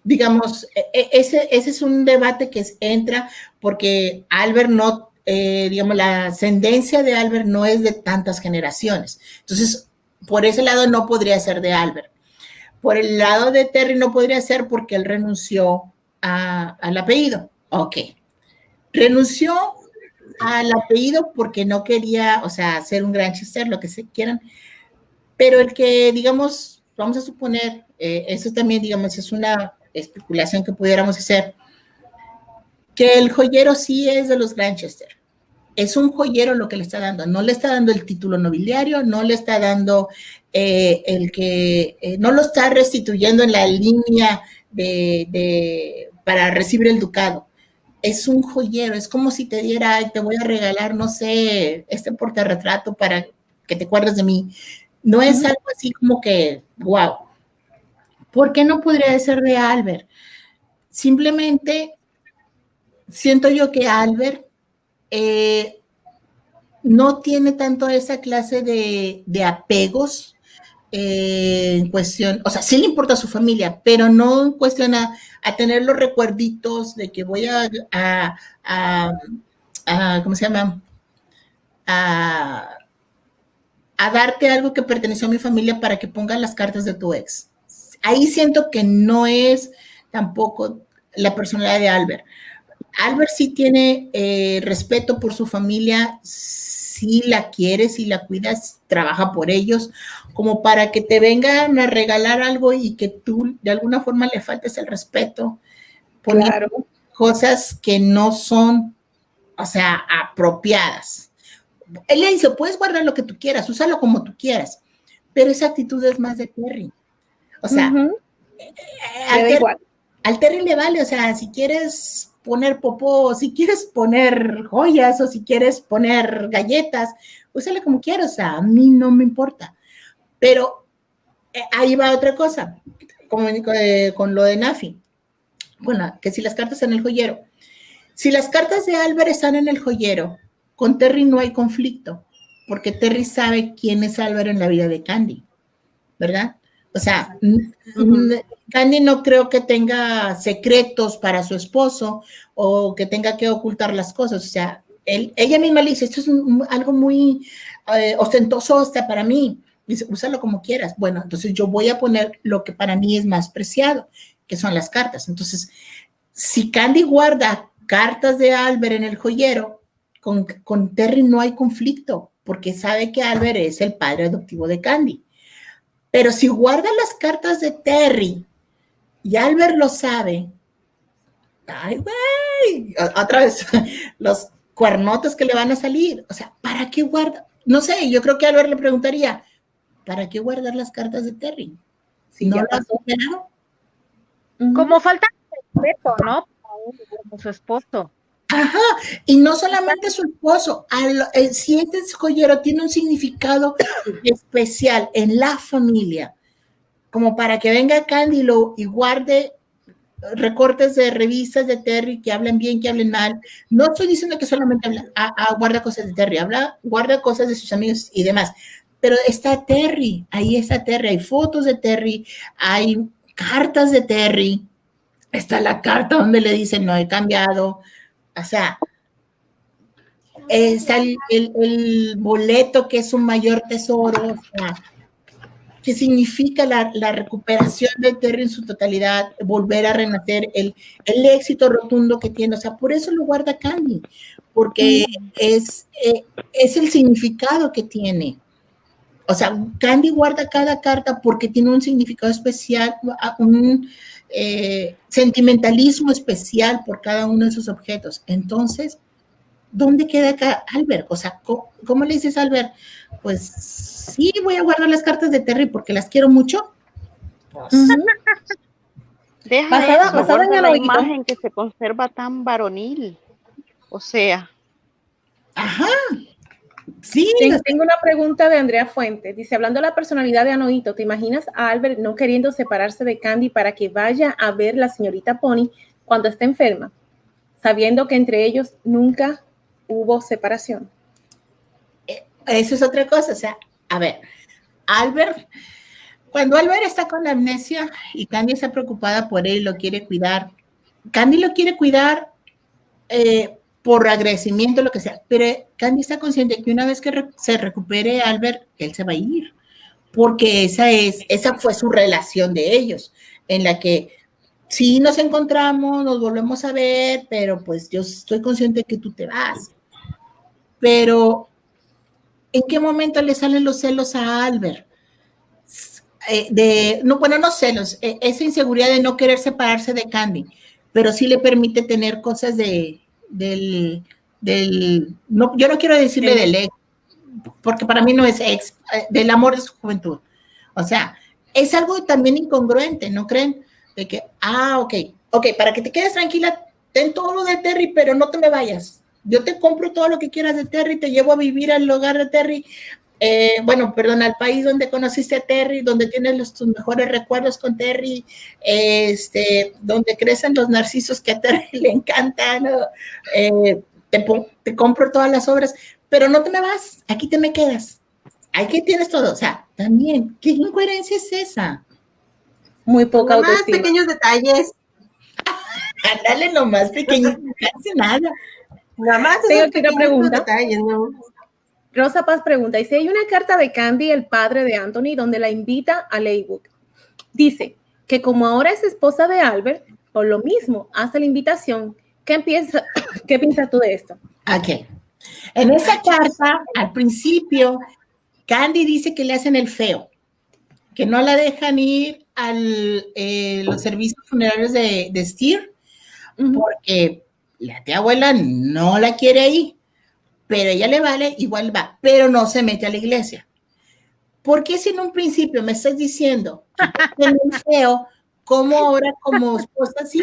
digamos, ese es un debate que entra porque Albert no, digamos, la ascendencia de Albert no es de tantas generaciones. Entonces, por ese lado no podría ser de Albert. Por el lado de Terry no podría ser porque él renunció al apellido. Ok. Renunció al apellido porque no quería, o sea, ser un Granchester, lo que se quieran. Pero el que, digamos, vamos a suponer, eso también, digamos, es una especulación que pudiéramos hacer, que el joyero sí es de los Granchester. Es un joyero lo que le está dando, no le está dando el título nobiliario, no le está dando no lo está restituyendo en la línea para recibir el ducado. Es un joyero, es como si te diera, te voy a regalar, no sé, este portarretrato para que te acuerdes de mí. No es algo así como que, wow. ¿Por qué no podría ser de Albert? Simplemente siento yo que Albert no tiene tanto esa clase de apegos en cuestión, o sea, sí le importa a su familia, pero no en cuestión a tener los recuerditos de que voy a ¿cómo se llama? A darte algo que perteneció a mi familia para que pongas las cartas de tu ex. Ahí siento que no es tampoco la personalidad de Albert. Albert sí tiene respeto por su familia, sí la quiere, sí la cuidas, trabaja por ellos, como para que te vengan a regalar algo y que tú de alguna forma le faltes el respeto, poniendo Claro. cosas que no son, o sea, apropiadas. Él le dice, puedes guardar lo que tú quieras, úsalo como tú quieras, pero esa actitud es más de Terry. O sea, al Terry le vale, o sea, si quieres poner popó, si quieres poner joyas o si quieres poner galletas, úsale como quieras, o sea, a mí no me importa. Pero ahí va otra cosa, como con lo de Nafi. Bueno, que si las cartas en el joyero. Si las cartas de Albert están en el joyero, con Terry no hay conflicto, porque Terry sabe quién es Albert en la vida de Candy, ¿verdad? O sea, Candy no creo que tenga secretos para su esposo o que tenga que ocultar las cosas. O sea, ella misma le dice, esto es algo muy ostentoso hasta para mí. Dice, úsalo como quieras. Bueno, entonces yo voy a poner lo que para mí es más preciado, que son las cartas. Entonces, si Candy guarda cartas de Albert en el joyero, con Terry no hay conflicto, porque sabe que Albert es el padre adoptivo de Candy. Pero si guarda las cartas de Terry y Albert lo sabe, ay, güey, otra vez, los cuernotes que le van a salir. O sea, ¿para qué guarda? No sé, yo creo que Albert le preguntaría, ¿para qué guardar las cartas de Terry? Si no lo has superado. Como falta de respeto, ¿no? Como su esposo. Ajá, y no solamente su esposo, si este joyero tiene un significado especial en la familia, como para que venga Candy y guarde recortes de revistas de Terry que hablen bien, que hablen mal. No estoy diciendo que solamente guarda cosas de Terry, guarda cosas de sus amigos y demás, pero está Terry, ahí está Terry, hay fotos de Terry, hay cartas de Terry, está la carta donde le dicen no he cambiado. O sea, está el boleto que es un mayor tesoro, o sea, que significa la recuperación de Terry en su totalidad, volver a renacer, el éxito rotundo que tiene. O sea, por eso lo guarda Candy, porque es el significado que tiene. O sea, Candy guarda cada carta porque tiene un significado especial, un sentimentalismo especial por cada uno de sus objetos. Entonces, ¿dónde queda acá Albert? O sea, ¿cómo le dices a Albert? Pues sí, voy a guardar las cartas de Terry porque las quiero mucho. Pues, basada en la imagen que se conserva tan varonil. O sea. Ajá. Sí. Tengo una pregunta de Andrea Fuentes. Dice, hablando de la personalidad de Anoito, ¿te imaginas a Albert no queriendo separarse de Candy para que vaya a ver la señorita Pony cuando está enferma, sabiendo que entre ellos nunca hubo separación? Eso es otra cosa. O sea, a ver, cuando Albert está con la amnesia y Candy está preocupada por él, lo quiere cuidar, Candy lo quiere cuidar por agradecimiento, lo que sea, pero Candy está consciente que una vez que se recupere Albert, él se va a ir, porque esa fue su relación de ellos, en la que sí nos encontramos, nos volvemos a ver, pero pues yo estoy consciente de que tú te vas. Pero, ¿en qué momento le salen los celos a Albert? No celos, esa inseguridad de no querer separarse de Candy, pero sí le permite tener cosas no, yo no quiero decirle del ex, porque para mí no es ex, del amor de su juventud. O sea, es algo también incongruente, ¿no creen? De que, ok, para que te quedes tranquila, ten todo lo de Terry, pero no te me vayas. Yo te compro todo lo que quieras de Terry, te llevo a vivir al hogar de Terry, al país donde conociste a Terry, donde tienes tus mejores recuerdos con Terry, donde crecen los narcisos que a Terry le encantan, ¿no? Te compro todas las obras, pero no te me vas, aquí te me quedas. Aquí tienes todo. O sea, también, ¿qué incoherencia es esa? Muy poca autoestima. Más pequeños detalles. Ándale, nomás pequeñito, casi nada. Nada más Tengo esos aquí una pequeñitos pregunta. detalles, ¿no? Rosa Paz pregunta, dice, hay una carta de Candy, el padre de Anthony, donde la invita a Leywood. Dice que como ahora es esposa de Albert, por lo mismo hace la invitación. ¿Qué piensas tú de esto? Ok. En esa carta, al principio, Candy dice que le hacen el feo, que no la dejan ir a los servicios funerarios de Steer, porque la tía abuela no la quiere ahí, pero ella le vale, igual va, pero no se mete a la iglesia. ¿Por qué si en un principio me estás diciendo que es el feo, cómo ahora como esposa sí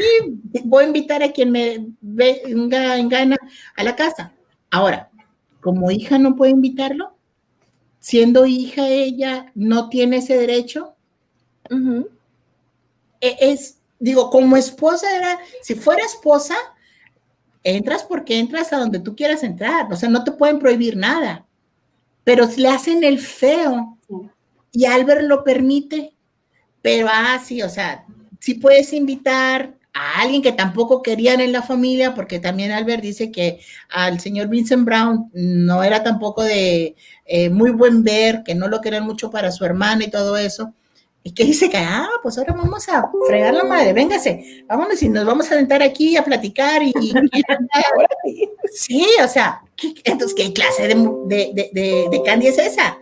voy a invitar a quien me venga en gana a la casa? Ahora, como hija no puede invitarlo, siendo hija ella no tiene ese derecho. Digo, como esposa era, si fuera esposa, entras porque entras a donde tú quieras entrar, o sea, no te pueden prohibir nada, pero si le hacen el feo y Albert lo permite, pero sí, o sea, sí puedes invitar a alguien que tampoco querían en la familia, porque también Albert dice que al señor Vincent Brown no era tampoco de muy buen ver, que no lo querían mucho para su hermana y todo eso, y que dice que, pues ahora vamos a fregar la madre, véngase, vámonos y nos vamos a sentar aquí a platicar y sí, o sea, entonces, ¿qué clase de Candy es esa?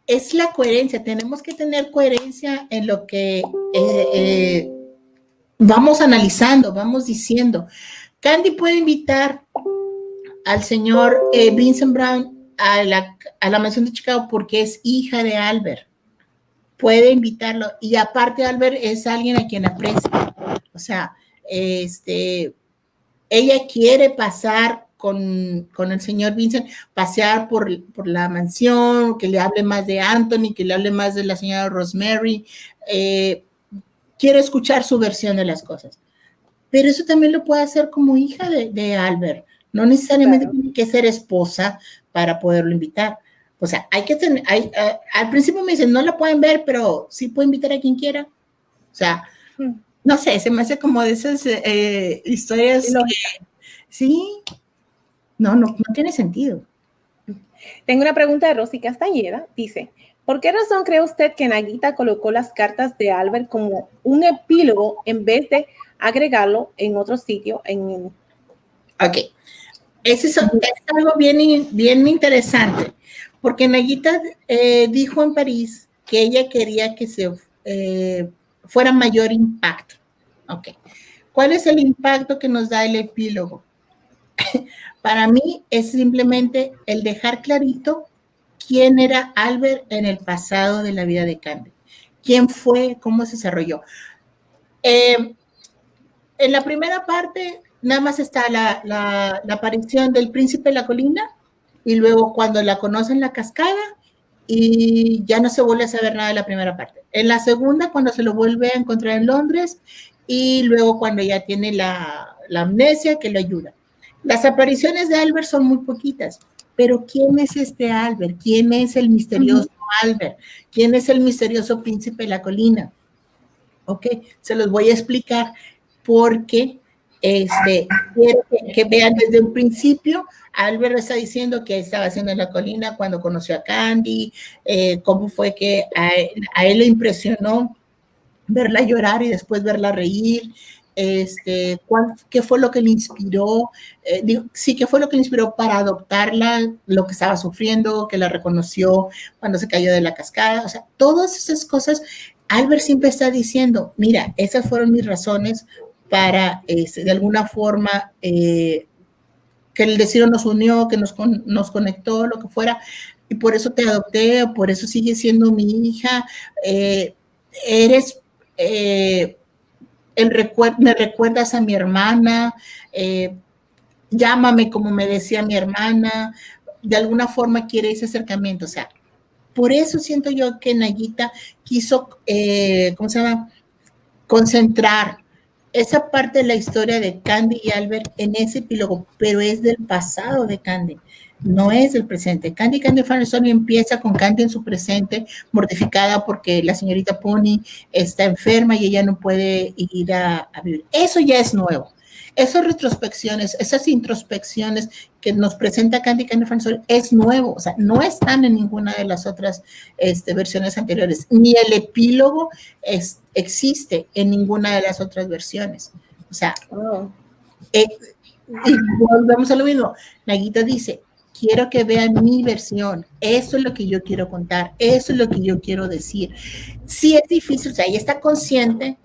Es la coherencia, tenemos que tener coherencia en lo que vamos analizando, vamos diciendo. Candy puede invitar al señor Vincent Brown a la mansión de Chicago porque es hija de Albert. Puede invitarlo. Y aparte Albert es alguien a quien aprecia. O sea, ella quiere pasar con el señor Vincent, pasear por la mansión, que le hable más de Anthony, que le hable más de la señora Rosemary. Quiere escuchar su versión de las cosas. Pero eso también lo puede hacer como hija de Albert. No necesariamente tiene que ser esposa para poderlo invitar. O sea, hay que tener, al principio me dicen, no la pueden ver, pero sí puede invitar a quien quiera. O sea, no sé, se me hace como de esas historias que, sí, no tiene sentido. Tengo una pregunta de Rosy Castañeda, dice, ¿por qué razón cree usted que Nagita colocó las cartas de Albert como un epílogo en vez de agregarlo en otro sitio? Ok, es algo bien interesante, porque Nagita dijo en París que ella quería que fuera mayor impacto. Ok, ¿cuál es el impacto que nos da el epílogo? Para mí es simplemente el dejar clarito quién era Albert en el pasado de la vida de Candy, quién fue, cómo se desarrolló. En la primera parte nada más está la aparición del príncipe de la colina y luego cuando la conocen la cascada y ya no se vuelve a saber nada de la primera parte. En la segunda, cuando se lo vuelve a encontrar en Londres y luego cuando ya tiene la amnesia que le ayuda. Las apariciones de Albert son muy poquitas, pero ¿quién es este Albert? ¿Quién es el misterioso Albert? ¿Quién es el misterioso príncipe de la colina? Ok, se los voy a explicar porque quiero que vean desde un principio. Albert está diciendo que estaba haciendo en la colina cuando conoció a Candy, cómo fue que a él le impresionó verla llorar y después verla reír. ¿Qué fue lo que le inspiró? ¿Qué fue lo que le inspiró para adoptarla? Lo que estaba sufriendo, que la reconoció cuando se cayó de la cascada. O sea, todas esas cosas, Albert siempre está diciendo, mira, esas fueron mis razones para, de alguna forma, que el destino nos unió, que nos conectó, lo que fuera, y por eso te adopté, por eso sigues siendo mi hija, me recuerdas a mi hermana, llámame como me decía mi hermana, de alguna forma quiere ese acercamiento. O sea, por eso siento yo que Nagita quiso, concentrar esa parte de la historia de Candy y Albert en ese epílogo, pero es del pasado de Candy, no es del presente. Candy Farnesoni empieza con Candy en su presente, mortificada porque la señorita Pony está enferma y ella no puede ir a vivir. Eso ya es nuevo. esas retrospecciones, esas introspecciones que nos presenta Candy Friends es nuevo, o sea, no están en ninguna de las otras versiones anteriores, ni el epílogo existe en ninguna de las otras versiones. O sea, y volvemos a lo mismo. Naguita dice, quiero que vean mi versión, eso es lo que yo quiero contar, eso es lo que yo quiero decir. Sí es difícil, o sea, ella está consciente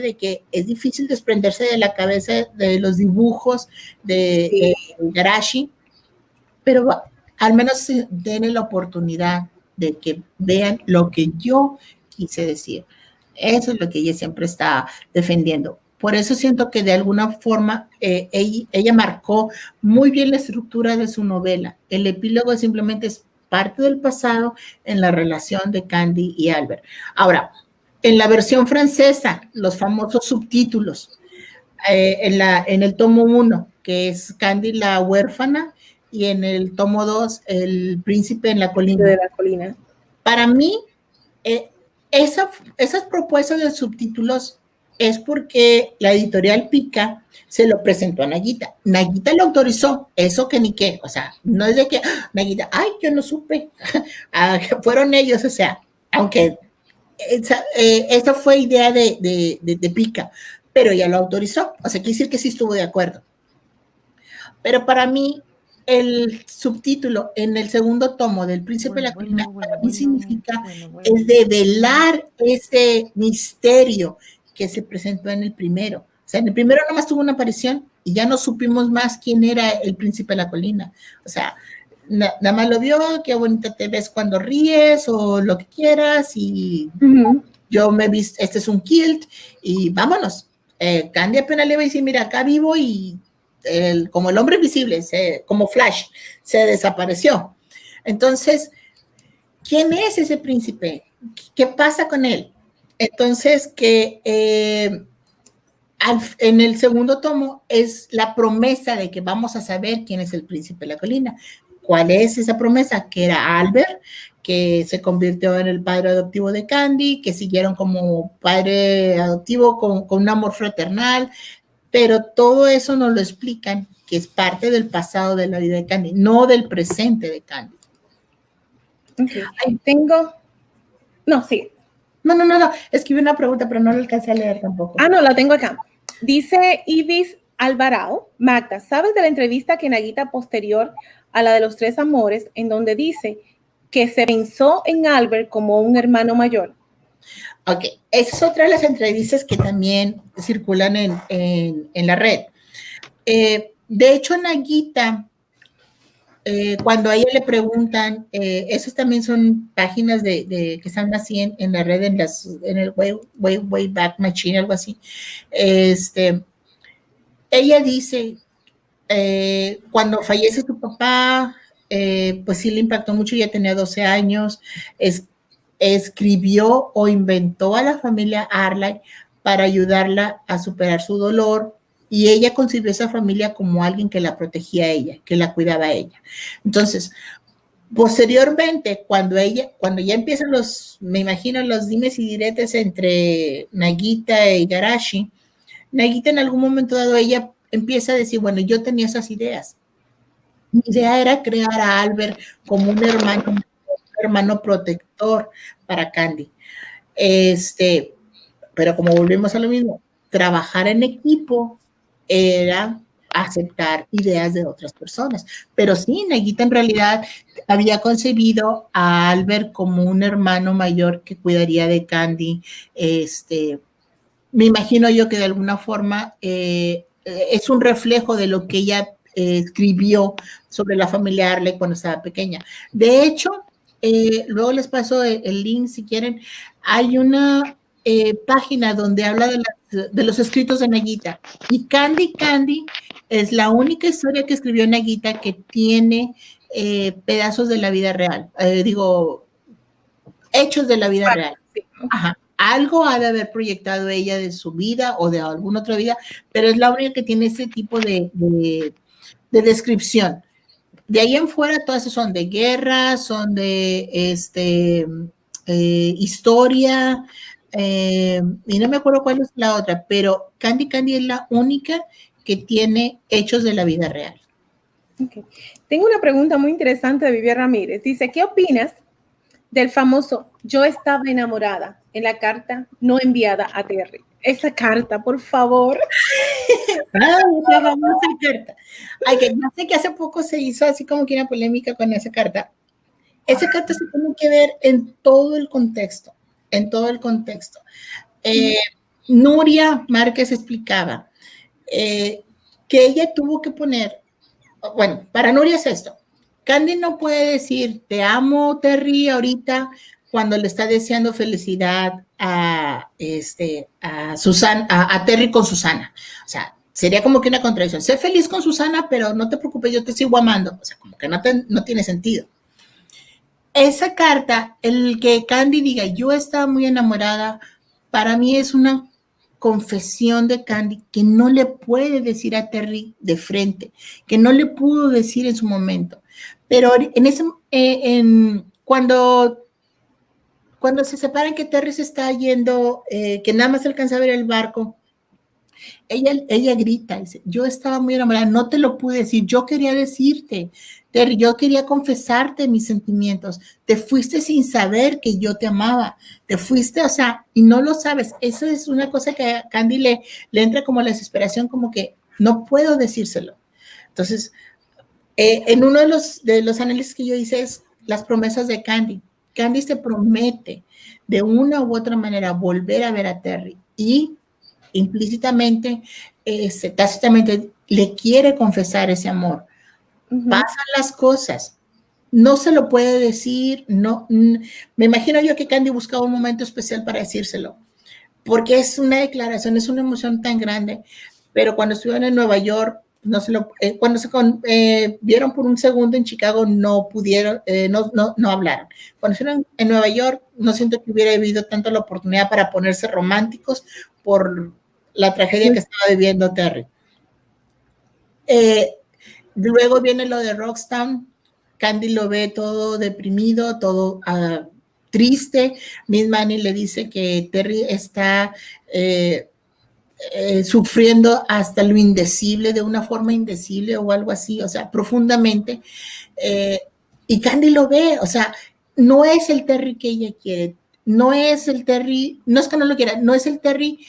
de que es difícil desprenderse de la cabeza de los dibujos de Garashi, pero al menos denle la oportunidad de que vean lo que yo quise decir. Eso es lo que ella siempre está defendiendo. Por eso siento que de alguna forma ella marcó muy bien la estructura de su novela. El epílogo simplemente es parte del pasado en la relación de Candy y Albert. Ahora, en la versión francesa, los famosos subtítulos, en el tomo 1, que es Candy la huérfana, y en el tomo 2, el príncipe en la colina. De la colina. Para mí, esas propuestas de subtítulos es porque la editorial Pica se lo presentó a Naguita. Naguita lo autorizó, eso que ni qué, o sea, no es de que Naguita, ay, yo no supe, fueron ellos, o sea, aunque esa fue idea de Pica, pero ella lo autorizó, o sea, quiere decir que sí estuvo de acuerdo. Pero para mí, el subtítulo en el segundo tomo del Príncipe de la Colina, para mí significa es develar ese misterio que se presentó en el primero. O sea, en el primero nomás tuvo una aparición y ya no supimos más quién era el Príncipe de la Colina. O sea, nada más lo vio, qué bonita te ves cuando ríes o lo que quieras y yo me vi, este es un kilt y vámonos. Candy apenas le va a decir, mira, acá vivo y como el hombre invisible, como Flash, se desapareció. Entonces, ¿quién es ese príncipe? ¿Qué pasa con él? Entonces, que en el segundo tomo es la promesa de que vamos a saber quién es el príncipe de la colina. ¿Cuál es esa promesa? Que era Albert, que se convirtió en el padre adoptivo de Candy, que siguieron como padre adoptivo con un amor fraternal, pero todo eso nos lo explican, que es parte del pasado de la vida de Candy, no del presente de Candy. Okay. Ahí tengo... No, sí. No, escribí una pregunta, pero no la alcancé a leer tampoco. No, la tengo acá. Dice Ibis Alvarado, Magda, ¿sabes de la entrevista que Naguita posterior a la de los 3 amores, en donde dice que se pensó en Albert como un hermano mayor? Ok, esa es otra de las entrevistas que también circulan en la red. De hecho, Naguita, cuando a ella le preguntan, esos también son páginas que están así en la red, en el Wayback Machine, algo así. Ella dice, cuando fallece su papá, pues sí le impactó mucho, ya tenía 12 años, escribió o inventó a la familia Arlay para ayudarla a superar su dolor, y ella concibió a esa familia como alguien que la protegía a ella, que la cuidaba a ella. Entonces, posteriormente, cuando ya empiezan me imagino, los dimes y diretes entre Naguita y Garashi, Naguita en algún momento dado, ella empieza a decir, bueno, yo tenía esas ideas. Mi idea era crear a Albert como un hermano protector para Candy. Pero como volvemos a lo mismo, trabajar en equipo era aceptar ideas de otras personas. Pero sí, Naguita en realidad había concebido a Albert como un hermano mayor que cuidaría de Candy. Me imagino yo que de alguna forma es un reflejo de lo que ella escribió sobre la familia Arley cuando estaba pequeña. De hecho, luego les paso el link si quieren. Hay una página donde habla de los escritos de Naguita, y Candy es la única historia que escribió Naguita que tiene pedazos de la vida real, hechos de la vida real. Ajá. Algo ha de haber proyectado ella de su vida o de alguna otra vida, pero es la única que tiene ese tipo de descripción. De ahí en fuera, todas son de guerra, son de historia, y no me acuerdo cuál es la otra, pero Candy es la única que tiene hechos de la vida real. Okay. Tengo una pregunta muy interesante de Vivian Ramírez. Dice, ¿qué opinas del famoso "yo estaba enamorada" en la carta no enviada a Terry? Esa carta, por favor. Esa famosa carta. Ay, que no sé que hace poco se hizo así como que una polémica con esa carta. Esa carta se tiene que ver en todo el contexto, Nuria Márquez explicaba que ella tuvo que poner, bueno, para Nuria es esto, Candy no puede decir te amo, Terry, ahorita cuando le está deseando felicidad a Susana, a Terry con Susana. O sea, sería como que una contradicción. Sé feliz con Susana, pero no te preocupes, yo te sigo amando. O sea, como que no tiene sentido. Esa carta, el que Candy diga yo estaba muy enamorada, para mí es una confesión de Candy que no le puede decir a Terry de frente, que no le pudo decir en su momento. Pero cuando se separan, que Terry se está yendo, que nada más alcanza a ver el barco, ella grita, dice, yo estaba muy enamorada, no te lo pude decir, yo quería decirte, Terry, yo quería confesarte mis sentimientos, te fuiste sin saber que yo te amaba, te fuiste, o sea, y no lo sabes. Eso es una cosa que a Candy le entra como la desesperación, como que no puedo decírselo. Entonces, en uno de los análisis que yo hice es las promesas de Candy. Candy se promete de una u otra manera volver a ver a Terry y implícitamente, tácitamente le quiere confesar ese amor. Pasan las cosas, no se lo puede decir, me imagino yo que Candy buscaba un momento especial para decírselo, porque es una declaración, es una emoción tan grande, pero cuando estuvieron en Nueva York, cuando se vieron por un segundo en Chicago, no pudieron, no hablaron. Cuando estuvieron en Nueva York, no siento que hubiera habido tanto la oportunidad para ponerse románticos por la tragedia que estaba viviendo Terry. Luego viene lo de Roxtown. Candy lo ve todo deprimido, todo triste. Miss Manny le dice que Terry está sufriendo hasta lo indecible, de una forma indecible o algo así, o sea, profundamente. Y Candy lo ve, o sea, no es el Terry que ella quiere, no es el Terry, no es que no lo quiera, no es el Terry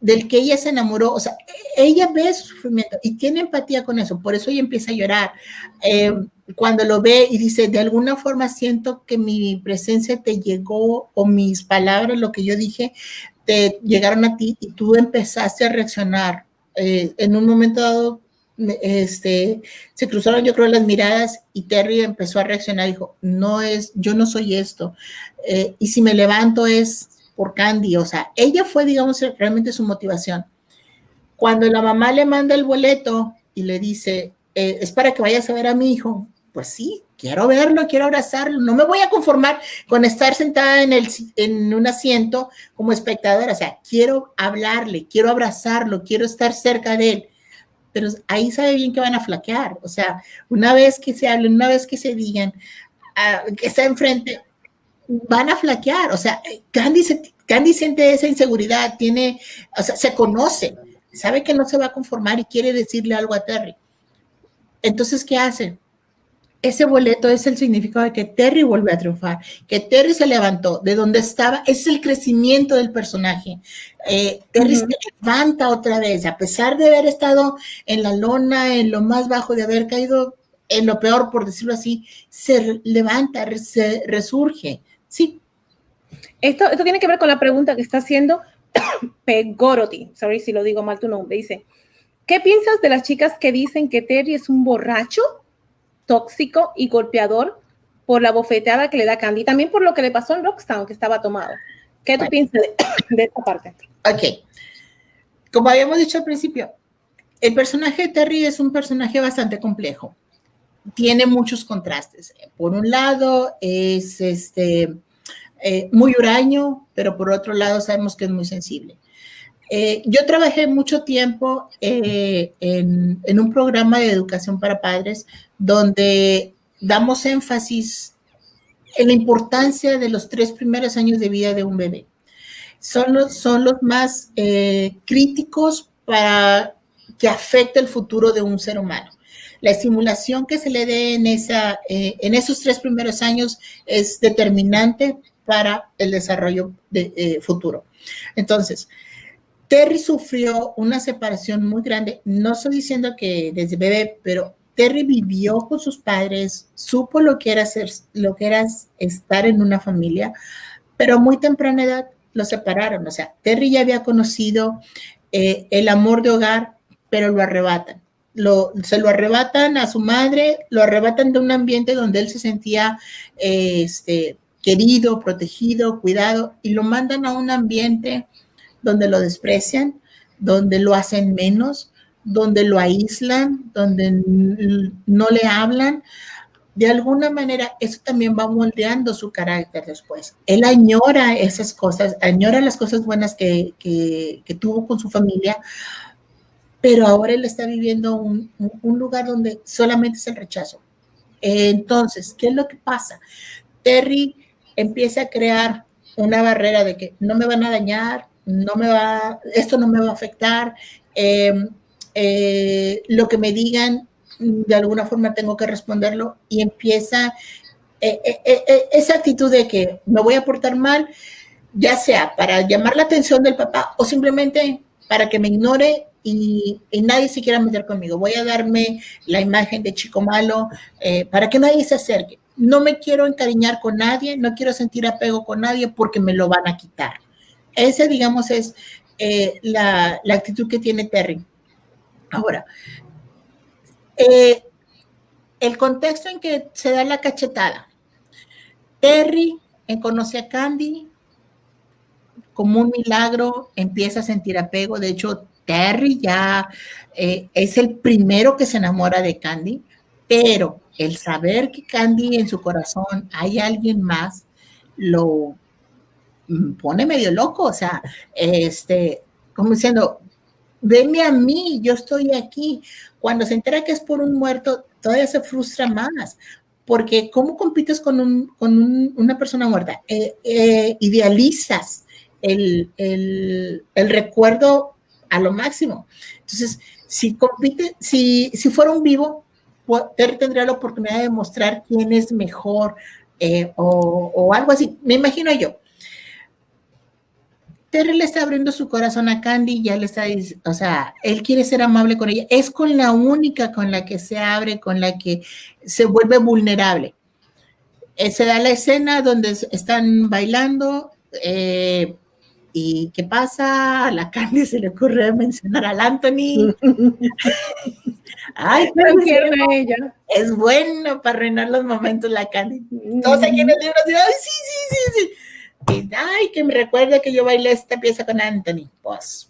del que ella se enamoró, o sea, ella ve su sufrimiento y tiene empatía con eso, por eso ella empieza a llorar. Cuando lo ve y dice, de alguna forma siento que mi presencia te llegó, o mis palabras, lo que yo dije, te llegaron a ti y tú empezaste a reaccionar. En un momento dado, se cruzaron, yo creo, las miradas y Terry empezó a reaccionar, dijo, yo no soy esto, y si me levanto es por Candy, o sea, ella fue, digamos, realmente su motivación. Cuando la mamá le manda el boleto y le dice, es para que vayas a ver a mi hijo, pues sí, quiero verlo, quiero abrazarlo, no me voy a conformar con estar sentada en un asiento como espectadora, o sea, quiero hablarle, quiero abrazarlo, quiero estar cerca de él, pero ahí sabe bien que van a flaquear, o sea, una vez que se hablen, una vez que se digan, que está enfrente, van a flaquear, o sea, Candy siente esa inseguridad, o sea, se conoce, sabe que no se va a conformar y quiere decirle algo a Terry. Entonces, ¿qué hace? Ese boleto es el significado de que Terry vuelve a triunfar, que Terry se levantó de donde estaba, es el crecimiento del personaje. Terry se levanta otra vez, a pesar de haber estado en la lona, en lo más bajo, de haber caído en lo peor, por decirlo así, se levanta, se resurge. Sí. Esto tiene que ver con la pregunta que está haciendo Pegoroti, sorry si lo digo mal tu nombre, dice, ¿qué piensas de las chicas que dicen que Terry es un borracho, tóxico y golpeador por la bofeteada que le da Candy, también por lo que le pasó en Roxtown, que estaba tomado? ¿Qué tú piensas de esta parte? Ok. Como habíamos dicho al principio, el personaje de Terry es un personaje bastante complejo. Tiene muchos contrastes. Por un lado, es muy huraño, pero por otro lado sabemos que es muy sensible. Yo trabajé mucho tiempo en un programa de educación para padres donde damos énfasis en la importancia de los 3 primeros años de vida de un bebé. Son los más críticos para que afecta el futuro de un ser humano. La estimulación que se le dé en esos 3 primeros años es determinante para el desarrollo futuro. Entonces, Terry sufrió una separación muy grande. No estoy diciendo que desde bebé, pero Terry vivió con sus padres, supo lo que era estar en una familia, pero a muy temprana edad lo separaron. O sea, Terry ya había conocido el amor de hogar, pero lo arrebatan. Se lo arrebatan a su madre, lo arrebatan de un ambiente donde él se sentía querido, protegido, cuidado, y lo mandan a un ambiente donde lo desprecian, donde lo hacen menos, donde lo aíslan, donde no le hablan. De alguna manera, eso también va moldeando su carácter después. Él añora esas cosas, añora las cosas buenas que tuvo con su familia, pero ahora él está viviendo un lugar donde solamente es el rechazo. Entonces, ¿qué es lo que pasa? Terry empieza a crear una barrera de que no me van a dañar, esto no me va a afectar, lo que me digan, de alguna forma tengo que responderlo, y empieza esa actitud de que me voy a portar mal, ya sea para llamar la atención del papá o simplemente para que me ignore y nadie se quiera meter conmigo. Voy a darme la imagen de chico malo para que nadie se acerque. No me quiero encariñar con nadie, no quiero sentir apego con nadie porque me lo van a quitar. Esa, digamos, es la actitud que tiene Terry. Ahora, el contexto en que se da la cachetada. Terry conoce a Candy, como un milagro empieza a sentir apego. De hecho, Terry ya es el primero que se enamora de Candy, pero el saber que Candy en su corazón hay alguien más lo pone medio loco. O sea, como diciendo, venme a mí, yo estoy aquí. Cuando se entera que es por un muerto, todavía se frustra más, porque ¿cómo compites con una persona muerta? Idealizas el recuerdo a lo máximo. Entonces, si fuera un vivo, Terry tendría la oportunidad de demostrar quién es mejor o algo así. Me imagino yo. Terry le está abriendo su corazón a Candy, ya le está diciendo, o sea, él quiere ser amable con ella. Es con la única con la que se abre, con la que se vuelve vulnerable. Se da la escena donde están bailando, ¿y qué pasa? A la Candy se le ocurre mencionar al Anthony. Ay, ella. Es bueno para arruinar los momentos la Candy. Todos aquí en el libro dicen, ay, sí. Y, ay, que me recuerda que yo bailé esta pieza con Anthony. Pues,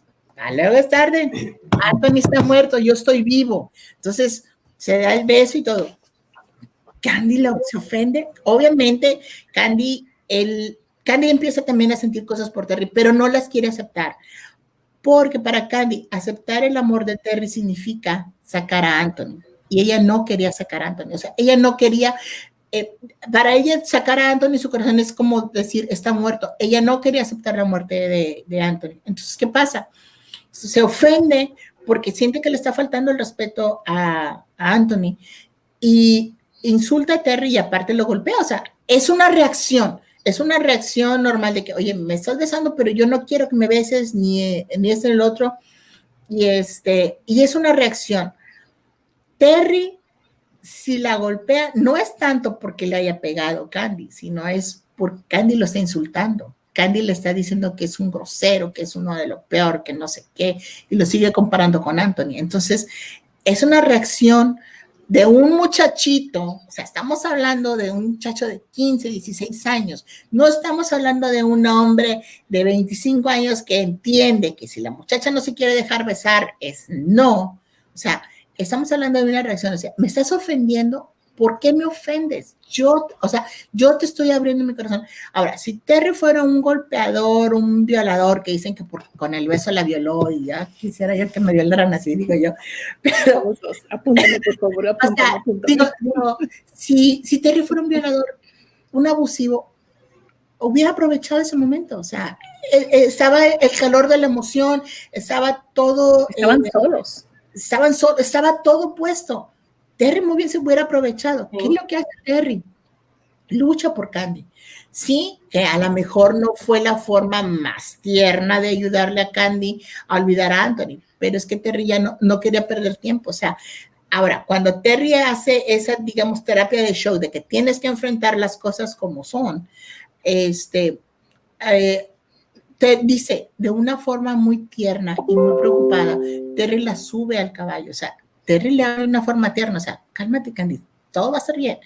luego es tarde. Anthony está muerto, yo estoy vivo. Entonces, se da el beso y todo. Candy se ofende. Obviamente, Candy empieza también a sentir cosas por Terry, pero no las quiere aceptar. Porque para Candy, aceptar el amor de Terry significa sacar a Anthony. Y ella no quería sacar a Anthony. O sea, ella no quería... para ella sacar a Anthony su corazón es como decir, está muerto. Ella no quería aceptar la muerte de Anthony. Entonces, ¿qué pasa? Se ofende porque siente que le está faltando el respeto a Anthony y insulta a Terry y aparte lo golpea. O sea, es una reacción normal de que, oye, me estás besando, pero yo no quiero que me beses ni este ni el otro. Y es una reacción. Terry, si la golpea, no es tanto porque le haya pegado Candy, sino es porque Candy lo está insultando. Candy le está diciendo que es un grosero, que es uno de lo peor, que no sé qué, y lo sigue comparando con Anthony. Entonces, es una reacción de un muchachito, o sea, estamos hablando de un muchacho de 15, 16 años, no estamos hablando de un hombre de 25 años que entiende que si la muchacha no se quiere dejar besar, es no. O sea, estamos hablando de una reacción, o sea, me estás ofendiendo, ¿por qué me ofendes? Yo te estoy abriendo mi corazón. Ahora, si Terry fuera un golpeador, un violador, que dicen que con el beso la violó y ya quisiera yo que me violaran así, digo yo. Pero, apúntame, por favor, apúntame. Digo, si Terry fuera un violador, un abusivo, hubiera aprovechado ese momento, o sea, estaba el calor de la emoción, estaba todo... Estaban solos. estaba todo puesto. Terry muy bien se hubiera aprovechado. ¿Qué es lo que hace Terry? Lucha por Candy. Sí, que a lo mejor no fue la forma más tierna de ayudarle a Candy a olvidar a Anthony, pero es que Terry ya no quería perder tiempo. O sea, ahora, cuando Terry hace esa, digamos, terapia de show de que tienes que enfrentar las cosas como son, te dice de una forma muy tierna y muy preocupada, Terry la sube al caballo. O sea, Terry le habla de una forma tierna. O sea, cálmate, Candy, todo va a estar bien.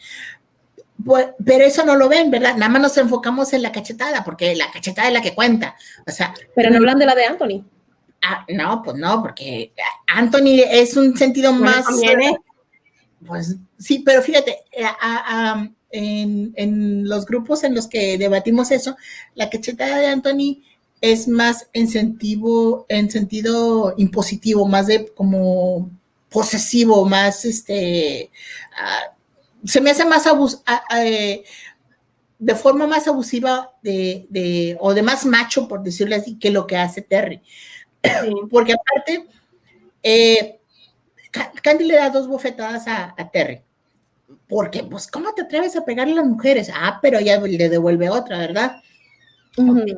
Pero eso no lo ven, ¿verdad? Nada más nos enfocamos en la cachetada, porque la cachetada es la que cuenta. O sea, pero no hablan de la de Anthony. No, pues no, porque Anthony es un sentido más. Pues sí, pero fíjate, en los grupos en los que debatimos eso, la cachetada de Anthony es más en sentido impositivo, más de como posesivo, más se me hace más de forma más abusiva o de más macho, por decirlo así, que lo que hace Terry. Sí. Porque aparte, Candy le da 2 bofetadas a Terry. Porque, pues, ¿cómo te atreves a pegarle a las mujeres? Pero ella le devuelve otra, ¿verdad? Okay.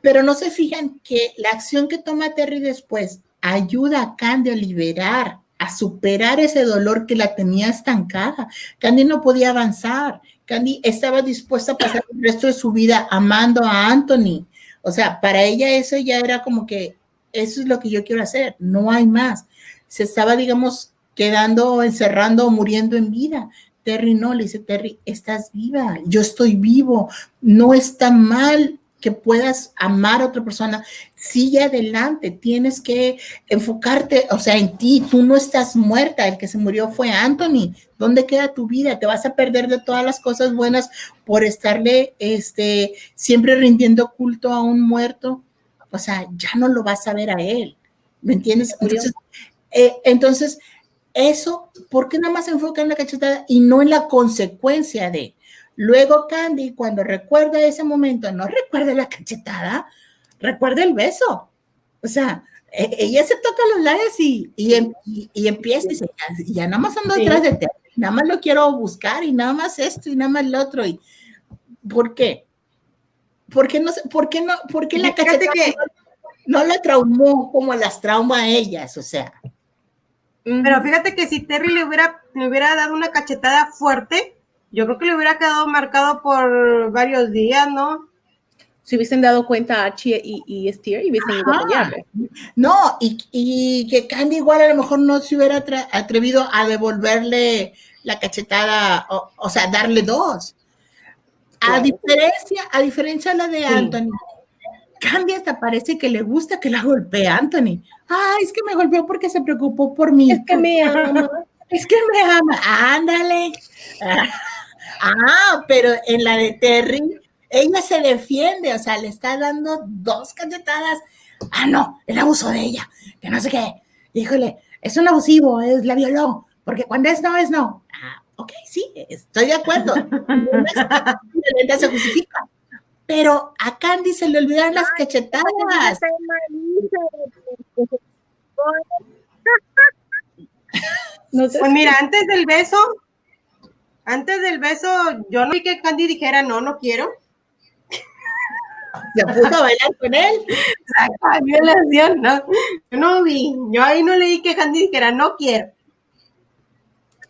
Pero no se fijan que la acción que toma Terry después ayuda a Candy a liberar, a superar ese dolor que la tenía estancada. Candy no podía avanzar. Candy estaba dispuesta a pasar el resto de su vida amando a Anthony. O sea, para ella eso ya era como que eso es lo que yo quiero hacer, no hay más. Se estaba, digamos, quedando, encerrando, muriendo en vida. Terry no, le dice, Terry, estás viva, yo estoy vivo, no está mal que puedas amar a otra persona, sigue adelante, tienes que enfocarte, o sea, en ti, tú no estás muerta, el que se murió fue Anthony, ¿dónde queda tu vida? Te vas a perder de todas las cosas buenas por estarle siempre rindiendo culto a un muerto, o sea, ya no lo vas a ver a él, ¿me entiendes? Entonces, eso, ¿por qué nada más se enfoca en la cachetada y no en la consecuencia de? Luego Candy, cuando recuerda ese momento, no recuerda la cachetada, recuerda el beso. O sea, ella se toca los labios y empieza y dice, ya nada más ando detrás de ti, nada más lo quiero buscar y nada más esto y nada más lo otro. Y, ¿por qué? ¿Por qué la cachetada no la traumó como las trauma a ellas? O sea. Pero fíjate que si Terry le hubiera dado una cachetada fuerte, yo creo que le hubiera quedado marcado por varios días, ¿no? Si hubiesen dado cuenta a Archie y Steer y hubiesen ido a apoyarle. No, y que Candy igual a lo mejor no se hubiera atrevido a devolverle la cachetada, o sea, darle 2. Claro. A diferencia de la de Anthony, Candy hasta parece que le gusta que la golpee Anthony. Ay, es que me golpeó porque se preocupó por mí. Es que me ama. Es que me ama. Ándale. Pero en la de Terry, ella se defiende, o sea, le está dando 2 cachetadas. No, el abuso de ella, que no sé qué. Híjole, es un abusivo, la violó, porque cuando es no, es no. Ok, sí, estoy de acuerdo. No se justifica. Pero a Candy se le olvidaron las cachetadas. No sé. Pues mira, antes del beso, yo no vi que Candy dijera no quiero. Se puso a bailar con él. Exacto, violación, no. Yo no vi, yo ahí no leí que Candy dijera no quiero.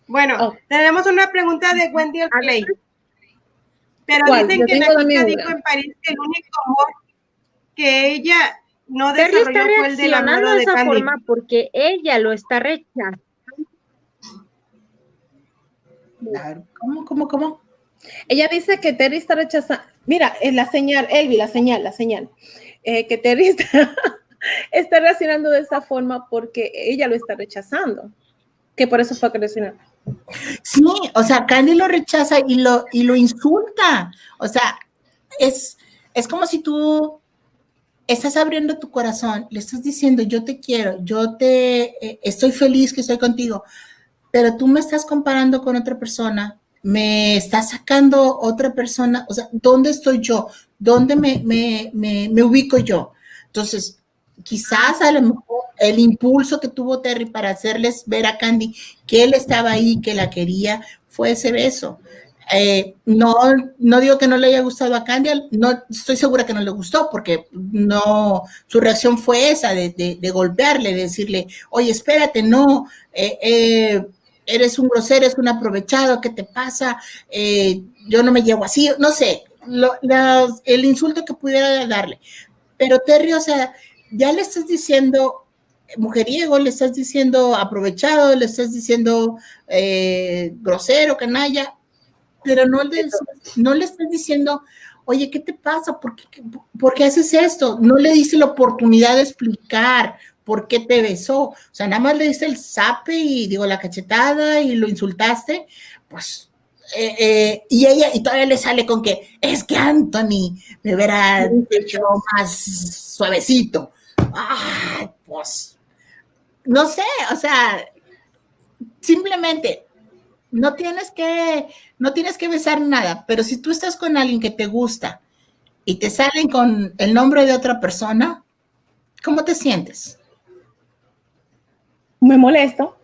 Bueno, tenemos una pregunta de Wendy Clay. Pero dicen que la chica dijo en París que el único amor que ella no desarrolló fue el del amor de Candy. Forma porque ella lo está rechazando. ¿Cómo? Ella dice que Terry está rechazando. Mira, la señal, Elvi, la señal. Que Terry está reaccionando de esa forma porque ella lo está rechazando. Que por eso fue que reaccionó. Sí, o sea, Candy lo rechaza y lo insulta. O sea, es como si tú estás abriendo tu corazón, le estás diciendo, yo te quiero, estoy feliz que estoy contigo, pero tú me estás comparando con otra persona, me estás sacando otra persona, o sea, ¿dónde estoy yo? ¿Dónde me ubico yo? Entonces, quizás a lo mejor el impulso que tuvo Terry para hacerles ver a Candy que él estaba ahí, que la quería, fue ese beso. No digo que no le haya gustado a Candy, no estoy segura que no le gustó, porque no, su reacción fue esa, de golpearle, de decirle, oye, espérate, no, eres un grosero, eres un aprovechado, ¿qué te pasa? Yo no me llevo así, no sé, el insulto que pudiera darle. Pero Terry, o sea, ya le estás diciendo mujeriego, le estás diciendo aprovechado, le estás diciendo grosero, canalla, pero no le estás diciendo, oye, ¿qué te pasa? ¿Por qué haces esto? No le dice la oportunidad de explicar por qué te besó. O sea, nada más le dice el zape y digo la cachetada y lo insultaste, pues, y todavía le sale con que es que Anthony me hubiera hecho más suavecito. Ay, pues, no sé, o sea, simplemente no tienes que besar nada, pero si tú estás con alguien que te gusta y te salen con el nombre de otra persona, ¿cómo te sientes? Me molesto.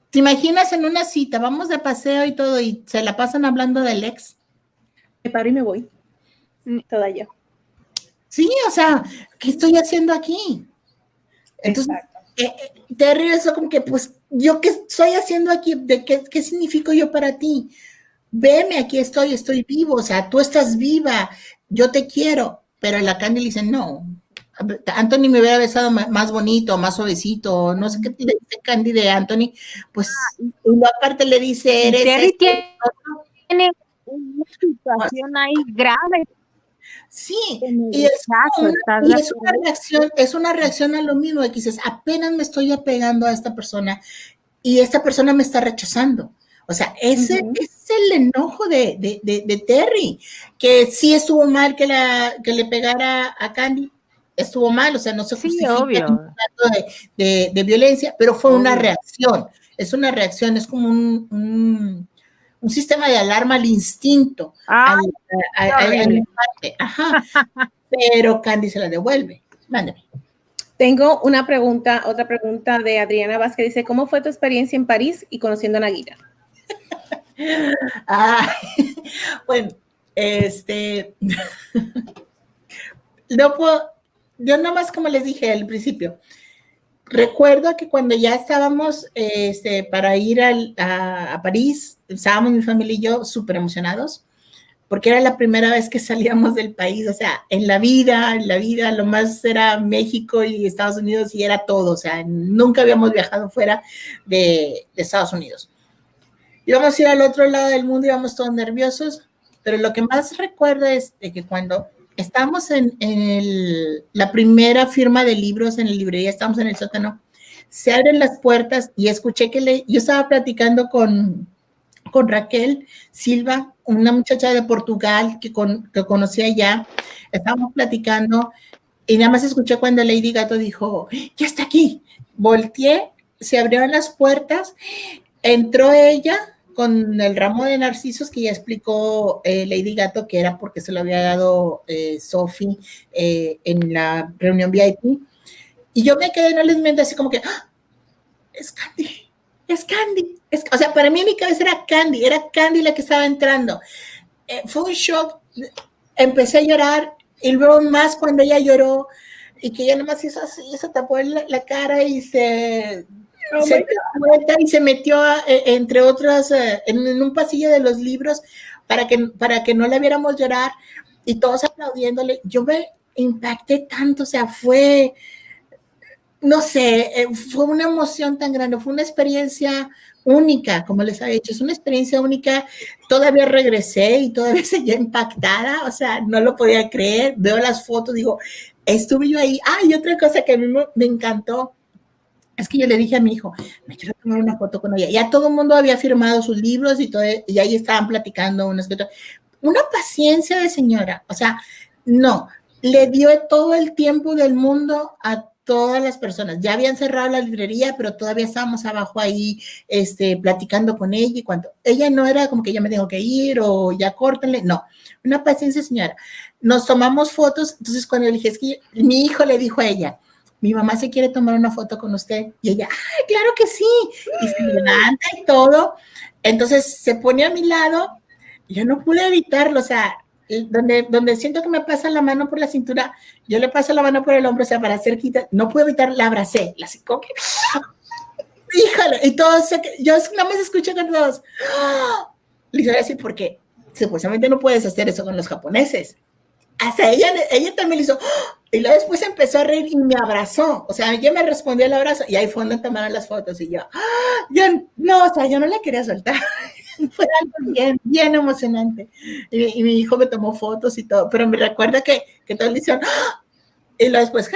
¿Te imaginas en una cita, vamos de paseo y todo, y se la pasan hablando del ex? Me paro y me voy. Toda yo. Sí, o sea, ¿qué estoy haciendo aquí? Entonces, Terry, eso como que, pues, ¿yo qué estoy haciendo aquí? ¿Qué significo yo para ti? Veme, aquí estoy vivo, o sea, tú estás viva, yo te quiero, pero la Candy le dice, no, Anthony me hubiera besado más bonito, más suavecito, no sé qué le dice Candy de Anthony, pues, y aparte le dice, eres Terry tiene una situación ahí grave. Sí, y es una reacción a lo mismo, de que dices, apenas me estoy apegando a esta persona y esta persona me está rechazando. O sea, ese es el enojo de Terry, que sí estuvo mal que le pegara a Candy, estuvo mal, o sea, no se justifica un acto de violencia, pero fue una reacción, es como un sistema de alarma al instinto. Ajá. Pero Candy se la devuelve. Mándame. Tengo otra pregunta de Adriana Vázquez. Dice, ¿cómo fue tu experiencia en París y conociendo a Naguita? Bueno, no puedo, yo nada más como les dije al principio, recuerdo que cuando ya estábamos para ir a París, estábamos mi familia y yo súper emocionados, porque era la primera vez que salíamos del país, o sea, en la vida, lo más era México y Estados Unidos y era todo, o sea, nunca habíamos viajado fuera de Estados Unidos. Íbamos a ir al otro lado del mundo, íbamos todos nerviosos, pero lo que más recuerdo es de que cuando estábamos en la primera firma de libros en la librería, estábamos en el sótano, se abren las puertas y escuché yo estaba platicando con Raquel Silva, una muchacha de Portugal que conocía allá, estábamos platicando y nada más escuché cuando Lady Gato dijo, ya está aquí, volteé, se abrieron las puertas, entró ella con el ramo de narcisos que ya explicó Lady Gato que era porque se lo había dado Sophie en la reunión VIP, y yo me quedé, no les miento, así como que, ¡ah! Es Candy, o sea, para mí en mi cabeza era Candy la que estaba entrando. Fue un shock, empecé a llorar, y luego más cuando ella lloró, y que ella nomás hizo así, se tapó la cara y se metió entre otras en un pasillo de los libros para que no la viéramos llorar, y todos aplaudiéndole. Yo me impacté tanto, o sea, fue, no sé, fue una emoción tan grande, fue una experiencia única, como les había dicho, es una experiencia única. Todavía regresé y todavía seguía impactada, o sea, no lo podía creer. Veo las fotos, digo, estuve yo ahí. Y otra cosa que a mí me encantó es que yo le dije a mi hijo, me quiero tomar una foto con ella. Ya todo el mundo había firmado sus libros y ahí estaban platicando unas que otras. Una paciencia de señora, o sea, no, le dio todo el tiempo del mundo a todas las personas. Ya habían cerrado la librería, pero todavía estábamos abajo ahí platicando con ella, y cuando ella no era como que ya me tengo que ir o ya córtenle, no, una paciencia señora. Nos tomamos fotos, entonces cuando le dije, es que mi hijo le dijo a ella, mi mamá se quiere tomar una foto con usted. Y ella, ¡ay, claro que sí! Y se levanta y todo. Entonces se pone a mi lado, y yo no pude evitarlo, o sea, donde siento que me pasa la mano por la cintura, yo le paso la mano por el hombro, o sea, para cerquita, no pude evitar, la abracé, la como que, híjole, y todos, yo nada más escuché con todos, le voy a decir, porque supuestamente no puedes hacer eso con los japoneses. Hasta ella también le hizo, y luego después empezó a reír y me abrazó, o sea, ella me respondió al abrazo, y ahí fue donde tomaron las fotos, y yo no, o sea, yo no la quería soltar. Fue algo bien, bien emocionante. Y mi hijo me tomó fotos y todo, pero me recuerda que todos le hicieron, y luego después,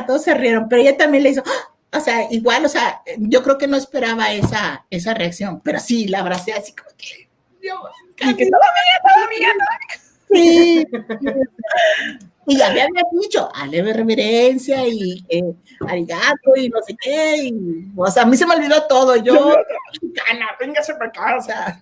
todos se rieron, pero ella también le hizo, o sea, igual, o sea, yo creo que no esperaba esa reacción, pero sí, la abracé así como que, Dios, que todavía. Sí. Y ya me había dicho, leve reverencia y arigato y no sé qué, y, o sea, a mí se me olvidó todo, yo, mexicana, véngase para acá, o sea.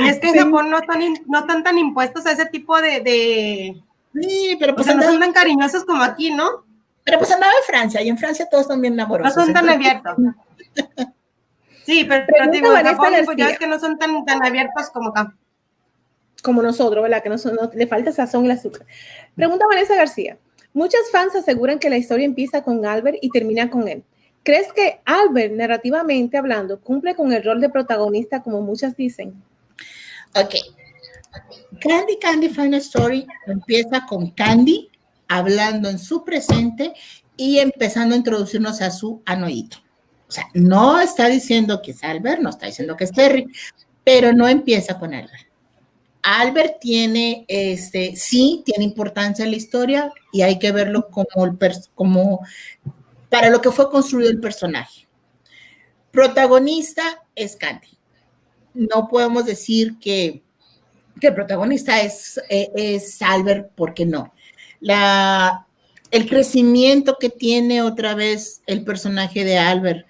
Y es que en Japón no están tan impuestos a ese tipo de Sí, pero pues o sea, no son tan cariñosos como aquí, ¿no? Pero pues andaba en Francia, y en Francia todos son bien amorosos. No son tan abiertos. Sí, pero digo, en Japón pues ya es que no son tan abiertos como acá. Como nosotros, ¿verdad? Que no le falta sazón y el azúcar. Pregunta Vanessa García. Muchas fans aseguran que la historia empieza con Albert y termina con él. ¿Crees que Albert, narrativamente hablando, cumple con el rol de protagonista como muchas dicen? Ok. Candy Final Story empieza con Candy hablando en su presente y empezando a introducirnos a su anoíto. O sea, no está diciendo que es Albert, no está diciendo que es Terry, pero no empieza con Albert. Albert tiene, sí, tiene importancia en la historia y hay que verlo como para lo que fue construido el personaje. Protagonista es Candy. No podemos decir que el protagonista es Albert, porque no. El crecimiento que tiene otra vez el personaje de Albert,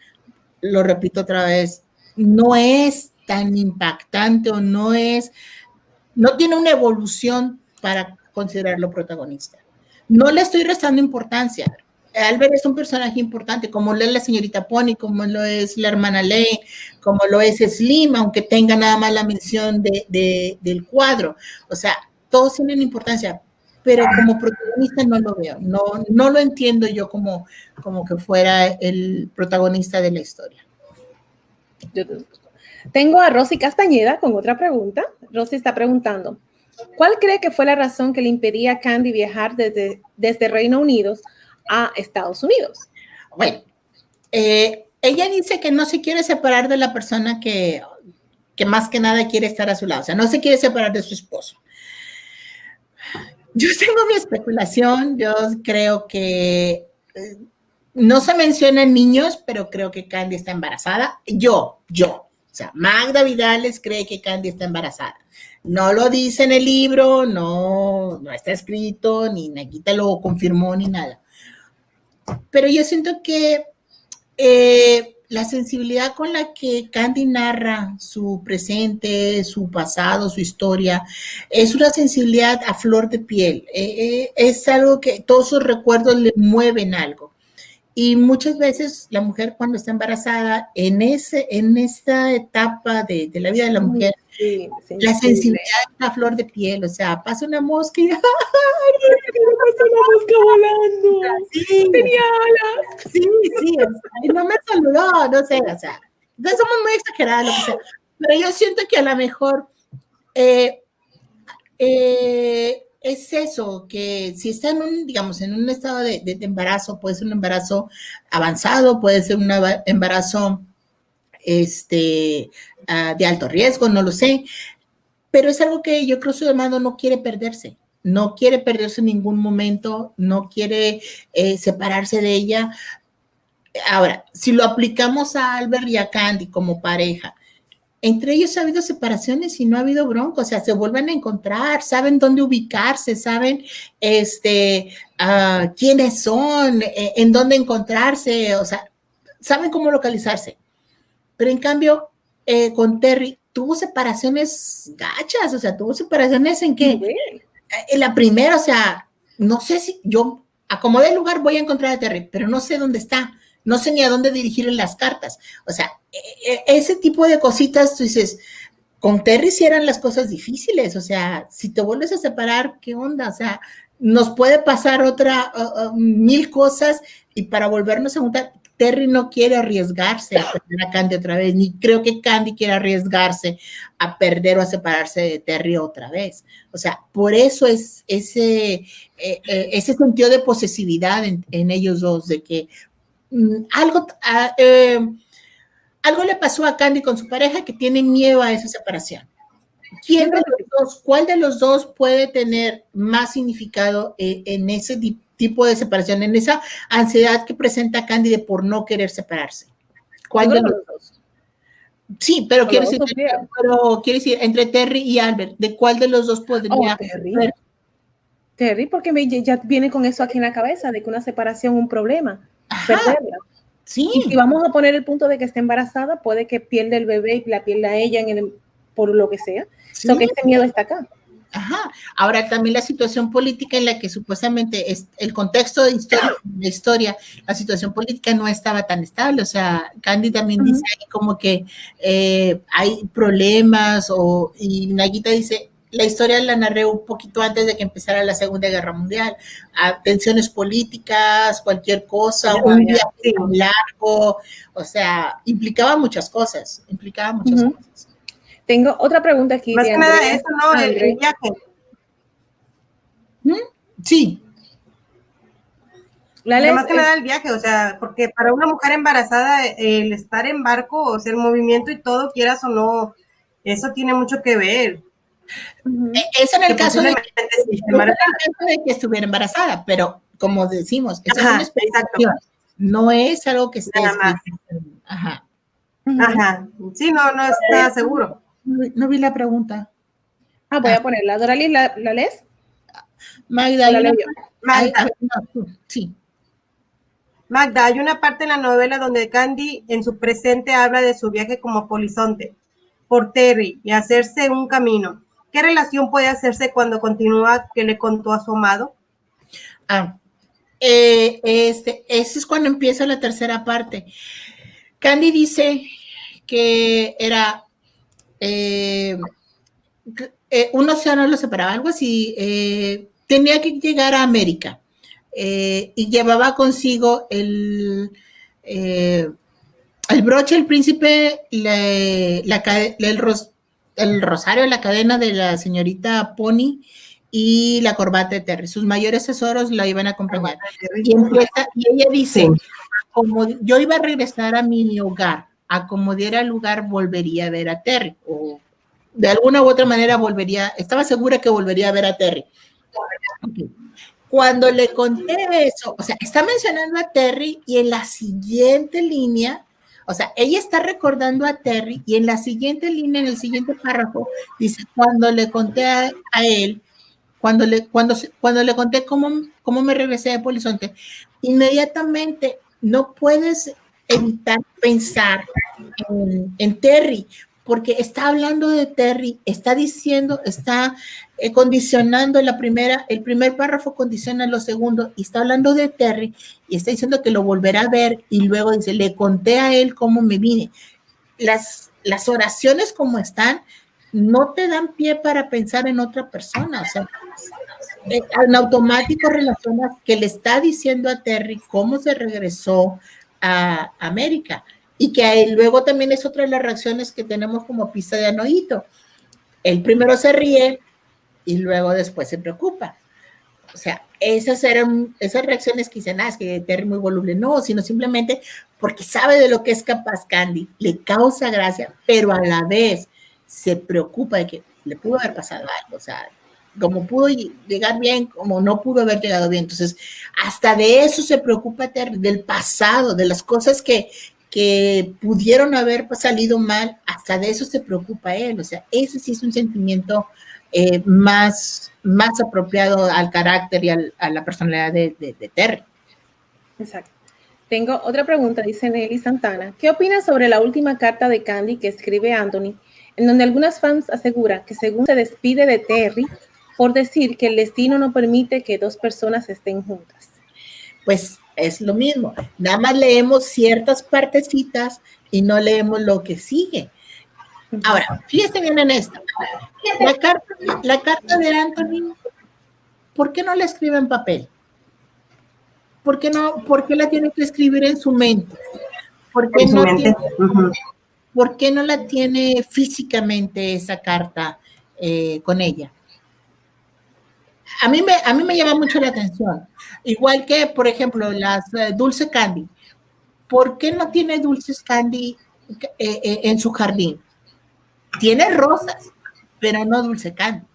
lo repito otra vez, no es tan impactante o no tiene una evolución para considerarlo protagonista. No le estoy restando importancia. Albert es un personaje importante, como lo es la señorita Pony, como lo es la hermana Lane, como lo es Slim, aunque tenga nada más la mención del cuadro. O sea, todos tienen importancia, pero como protagonista no lo veo. No lo entiendo yo como que fuera el protagonista de la historia. Tengo a Rosy Castañeda con otra pregunta. Rosy está preguntando, ¿cuál cree que fue la razón que le impedía a Candy viajar desde Reino Unido a Estados Unidos? Bueno, ella dice que no se quiere separar de la persona que más que nada quiere estar a su lado, o sea, no se quiere separar de su esposo. Yo tengo mi especulación, yo creo que no se mencionan niños, pero creo que Candy está embarazada. Yo, o sea, Magda Vidales cree que Candy está embarazada. No lo dice en el libro, no está escrito, ni Naquita lo confirmó, ni nada. Pero yo siento que la sensibilidad con la que Candy narra su presente, su pasado, su historia, es una sensibilidad a flor de piel. Es algo que todos sus recuerdos le mueven algo. Y muchas veces la mujer cuando está embarazada, en esta etapa de la vida de la mujer, sí, la sensibilidad es a flor de piel, o sea, pasa una mosca y ¡ay, pasa una mosca volando! Sí, tenía alas. Sí, no me saludó, no sé, o sea, entonces somos muy exageradas, lo que sea. Pero yo siento que a lo mejor es eso, que si está en un estado de embarazo, puede ser un embarazo avanzado, puede ser un embarazo de alto riesgo, no lo sé, pero es algo que yo creo que su hermano no quiere perderse en ningún momento, no quiere separarse de ella. Ahora, si lo aplicamos a Albert y a Candy como pareja, entre ellos ha habido separaciones y no ha habido bronca, o sea, se vuelven a encontrar, saben dónde ubicarse, saben quiénes son, en dónde encontrarse, o sea, saben cómo localizarse. Pero en cambio, con Terry tuvo separaciones gachas, o sea, tuvo separaciones en que en la primera, o sea, no sé si yo a como dé lugar voy a encontrar a Terry, pero no sé dónde está, no sé ni a dónde dirigirle las cartas. O sea, ese tipo de cositas, tú dices, con Terry sí eran las cosas difíciles, o sea, si te vuelves a separar, ¿qué onda? O sea, nos puede pasar mil cosas y para volvernos a juntar, Terry no quiere arriesgarse a perder a Candy otra vez, ni creo que Candy quiera arriesgarse a perder o a separarse de Terry otra vez. O sea, por eso es ese sentido de posesividad en ellos dos, de que algo le pasó a Candy con su pareja que tiene miedo a esa separación. ¿Cuál de los dos puede tener más significado en ese tipo de separación, en esa ansiedad que presenta Candy de por no querer separarse? ¿Cuál de los dos? Sí, pero quiero decir, entre Terry y Albert, ¿de cuál de los dos podría Terry? Terry, porque ya viene con eso aquí en la cabeza, de que una separación es un problema, perderla. Sí. Y si vamos a poner el punto de que esté embarazada, puede que pierda el bebé y la pierda ella por lo que sea. Sí. Que este miedo está acá. Ajá. Ahora también la situación política en la que supuestamente es el contexto de la historia, la situación política no estaba tan estable. O sea, Candy también dice ahí como que hay problemas y Nagita dice, la historia la narré un poquito antes de que empezara la Segunda Guerra Mundial. Tensiones políticas, cualquier cosa, un viaje largo, o sea, implicaba muchas cosas. Tengo otra pregunta aquí. Más que nada eso, ¿no? El viaje. Sí. Más que nada el viaje, o sea, porque para una mujer embarazada, el estar en barco, o sea, el movimiento y todo, quieras o no, eso tiene mucho que ver. Eso en el caso de que estuviera embarazada, pero como decimos, eso es una especulación, no es algo que esté escrito. Ajá. Sí, no está seguro. No vi la pregunta. Voy a ponerla. Doralis, ¿la lees? Magda, sí. Magda, hay una parte en la novela donde Candy en su presente habla de su viaje como polizonte por Terry y hacerse un camino. ¿Qué relación puede hacerse cuando continúa que le contó a su amado? Ese es cuando empieza la tercera parte. Candy dice que era un océano lo separaba, algo así, tenía que llegar a América y llevaba consigo el broche del príncipe, el rosario, la cadena de la señorita Pony y la corbata de Terry. Sus mayores tesoros la iban a acompañar. Y ella dice, como yo iba a regresar a mi hogar, a como diera lugar, volvería a ver a Terry, o de alguna u otra manera estaba segura que volvería a ver a Terry. Okay. Cuando le conté eso, o sea, está mencionando a Terry y en la siguiente línea, o sea, ella está recordando a Terry y en la siguiente línea, en el siguiente párrafo, dice, cuando le conté a él, cuando le conté cómo me regresé de Polizonte, inmediatamente no puedes evitar pensar en Terry, porque está hablando de Terry, está diciendo, está condicionando el primer párrafo condiciona lo segundo, y está hablando de Terry, y está diciendo que lo volverá a ver, y luego dice, le conté a él cómo me vine. Las oraciones como están, no te dan pie para pensar en otra persona, o sea, en automático relacionas que le está diciendo a Terry cómo se regresó a América, y que luego también es otra de las reacciones que tenemos como pista de Anoito. Él primero se ríe y luego después se preocupa. O sea, esas reacciones que dicen, es que Terry muy voluble, no, sino simplemente porque sabe de lo que es capaz Candy, le causa gracia, pero a la vez se preocupa de que le pudo haber pasado algo, o sea, como pudo llegar bien, como no pudo haber llegado bien. Entonces, hasta de eso se preocupa Terry, del pasado, de las cosas que pudieron haber salido mal, hasta de eso se preocupa él. O sea, ese sí es un sentimiento más apropiado al carácter y a la personalidad de Terry. Exacto. Tengo otra pregunta, dice Nelly Santana. ¿Qué opinas sobre la última carta de Candy que escribe Anthony, en donde algunas fans aseguran que según se despide de Terry por decir que el destino no permite que dos personas estén juntas? Pues es lo mismo, nada más leemos ciertas partecitas y no leemos lo que sigue. Ahora, fíjense bien en esto. La carta de Anthony, ¿por qué no la escribe en papel? ¿Por qué la tiene que escribir en su mente? ¿Por qué no la tiene físicamente esa carta con ella? A mí me llama mucho la atención. Igual que, por ejemplo, las Dulce Candy. ¿Por qué no tiene Dulces Candy en su jardín? Tiene rosas, pero no Dulce Candy.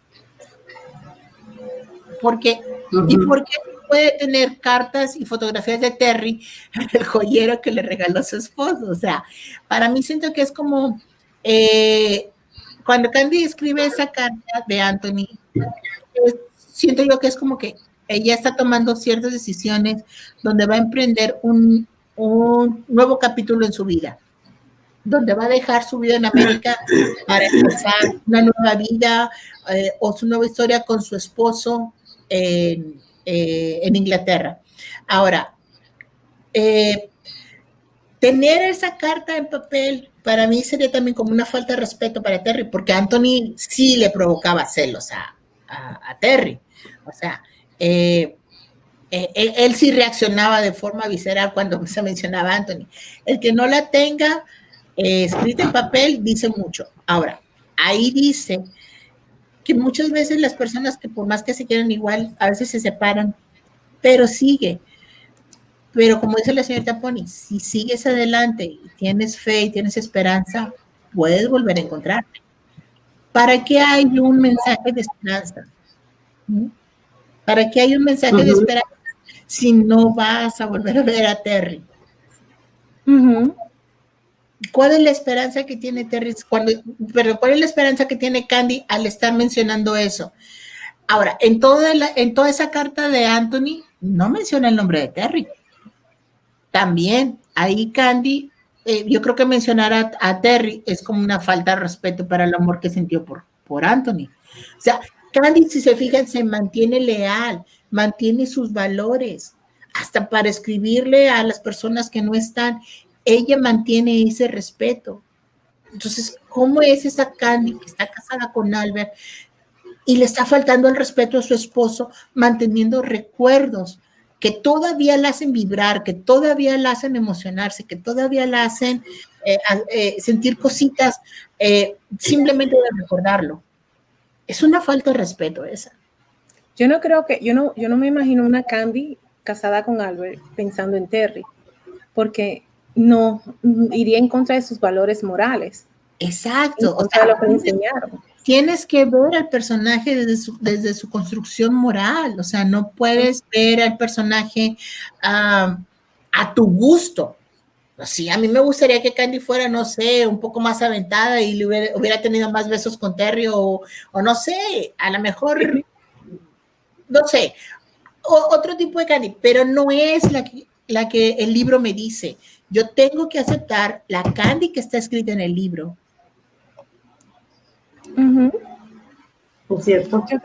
¿Por qué? ¿Y por qué puede tener cartas y fotografías de Terry, el joyero que le regaló a su esposo? O sea, para mí siento que es como cuando Candy escribe esa carta de Anthony, siento yo que es como que ella está tomando ciertas decisiones donde va a emprender un nuevo capítulo en su vida, donde va a dejar su vida en América para empezar una nueva vida o su nueva historia con su esposo en Inglaterra. Ahora, tener esa carta en papel para mí sería también como una falta de respeto para Terry, porque Anthony sí le provocaba celos a Terry. O sea, él sí reaccionaba de forma visceral cuando se mencionaba a Anthony. El que no la tenga escrita en papel dice mucho. Ahora, ahí dice que muchas veces las personas que por más que se quieren igual, a veces se separan, pero sigue. Pero como dice la señorita Pony, si sigues adelante y tienes fe y tienes esperanza, puedes volver a encontrarte. ¿Para qué hay un mensaje de esperanza? ¿Para qué hay un mensaje de esperanza si no vas a volver a ver a Terry? ¿Cuál es la esperanza que tiene Terry? ¿Cuál es la esperanza que tiene Candy al estar mencionando eso? Ahora, en toda esa carta de Anthony, no menciona el nombre de Terry. También, ahí Candy, yo creo que mencionar a Terry es como una falta de respeto para el amor que sintió por Anthony. O sea, Candy, si se fijan, se mantiene leal, mantiene sus valores, hasta para escribirle a las personas que no están, ella mantiene ese respeto. Entonces, ¿cómo es esa Candy que está casada con Albert y le está faltando el respeto a su esposo, manteniendo recuerdos que todavía la hacen vibrar, que todavía la hacen emocionarse, que todavía la hacen sentir cositas simplemente de recordarlo? Es una falta de respeto esa. Yo no me imagino una Candy casada con Albert pensando en Terry, porque no iría en contra de sus valores morales. Exacto. En contra de lo que le enseñaron. Tienes que ver al personaje desde su construcción moral. O sea, no puedes ver al personaje a tu gusto. Sí, a mí me gustaría que Candy fuera, no sé, un poco más aventada y hubiera tenido más besos con Terry o no sé, a lo mejor, no sé, otro tipo de Candy, pero no es la que el libro me dice. Yo tengo que aceptar la Candy que está escrita en el libro. Es cierto. Yo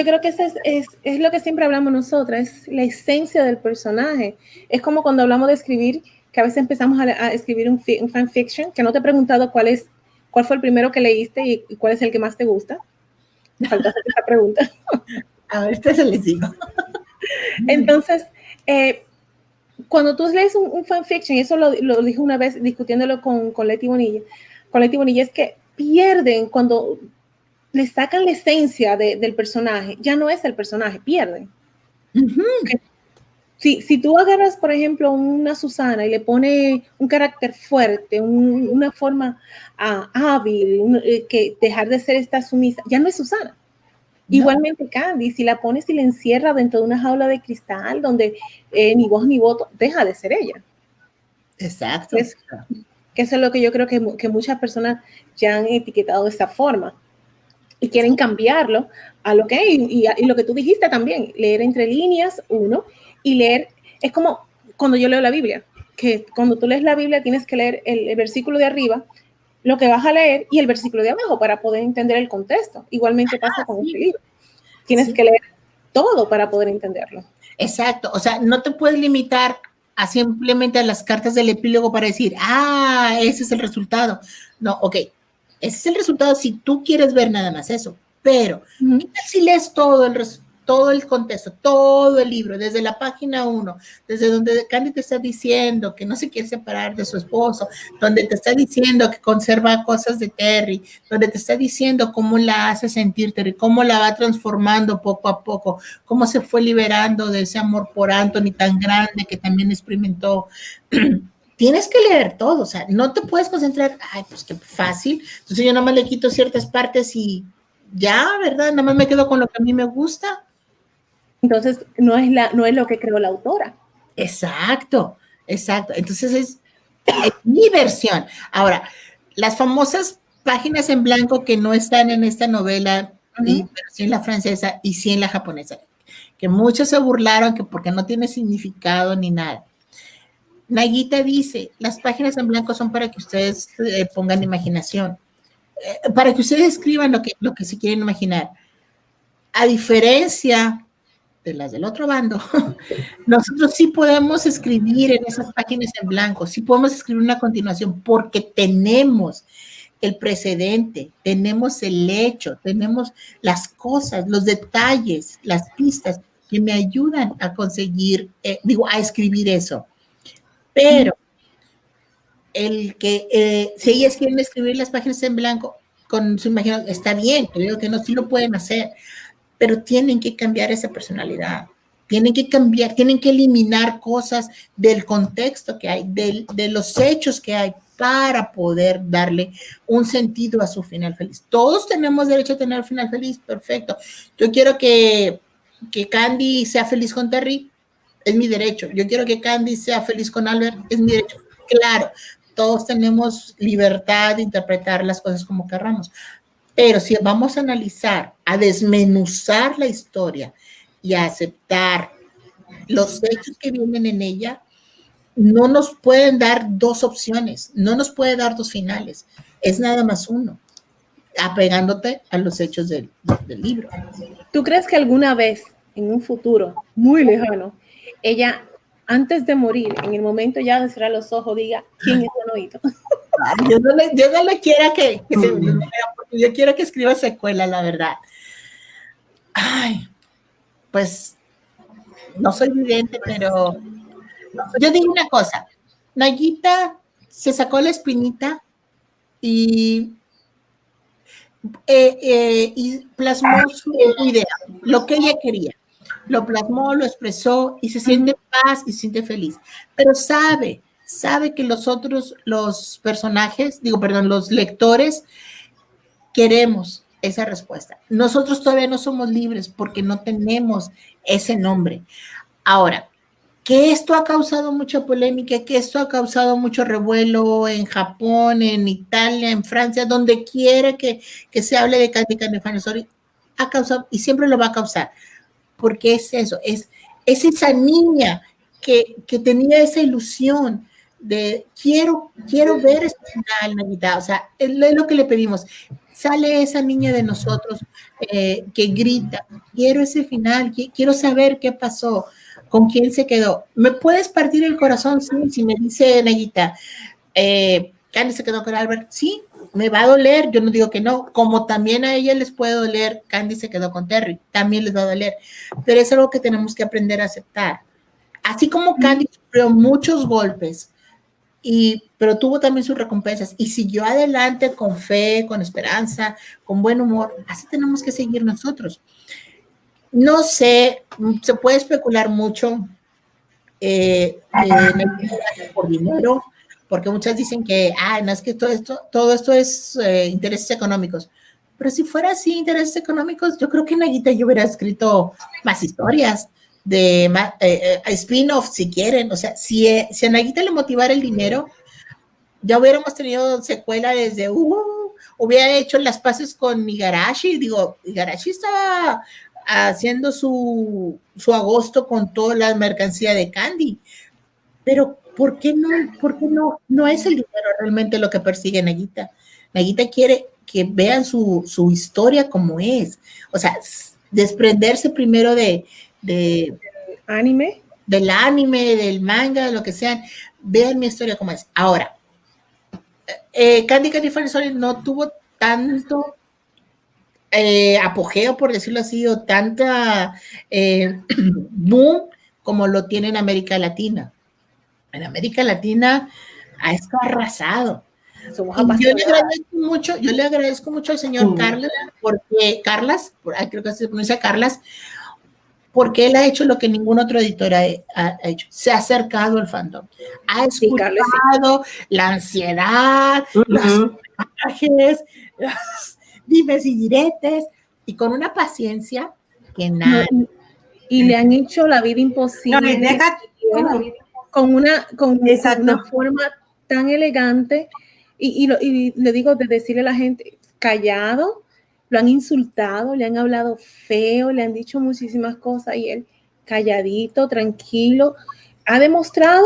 creo que eso es lo que siempre hablamos nosotras, es la esencia del personaje. Es como cuando hablamos de escribir, que a veces empezamos a escribir un fanfiction, que no te he preguntado cuál fue el primero que leíste y cuál es el que más te gusta. Me falta hacer esa pregunta. A ver, se les digo. Entonces, cuando tú lees un fanfiction, y eso lo dije una vez discutiéndolo con Leti Bonilla, es que pierden cuando le sacan la esencia del personaje, ya no es el personaje, pierden. Si tú agarras, por ejemplo, una Susana y le pones un carácter fuerte, una forma hábil, que dejar de ser esta sumisa, ya no es Susana. No. Igualmente Candy, si la pones y la encierra dentro de una jaula de cristal donde ni voz ni voto, deja de ser ella. Exacto. Que eso es lo que yo creo que muchas personas ya han etiquetado de esa forma y quieren cambiarlo a lo que hay. Y lo que tú dijiste también, leer entre líneas, y leer, es como cuando yo leo la Biblia, que cuando tú lees la Biblia tienes que leer el versículo de arriba, lo que vas a leer, y el versículo de abajo para poder entender el contexto. Igualmente pasa con este libro. Tienes que leer todo para poder entenderlo. Exacto, o sea, no te puedes limitar a simplemente a las cartas del epílogo para decir, ese es el resultado. No, ok, ese es el resultado si tú quieres ver nada más eso, pero ¿qué tal si lees todo el contexto, todo el libro, desde la página 1, desde donde Candy te está diciendo que no se quiere separar de su esposo, donde te está diciendo que conserva cosas de Terry, donde te está diciendo cómo la hace sentir Terry, cómo la va transformando poco a poco, cómo se fue liberando de ese amor por Anthony tan grande que también experimentó. Tienes que leer todo, o sea, no te puedes concentrar, pues qué fácil, entonces yo nada más le quito ciertas partes y ya, ¿verdad? Nada más me quedo con lo que a mí me gusta. Entonces, no es lo que creó la autora. Exacto. Entonces es mi versión. Ahora, las famosas páginas en blanco que no están en esta novela, pero sí en la francesa y sí en la japonesa, que muchos se burlaron que porque no tiene significado ni nada. Nagita dice, las páginas en blanco son para que ustedes pongan imaginación, para que ustedes escriban lo que se quieren imaginar. A diferencia de las del otro bando, nosotros sí podemos escribir en esas páginas en blanco, sí podemos escribir una continuación porque tenemos el precedente, tenemos el hecho, tenemos las cosas, los detalles, las pistas que me ayudan a conseguir, a escribir eso. Pero el que si ellas quieren escribir las páginas en blanco con su imaginación, está bien, creo que no, sí lo pueden hacer, pero tienen que cambiar esa personalidad, tienen que cambiar, tienen que eliminar cosas del contexto que hay, de los hechos que hay para poder darle un sentido a su final feliz. Todos tenemos derecho a tener un final feliz, perfecto. Yo quiero que Candy sea feliz con Terry, es mi derecho. Yo quiero que Candy sea feliz con Albert, es mi derecho. Claro, todos tenemos libertad de interpretar las cosas como querramos. Pero si vamos a analizar, a desmenuzar la historia y a aceptar los hechos que vienen en ella, no nos pueden dar dos opciones, no nos puede dar dos finales, es nada más uno, apegándote a los hechos del libro. ¿Tú crees que alguna vez, en un futuro muy lejano, ella, antes de morir, en el momento ya de cerrar los ojos, diga, ¿quién es Juanito? Yo no le quiera que se me vea, porque yo quiero que escriba secuela, la verdad. Ay, pues no soy vidente, pero yo digo una cosa, Nagita se sacó la espinita y plasmó su idea, lo que ella quería. Lo plasmó, lo expresó y se siente paz y se siente feliz. Pero sabe que los personajes, los lectores, queremos esa respuesta. Nosotros todavía no somos libres porque no tenemos ese nombre. Ahora, que esto ha causado mucha polémica, que esto ha causado mucho revuelo en Japón, en Italia, en Francia, donde quiera que se hable de Candy Canefanasori, ha causado y siempre lo va a causar, porque es eso, es esa niña que tenía esa ilusión de quiero ver este final, Navidad, o sea, es lo que le pedimos. Sale esa niña de nosotros que grita, quiero ese final, quiero saber qué pasó, con quién se quedó. ¿Me puedes partir el corazón? Sí, si me dice Neguita, Candy se quedó con Albert, sí, me va a doler, yo no digo que no, como también a ella les puede doler, Candy se quedó con Terry, también les va a doler, pero es algo que tenemos que aprender a aceptar. Así como Candy sufrió muchos golpes, pero tuvo también sus recompensas y siguió adelante con fe, con esperanza, con buen humor, así tenemos que seguir nosotros. No sé, se puede especular mucho por dinero, porque muchas dicen que, no es que todo esto es intereses económicos. Pero si fuera así, intereses económicos, yo creo que Nagita yo hubiera escrito más historias de spin-off si quieren. O sea, si a Nagita le motivara el dinero, ya hubiéramos tenido secuela desde, hubiera hecho las paces con Igarashi. Digo, Igarashi estaba haciendo su agosto con toda la mercancía de Candy. Pero ¿por qué no es el dinero realmente lo que persigue Nagita? Nagita quiere que vean su historia como es. O sea, desprenderse primero de anime. Del anime, del manga, de lo que sean, vean mi historia como es. Ahora, Candy Candy Friend Story no tuvo tanto apogeo, por decirlo así, o tanta boom como lo tiene en América Latina. En América Latina ha estado arrasado. Somos Y apasionadas. yo le agradezco mucho al señor Carlas, creo que se pronuncia Carlas, porque él ha hecho lo que ningún otro editor ha hecho. Se ha acercado al fandom. Ha escuchado la ansiedad, los mensajes, los dimes y diretes, y con una paciencia que nada. No, y le han hecho la vida imposible. Con una forma tan elegante. Y le digo, de decirle a la gente, callado, lo han insultado, le han hablado feo, le han dicho muchísimas cosas y él calladito, tranquilo, ha demostrado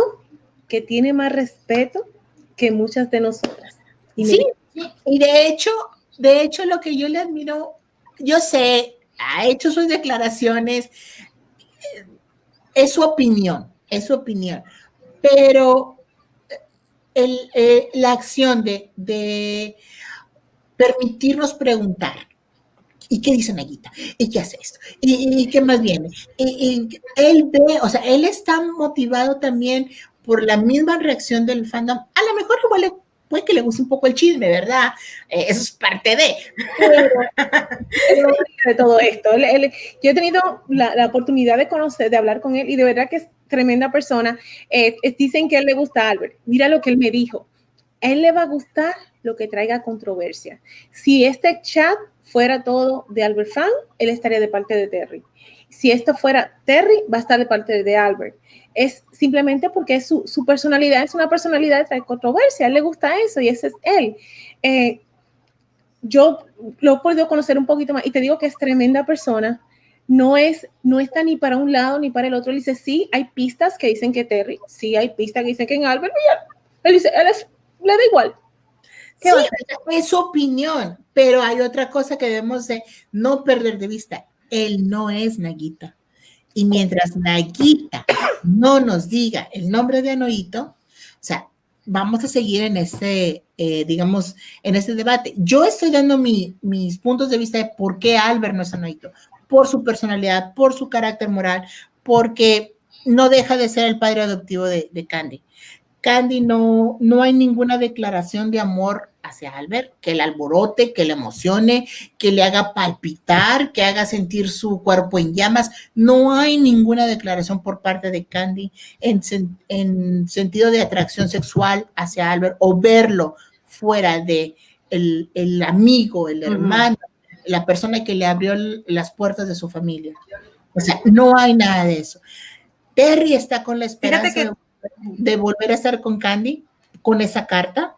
que tiene más respeto que muchas de nosotras. Sí, y de hecho lo que yo le admiro, yo sé, ha hecho sus declaraciones, es su opinión, pero la acción de permitirnos preguntar, ¿y qué dice Nayita? ¿Y qué hace esto? ¿Y qué más viene? Él ve, o sea, él está motivado también por la misma reacción del fandom. A lo mejor igual puede que le guste un poco el chisme, ¿verdad? Eso es parte de. Pero de todo esto. Yo he tenido la oportunidad de conocer, de hablar con él y de verdad que es tremenda persona. Dicen que a él le gusta a Albert. Mira lo que él me dijo. A él le va a gustar lo que traiga controversia. Si este chat fuera todo de Albert fan, él estaría de parte de Terry. Si esto fuera Terry, va a estar de parte de Albert. Es simplemente porque es su personalidad, es una personalidad de traer controversia. A él le gusta eso y ese es él. Yo lo he podido conocer un poquito más y te digo que es tremenda persona. No está ni para un lado ni para el otro. Él dice, sí, hay pistas que dicen que Terry, sí, hay pistas que dicen que en Albert, él dice, le da igual. Sí, es su opinión, pero hay otra cosa que debemos de no perder de vista. Él no es Nayita. Y mientras Nayita no nos diga el nombre de Anoito, o sea, vamos a seguir en digamos, en este debate. Yo estoy dando mis puntos de vista de por qué Albert no es Anoito, por su personalidad, por su carácter moral, porque no deja de ser el padre adoptivo de Candy. Candy no hay ninguna declaración de amor hacia Albert, que le alborote, que le emocione, que le haga palpitar, que haga sentir su cuerpo en llamas. No hay ninguna declaración por parte de Candy en sentido de atracción sexual hacia Albert o verlo fuera de el amigo, el hermano, la persona que le abrió las puertas de su familia. O sea, no hay nada de eso. Terry está con la esperanza de volver a estar con Candy, con esa carta.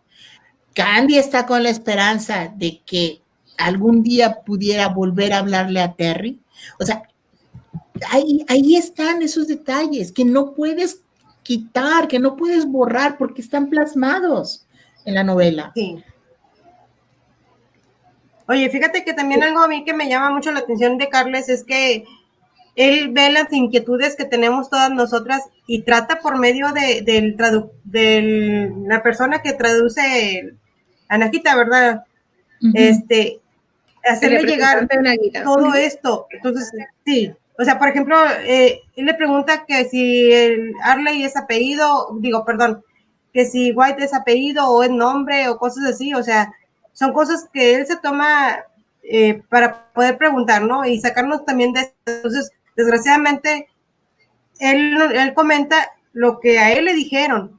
Candy está con la esperanza de que algún día pudiera volver a hablarle a Terry. O sea, ahí están esos detalles que no puedes quitar, que no puedes borrar porque están plasmados en la novela. Sí. Oye, fíjate que también algo a mí que me llama mucho la atención de Carles es que él ve las inquietudes que tenemos todas nosotras y trata por medio de la persona que traduce a Nagita, ¿verdad? Hacerle llegar todo esto. Entonces, sí. O sea, por ejemplo, él le pregunta que si el Arley es apellido, que si White es apellido o es nombre o cosas así. O sea, son cosas que él se toma para poder preguntar, ¿no? Y sacarnos también de esto. Entonces, desgraciadamente, él comenta lo que a él le dijeron,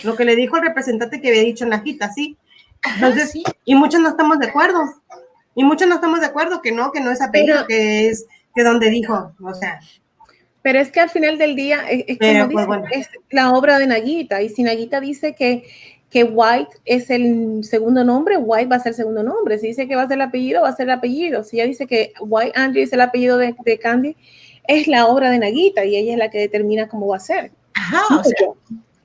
lo que le dijo el representante que había dicho Nagita, ¿sí? Entonces, sí. Y muchos no estamos de acuerdo. Que no es apellido, que es de donde dijo, o sea. Pero es que al final del día, es la obra de Nagita, y si Nagita dice que White es el segundo nombre, White va a ser el segundo nombre. Si dice que va a ser el apellido, va a ser el apellido. Si ella dice que White Andrew es el apellido de Candy, es la obra de Nagita y ella es la que determina cómo va a ser. Ajá, o sea,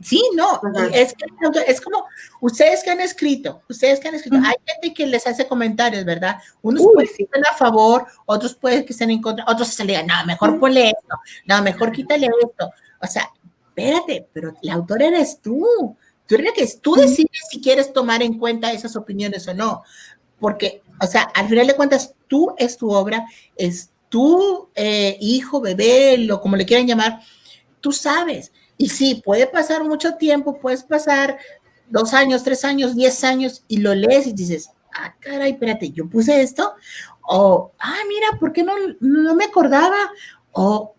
Sí, no, Ajá. es como ustedes que han escrito, hay gente que les hace comentarios, ¿verdad? Unos Uy, pueden sí. estar a favor, otros pueden que estén en contra, otros se le digan, no, mejor ponle esto, no, mejor quítale esto. O sea, espérate, pero el autor eres tú eres que tú decides si quieres tomar en cuenta esas opiniones o no, porque, o sea, al final de cuentas, tú es tu obra, es tu hijo, bebé, lo como le quieran llamar, tú sabes. Y sí, puede pasar mucho tiempo, puedes pasar 2 años, 3 años, 10 años y lo lees y dices, ah, caray, espérate, yo puse esto. O, mira, ¿por qué no me acordaba? O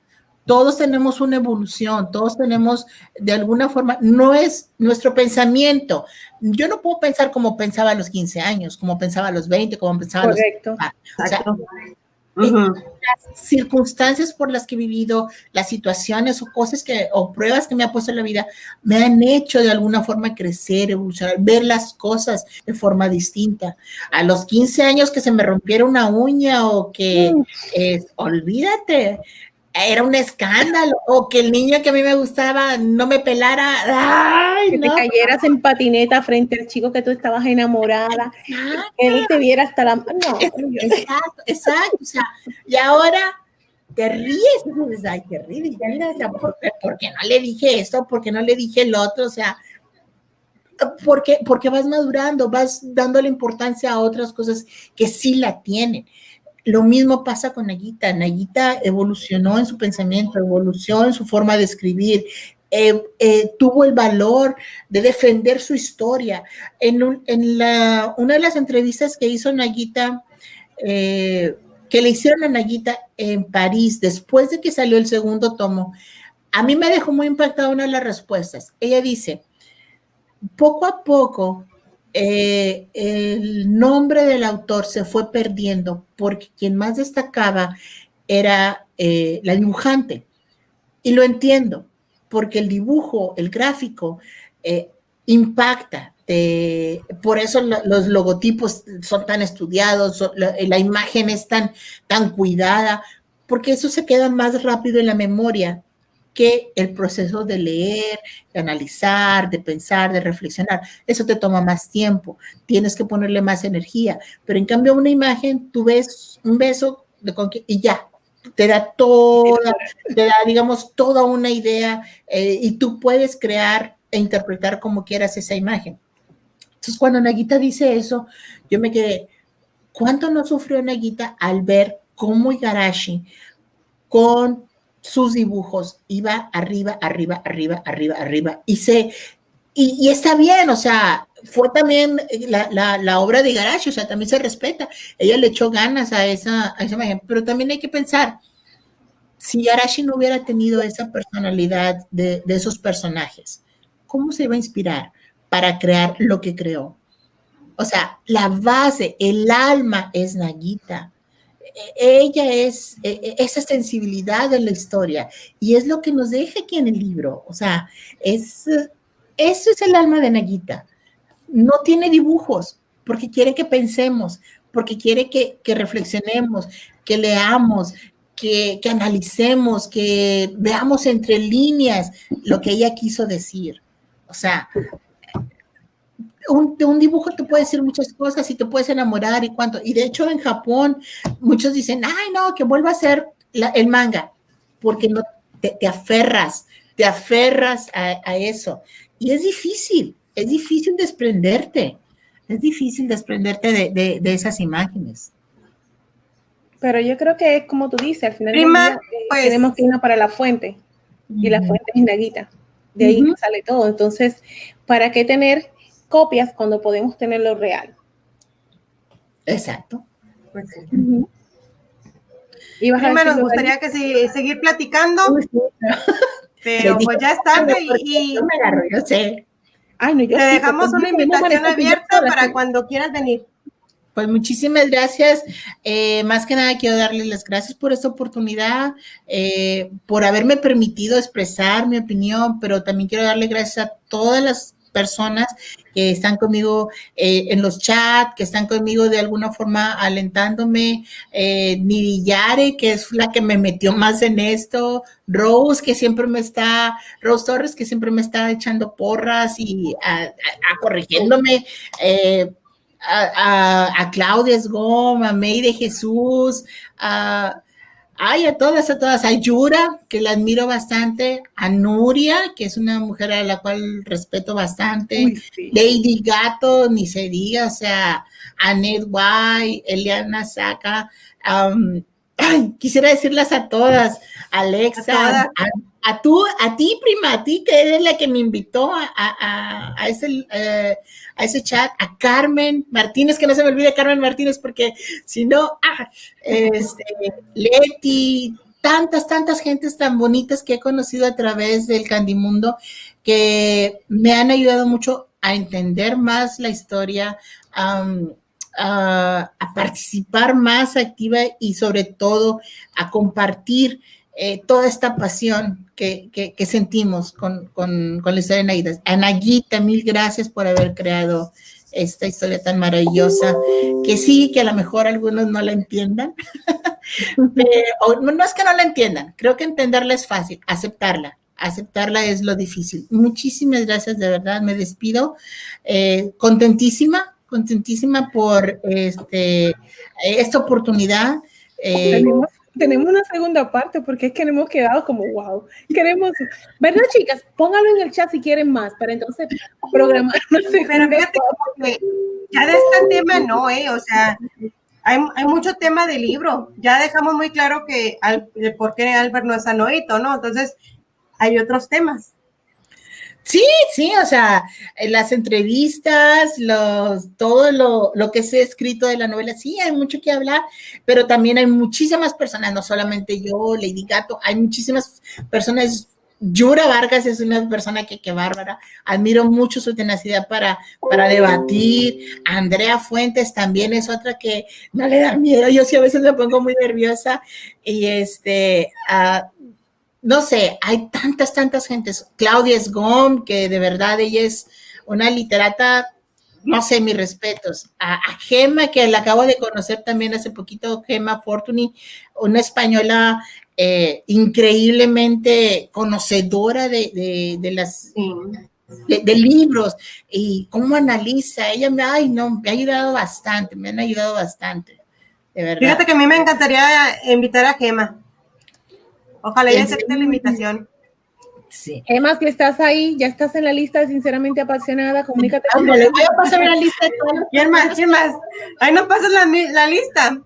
todos tenemos una evolución, todos tenemos de alguna forma, no es nuestro pensamiento. Yo no puedo pensar como pensaba a los 15 años, como pensaba a los 20, como pensaba a los... Correcto. O sea, Ujú. las circunstancias por las que he vivido, las situaciones o cosas o pruebas que me ha puesto en la vida, me han hecho de alguna forma crecer, evolucionar, ver las cosas de forma distinta. A los 15 años que se me rompiera una uña o que, olvídate, era un escándalo, o que el niño que a mí me gustaba no me pelara, ¡ay, Que te no! cayeras en patineta frente al chico que tú estabas enamorada, que él te viera hasta la... No, Exacto, o sea, y ahora te ríes, y dices, ay, qué ridícula, o sea, ¿por qué no le dije esto? ¿Por qué no le dije el otro? O sea, porque vas madurando, vas dándole importancia a otras cosas que sí la tienen. Lo mismo pasa con Nayita. Nayita evolucionó en su pensamiento, evolucionó en su forma de escribir, tuvo el valor de defender su historia. Una de las entrevistas que hizo Nayita, que le hicieron a Nayita en París, después de que salió el segundo tomo, a mí me dejó muy impactada una de las respuestas. Ella dice, poco a poco, el nombre del autor se fue perdiendo porque quien más destacaba era la dibujante. Y lo entiendo, porque el dibujo, el gráfico, impacta. Por eso los logotipos son tan estudiados, la imagen es tan cuidada, porque eso se queda más rápido en la memoria que el proceso de leer, de analizar, de pensar, de reflexionar. Eso te toma más tiempo, tienes que ponerle más energía, pero en cambio una imagen, tú ves un beso y ya, te da digamos, toda una idea y tú puedes crear e interpretar como quieras esa imagen. Entonces, cuando Nagita dice eso, yo me quedé, ¿cuánto no sufrió Nagita al ver cómo Igarashi con sus dibujos iba arriba, arriba, arriba, arriba, arriba y está bien, o sea, fue también la obra de Igarashi, o sea, también se respeta. Ella le echó ganas a esa imagen, pero también hay que pensar, si Igarashi no hubiera tenido esa personalidad de esos personajes, ¿cómo se iba a inspirar para crear lo que creó? O sea, la base, el alma es Nagita. Ella es esa sensibilidad en la historia y es lo que nos deja aquí en el libro. O sea, eso es el alma de Nagita. No tiene dibujos porque quiere que pensemos, porque quiere que reflexionemos, que leamos, que analicemos, que veamos entre líneas lo que ella quiso decir. O sea, un dibujo te puede decir muchas cosas y te puedes enamorar y cuánto. Y de hecho en Japón muchos dicen, ay no, que vuelva a ser el manga, porque no te aferras a eso. Y es difícil desprenderte. Es difícil desprenderte de esas imágenes. pero yo creo que es como tú dices, al final Prima, del día, pues, tenemos que irnos para la fuente, y la fuente es Nagita. De ahí sale todo. Entonces, ¿para qué tener copias cuando podemos tener lo real? Exacto. pues sí. Prima, nos gustaría que seguir platicando, pero pues ya es tarde y yo me agarro, yo sé. Ay, no, yo te sí, dejamos una invitación abierta para cuando quieras venir. Pues muchísimas gracias. Más que nada quiero darles las gracias por esta oportunidad, por haberme permitido expresar mi opinión, pero también quiero darle gracias a todas las personas que están conmigo en los chats, que están conmigo de alguna forma alentándome, Niri Yare, que es la que me metió más en esto, Rose Torres, que siempre me está echando porras y corrigiéndome, a Claudia Esgom, a May de Jesús, a todas, a Yura, que la admiro bastante, a Nuria, que es una mujer a la cual respeto bastante, Uy, sí. Lady Gato, ni se diga, o sea, Annette White, Eliana Saca, quisiera decirlas a todas, Alexa, a ti, prima, a ti, que eres la que me invitó a ese chat, a Carmen Martínez, que no se me olvide Carmen Martínez, porque si no, Leti, tantas gentes tan bonitas que he conocido a través del Candimundo, que me han ayudado mucho a entender más la historia, a participar más activa y sobre todo a compartir toda esta pasión que sentimos con la historia de Naida. A Nayita, mil gracias por haber creado esta historia tan maravillosa, que sí, que a lo mejor algunos no la entiendan, no es que no la entiendan, creo que entenderla es fácil, aceptarla es lo difícil. Muchísimas gracias, de verdad, me despido, contentísima por esta oportunidad. Tenemos una segunda parte porque es que hemos quedado como wow. Queremos, ¿verdad, chicas? Pónganlo en el chat si quieren más para entonces programar. Pero fíjate que ya de este tema no, o sea, hay mucho tema de libro. Ya dejamos muy claro que por qué Albert no es Anoito, ¿no? Entonces, hay otros temas. Sí, o sea, las entrevistas, todo lo que se ha escrito de la novela, sí, hay mucho que hablar, pero también hay muchísimas personas, no solamente yo, Lady Gato, hay muchísimas personas. Yura Vargas es una persona que bárbara, admiro mucho su tenacidad para debatir. Andrea Fuentes también es otra que no le da miedo, yo sí a veces me pongo muy nerviosa y no sé, hay tantas gentes. Claudia Esgom, que de verdad ella es una literata, no sé, mis respetos. A Gema, que la acabo de conocer también hace poquito, Gema Fortuny, una española increíblemente conocedora de libros y cómo analiza. Ella me ha ayudado bastante, me han ayudado bastante, de verdad. Fíjate que a mí me encantaría invitar a Gema. Ojalá ya acepte la invitación. Sí. Emma, que estás ahí, ya estás en la lista de Sinceramente Apasionada, comunícate. Le voy a pasar la lista de todos. ¿Quién más? Ahí no pasas la lista.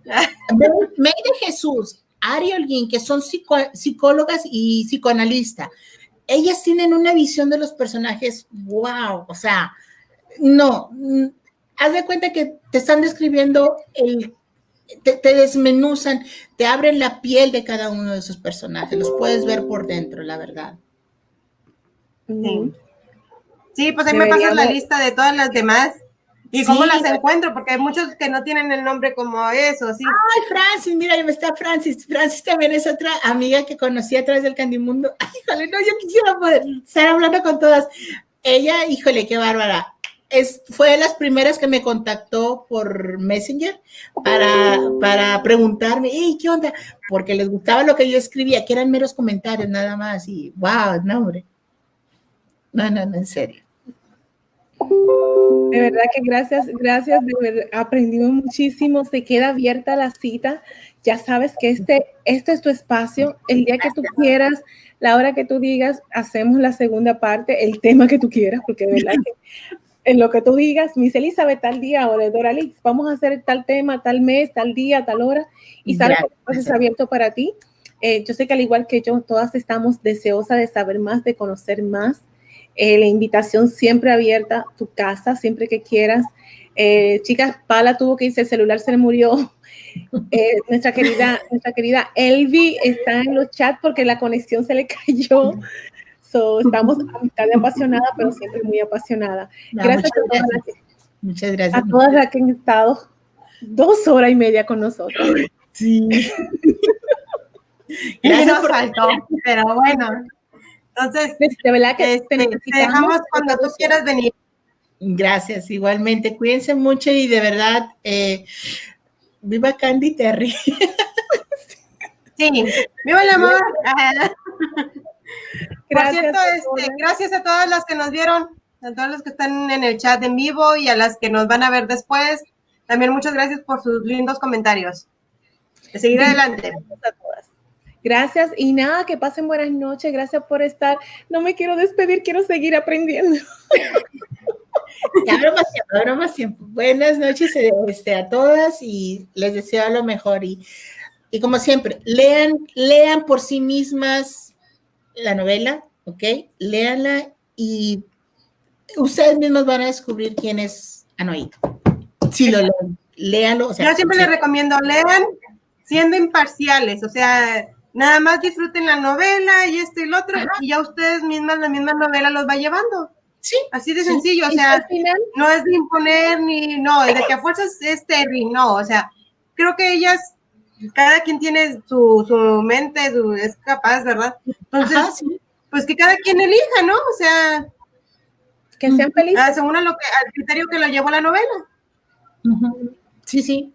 May de Jesús, Ari Holguín, que son psicólogas y psicoanalistas. Ellas tienen una visión de los personajes, wow, o sea, no, haz de cuenta que te están describiendo te desmenuzan, te abren la piel de cada uno de esos personajes, los puedes ver por dentro, la verdad. Sí, pues ahí me pasas la lista de todas las demás. ¿Y cómo las encuentro? Porque hay muchos que no tienen el nombre como eso, ¿sí? Ay, Francis, mira, ahí está Francis. Francis también es otra amiga que conocí a través del Candimundo. Ay, híjole, no, yo quisiera poder estar hablando con todas. Ella, híjole, qué bárbara. Fue de las primeras que me contactó por Messenger para preguntarme, hey, ¿qué onda? Porque les gustaba lo que yo escribía, que eran meros comentarios nada más, y wow, no, hombre. No, en serio. De verdad que gracias, de verdad, aprendimos muchísimo, se queda abierta la cita, ya sabes que este es tu espacio, el día que tú quieras, la hora que tú digas, hacemos la segunda parte, el tema que tú quieras, porque de verdad que en lo que tú digas, Miss Elizabeth, tal día, o de Doralix, vamos a hacer tal tema, tal mes, tal día, tal hora, y sabes que es abierto para ti. Yo sé que al igual que yo, todas estamos deseosas de saber más, de conocer más. La invitación siempre abierta, tu casa, siempre que quieras. Chicas, Pala tuvo que irse, el celular se le murió. Nuestra querida Elvi está en los chats porque la conexión se le cayó. Estamos a mitad de apasionada, pero siempre muy apasionada. Gracias muchas gracias. A todas las que han estado 2 horas y media con nosotros. Sí. Gracias por faltó, pero bueno. Entonces, De verdad que te dejamos cuando tú quieras venir. Gracias, igualmente. Cuídense mucho y de verdad, viva Candy Terry. Sí, viva el amor. Por Gracias, cierto, gracias a todas las que nos vieron, a todos los que están en el chat en vivo y a las que nos van a ver después. También muchas gracias por sus lindos comentarios. De seguir adelante. Gracias a todas. Gracias y nada, que pasen buenas noches. Gracias por estar. No me quiero despedir, quiero seguir aprendiendo. Habrá más tiempo. Buenas noches a todas y les deseo lo mejor. Y como siempre, lean por sí mismas la novela, ¿ok? Léanla y ustedes mismos van a descubrir quién es Anoito. Si lo leen, léanlo. O sea, yo siempre les recomiendo, lean siendo imparciales, o sea, nada más disfruten la novela y esto y lo otro, y ya ustedes mismas, la misma novela los va llevando. Sí. Así de sencillo, o sea, no es de imponer no, es de que a fuerzas es Terry, no, o sea, creo que ellas, cada quien tiene su mente, es capaz, ¿verdad? Entonces, pues que cada quien elija, ¿no? O sea, que sean felices. Según al criterio que lo llevó la novela. Sí, sí.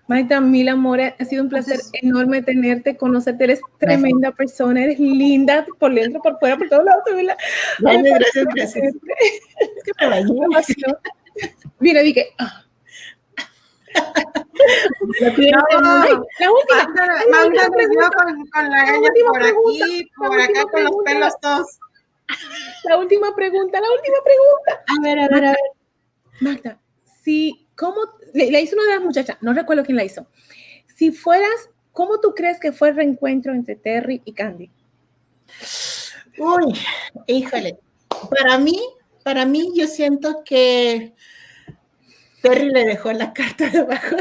Magda, mil amores, ha sido un placer enorme tenerte, conocerte, eres tremenda persona, eres linda por dentro, por fuera, por todos lados. Gracias. Es que me bañé. Mira, dije, la última pregunta con la gaña por aquí, por acá, con los pelos todos. La última pregunta. A ver. Magda, ¿cómo le hizo una de las muchachas? No recuerdo quién la hizo. Si fueras, ¿cómo tú crees que fue el reencuentro entre Terry y Candy? Uy, híjole. Para mí, yo siento que Terry le dejó la carta debajo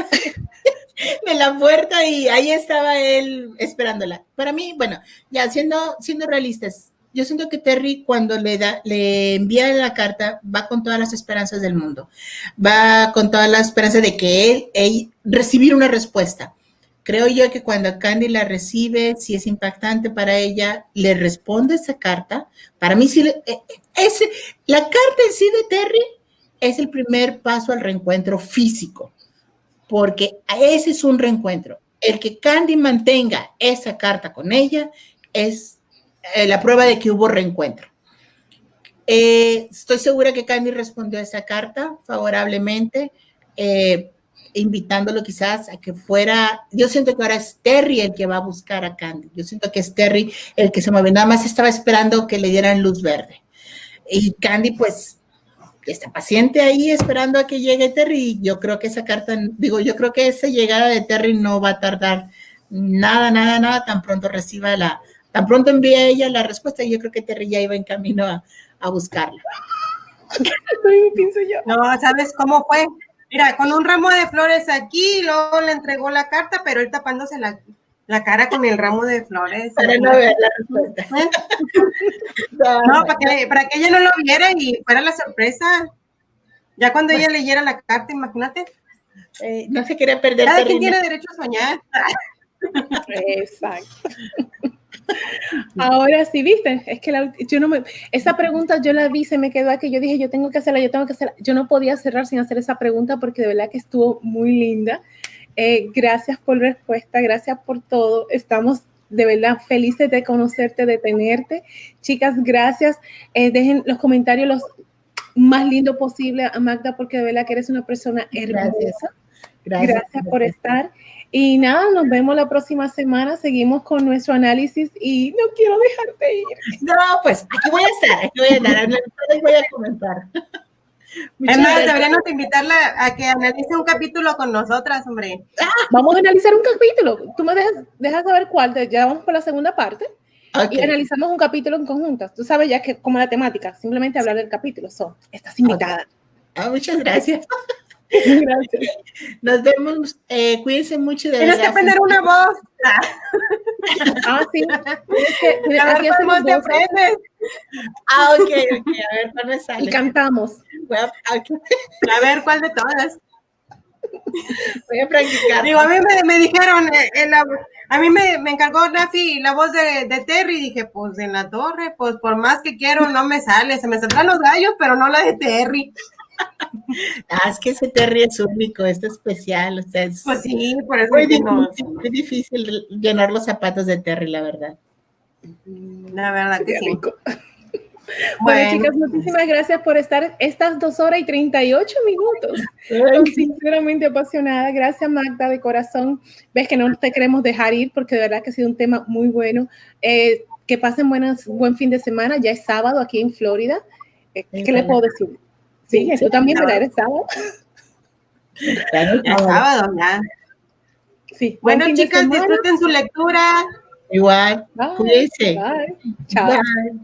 de la puerta y ahí estaba él esperándola. Para mí, bueno, ya siendo realistas, yo siento que Terry cuando le envía la carta va con todas las esperanzas del mundo, va con todas las esperanzas de que él recibir una respuesta. Creo yo que cuando Candy la recibe, si es impactante para ella, le responde esa carta. Para mí, la carta en sí de Terry es el primer paso al reencuentro físico, porque ese es un reencuentro. El que Candy mantenga esa carta con ella es la prueba de que hubo reencuentro. Estoy segura que Candy respondió a esa carta favorablemente, invitándolo quizás a que fuera. Yo siento que ahora es Terry el que va a buscar a Candy. Yo siento que es Terry el que se mueve. Nada más estaba esperando que le dieran luz verde. Y Candy, pues, está paciente ahí esperando a que llegue Terry. Yo creo que esa carta, yo creo que esa llegada de Terry no va a tardar nada, tan pronto tan pronto envía ella la respuesta, y yo creo que Terry ya iba en camino a buscarla. No, ¿sabes cómo fue? Mira, con un ramo de flores aquí, luego le entregó la carta, pero él tapándose la cara con el ramo de flores. Para no ver la respuesta. No, para que ella no lo viera y fuera la sorpresa. Ya cuando ella leyera la carta, imagínate. No se quiere perder. Cada quien tiene derecho a soñar. Exacto. Ahora sí, viste, es que esa pregunta yo la vi, se me quedó aquí, yo dije, yo tengo que hacerla, yo no podía cerrar sin hacer esa pregunta porque de verdad que estuvo muy linda. Gracias por la respuesta, gracias por todo, estamos de verdad felices de conocerte, de tenerte. Chicas, gracias, dejen los comentarios los más lindos posible a Magda porque de verdad que eres una persona hermosa. Gracias por estar. Y nada, nos vemos la próxima semana. Seguimos con nuestro análisis y no quiero dejarte ir. No, pues aquí voy a estar, voy a comentar. Es más, deberíamos invitarla a que analice un capítulo con nosotras, hombre. Vamos a analizar un capítulo. Tú me dejas saber cuál. Ya vamos por la segunda parte. Okay. Y analizamos un capítulo en conjuntas. Tú sabes ya que como la temática, simplemente hablar del capítulo. Estás invitada. Okay. Muchas gracias. Gracias. Nos vemos. Cuídense mucho. Tienes que aprender una voz. Sí. A ver cómo te aprendes. Ok. A ver cuál me sale. Y cantamos. A ver cuál de todas. Voy a practicar. Digo, a mí me dijeron, A mí me encargó Nafi la voz de Terry y dije, pues en la torre, pues por más que quiero no me sale, se me saldrán los gallos, pero no la de Terry. Es que ese Terry es único, es especial, o sea, es Pues sí, por eso muy difícil llenar los zapatos de Terry, la verdad. La verdad que sí. Bueno, chicas, muchísimas gracias por estar estas 2 horas y 38 minutos. Sinceramente apasionada. Gracias, Magda, de corazón. Ves que no te queremos dejar ir porque de verdad que ha sido un tema muy bueno. Que pasen buen fin de semana. Ya es sábado aquí en Florida. ¿Qué le puedo decir? Sí, tú también, ¿verdad? ¿Eres sábado? Ya sábado, ya. Sí. Bueno, chicas, disfruten su lectura. Igual. Bye. Cuídense. Bye. Chao. Bye.